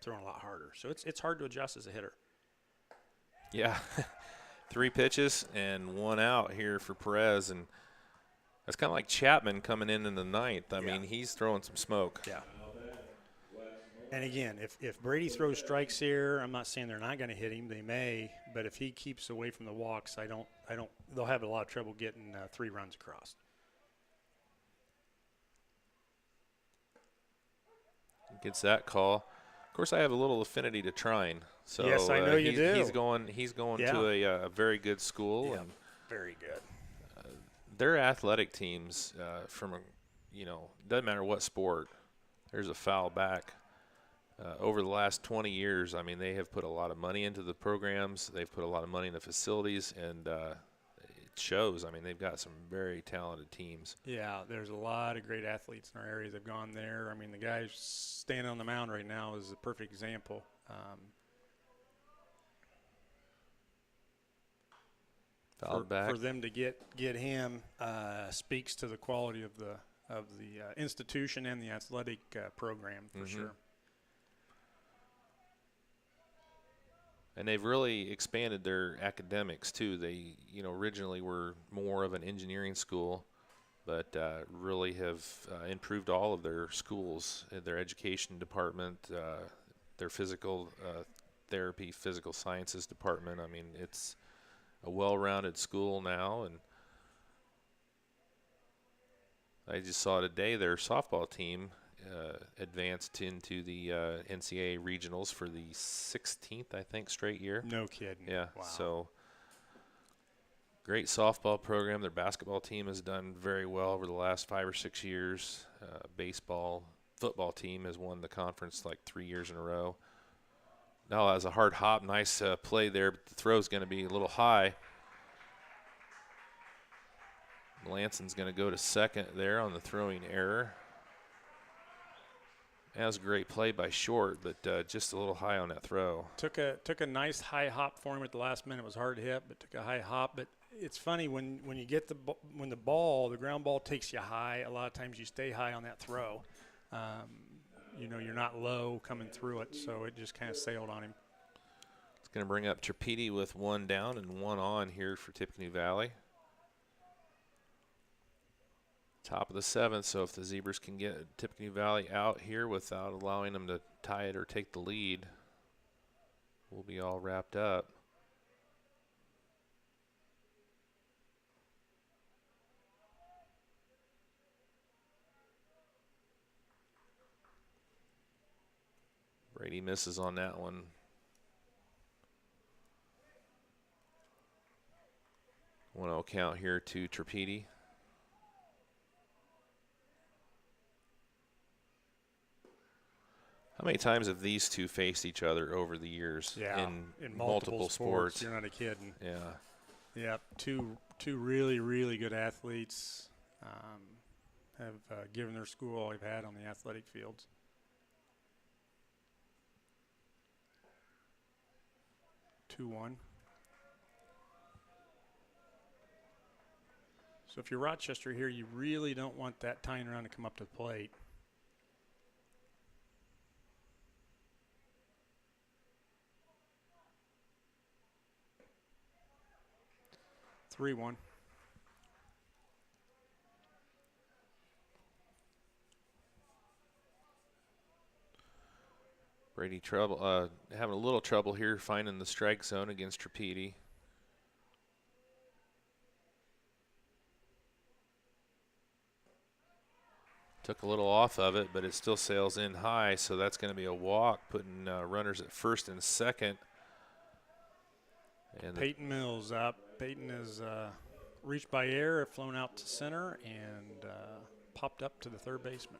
E: throwing a lot harder. So it's hard to adjust as a hitter.
A: Yeah. 3 pitches and 1 out here for Perez, and that's kind of like Chapman coming in the 9th. I mean, he's throwing some smoke.
E: Yeah. And again, if Brady throws strikes here, I'm not saying they're not going to hit him. They may, but if he keeps away from the walks, I don't. They'll have a lot of trouble getting 3 runs across.
A: Gets that call. Of course, I have a little affinity to Trine. So
E: yes, I know you do.
A: He's going to a very good school.
E: Yeah,
A: and
E: very good.
A: Their athletic teams, doesn't matter what sport, there's a foul back. Over the last 20 years, I mean, they have put a lot of money into the programs. They've put a lot of money in the facilities, and it shows. I mean, they've got some very talented teams.
E: Yeah, there's a lot of great athletes in our area that have gone there. I mean, the guy standing on the mound right now is a perfect example. For them to get him speaks to the quality of the institution and the athletic program for sure.
A: And they've really expanded their academics too. They, originally were more of an engineering school, but really have improved all of their schools, their education department, their physical therapy, physical sciences department. I mean, it's a well-rounded school now, and I just saw today their softball team advanced into the NCAA regionals for the 16th, I think, straight year.
E: No kidding.
A: Yeah.
E: Wow.
A: So great softball program. Their basketball team has done very well over the last 5 or 6 years. Football team has won the conference like 3 years in a row. Now that was a hard hop. Nice play there, but the throw's going to be a little high. Lanson's going to go to second there on the throwing error. That was a great play by Short, but just a little high on that throw.
E: Took a nice high hop for him at the last minute. It was hard to hit, but took a high hop. But it's funny when you get the ground ball takes you high. A lot of times you stay high on that throw. You're not low coming through it, so it just kind of sailed on him.
A: It's going to bring up Tripedi with 1 down and 1 on here for Tippecanoe Valley. Top of the 7th, so if the Zebras can get Tippecanoe Valley out here without allowing them to tie it or take the lead, we'll be all wrapped up. Brady misses on that one. One-0 count here to Tripedi. How many times have these two faced each other over the years
E: in multiple sports? You're not kidding.
A: Yeah.
E: Yeah, two really, really good athletes have given their school all they've had on the athletic fields. Two-one. So if you're Rochester here, you really don't want that tying run to come up to the plate. Three-one.
A: Brady having a little trouble here finding the strike zone against Trapedi. Took a little off of it, but it still sails in high, so that's going to be a walk, putting runners at first and second. And
E: Peyton Mills up. Peyton is reached by air, flown out to center, and popped up to the third baseman.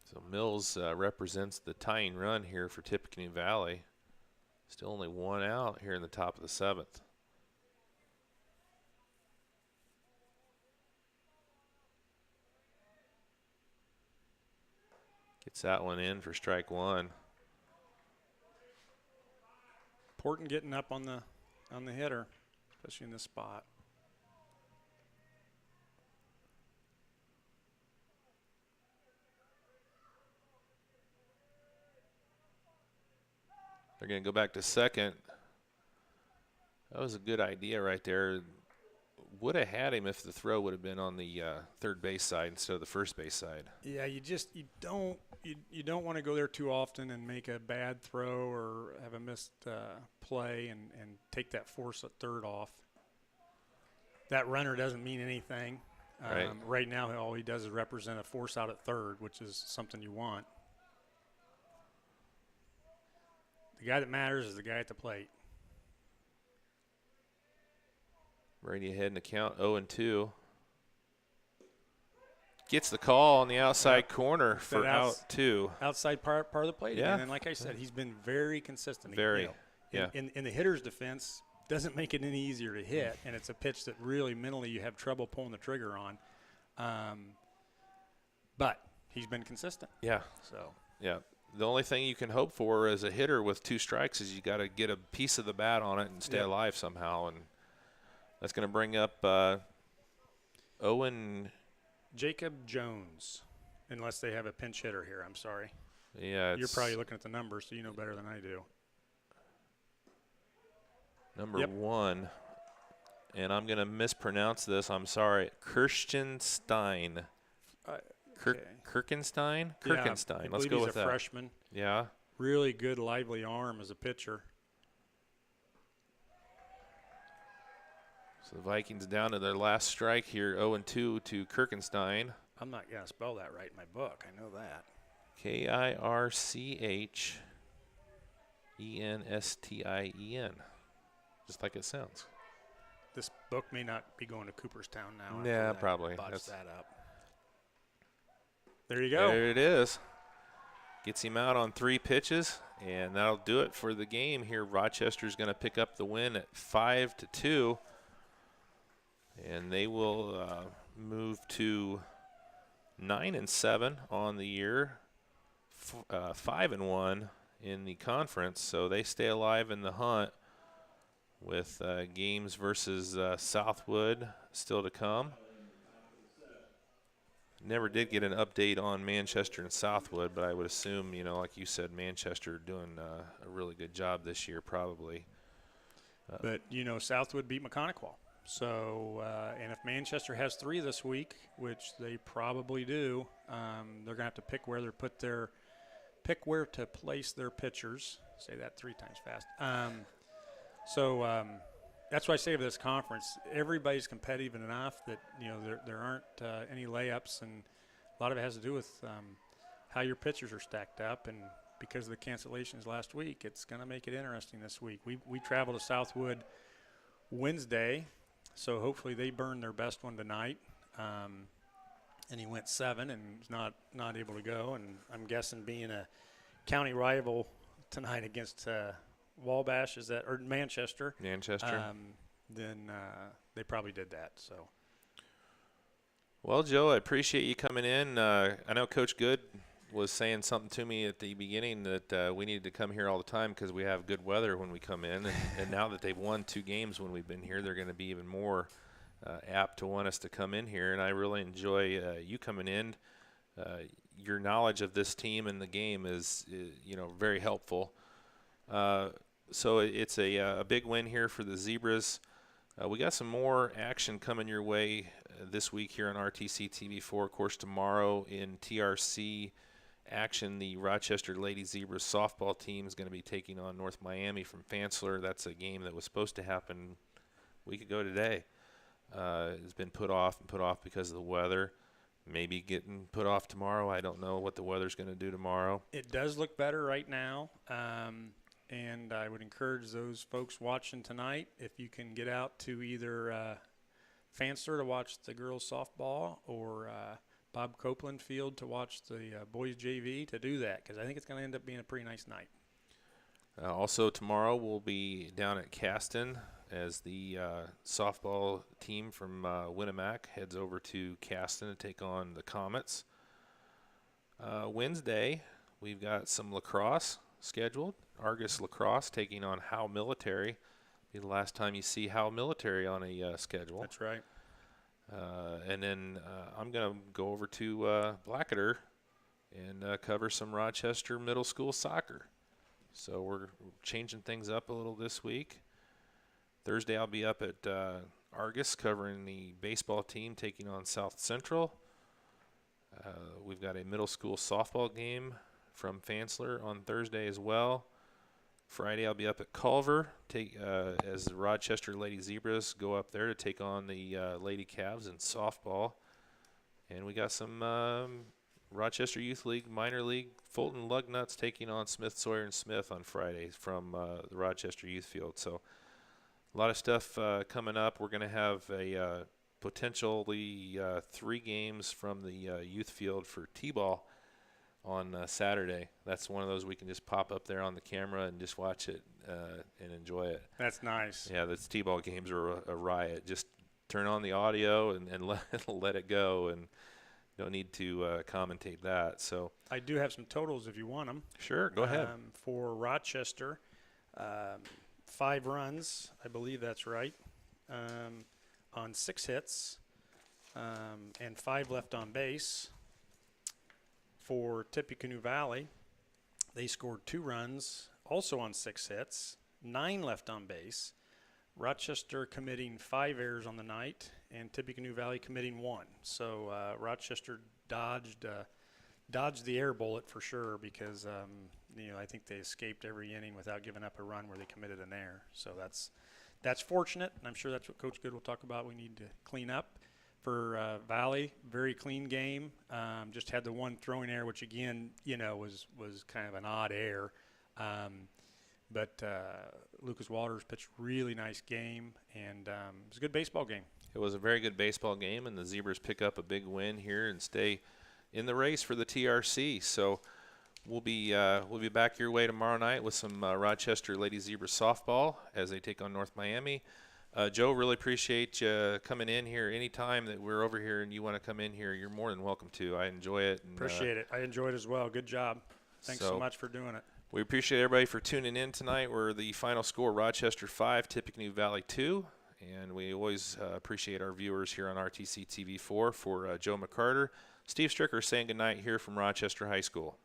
A: So Mills represents the tying run here for Tippecanoe Valley. Still only one out here in the top of the seventh. Gets that one in for strike one.
E: Important getting up on the hitter, especially in this spot.
A: They're going to go back to second. That was a good idea right there. Would have had him if the throw would have been on the third base side instead of the first base side.
E: Yeah, you don't want to go there too often and make a bad throw or have a missed play and take that force at third off. That runner doesn't mean anything. Right now, all he does is represent a force out at third, which is something you want. The guy that matters is the guy at the plate.
A: Brady ahead in the count, 0-2. Gets the call on the outside corner for out two.
E: Outside part of the plate.
A: Yeah.
E: And like I said, he's been very consistent.
A: Very,
E: In the hitter's defense, doesn't make it any easier to hit, and it's a pitch that really mentally you have trouble pulling the trigger on. But he's been consistent.
A: Yeah.
E: So.
A: Yeah. The only thing you can hope for as a hitter with two strikes is you got to get a piece of the bat on it and stay alive somehow, and that's going to bring up Owen.
E: Jacob Jones, unless they have a pinch hitter here. I'm sorry.
A: Yeah.
E: You're probably looking at the numbers, so you know better than I do.
A: Number one, and I'm going to mispronounce this. I'm sorry. Kirstenstein. Kirkenstein? Kirkenstein.
E: Yeah,
A: Let's go with that.
E: He's a freshman.
A: Yeah.
E: Really good, lively arm as a pitcher.
A: So the Vikings down to their last strike here, 0-2 to Kirkenstein.
E: I'm not going to spell that right in my book. I know that.
A: Kirchenstain. Just like it sounds.
E: This book may not be going to Cooperstown now.
A: Yeah, probably.
E: Botched that up. There you go.
A: There it is. Gets him out on 3 pitches, and that'll do it for the game here. Rochester's going to pick up the win at 5-2, and they will move to 9-7 on the year, 5-1 in the conference. So they stay alive in the hunt with games versus Southwood still to come. Never did get an update on Manchester and Southwood, but I would assume, like you said, Manchester doing a really good job this year probably.
E: But, Southwood beat McConaughey. So, and if Manchester has 3 this week, which they probably do, they're going to have to pick where to place their pitchers. Say that 3 times fast. That's why I say of this conference, everybody's competitive enough that there aren't any layups, and a lot of it has to do with how your pitchers are stacked up. And because of the cancellations last week, it's going to make it interesting this week. We travel to Southwood Wednesday, so hopefully they burn their best one tonight. and he went 7 and was not able to go. And I'm guessing being a county rival tonight against Wabash, or Manchester.
A: Manchester.
E: Then they probably did that. So.
A: Well, Joe, I appreciate you coming in. I know Coach Good was saying something to me at the beginning that we needed to come here all the time because we have good weather when we come in. And now that they've won 2 games when we've been here, they're going to be even more apt to want us to come in here. And I really enjoy you coming in. Your knowledge of this team and the game is very helpful. So it's a big win here for the Zebras. We got some more action coming your way this week here on RTC TV4. Of course, tomorrow in TRC action, the Rochester Lady Zebras softball team is going to be taking on North Miami from Fansler. That's a game that was supposed to happen a week ago today. It's been put off because of the weather. Maybe getting put off tomorrow. I don't know what the weather's going to do tomorrow.
E: It does look better right now. And I would encourage those folks watching tonight, if you can get out to either Fansler to watch the girls softball or Bob Copeland Field to watch the boys JV, to do that, because I think it's going to end up being a pretty nice night.
A: Also tomorrow we'll be down at Caston as the softball team from Winnemac heads over to Caston to take on the Comets. Wednesday we've got some lacrosse scheduled. Argus Lacrosse taking on Howe Military. Be the last time you see Howe Military on a schedule.
E: That's right.
A: And then I'm going to go over to Blackader and cover some Rochester middle school soccer. So we're changing things up a little this week. Thursday I'll be up at Argus covering the baseball team taking on South Central. We've got a middle school softball game from Fansler on Thursday as well. Friday I'll be up at Culver as the Rochester Lady Zebras go up there to take on the Lady Cavs in softball. And we got some Rochester Youth League, Minor League, Fulton Lugnuts taking on Smith, Sawyer, and Smith on Friday from the Rochester Youth Field. So a lot of stuff coming up. We're going to have a potentially 3 games from the youth field for T-ball on Saturday. That's one of those we can just pop up there on the camera and just watch it and enjoy it.
E: That's nice.
A: Yeah, the T-ball games are a riot. Just turn on the audio and let it go, and don't need to commentate that. So
E: I do have some totals if you want them.
A: Sure, go ahead.
E: For Rochester, 5 runs, I believe that's right, on 6 hits, and 5 left on base. For Tippecanoe Valley, they scored 2 runs, also on 6 hits, 9 left on base. Rochester committing 5 errors on the night, and Tippecanoe Valley committing 1. So Rochester dodged the air bullet for sure, because I think they escaped every inning without giving up a run where they committed an error. So that's fortunate, and I'm sure that's what Coach Good will talk about. We need to clean up. For Valley, very clean game. Just had the one throwing error, which again, was kind of an odd error. But Lucas Waters pitched really nice game, and it was a good baseball game.
A: It was a very good baseball game, and the Zebras pick up a big win here and stay in the race for the TRC. So we'll be back your way tomorrow night with some Rochester Lady Zebras softball as they take on North Miami. Joe, really appreciate you coming in here. Anytime that we're over here and you want to come in here, you're more than welcome to. I enjoy it. And,
E: appreciate it. I enjoyed it as well. Good job. Thanks so much for doing it.
A: We appreciate everybody for tuning in tonight. We're the final score, Rochester 5, Tippecanoe Valley 2. And we always appreciate our viewers here on RTC TV4. For Joe McCarter, Steve Stricker saying goodnight here from Rochester High School.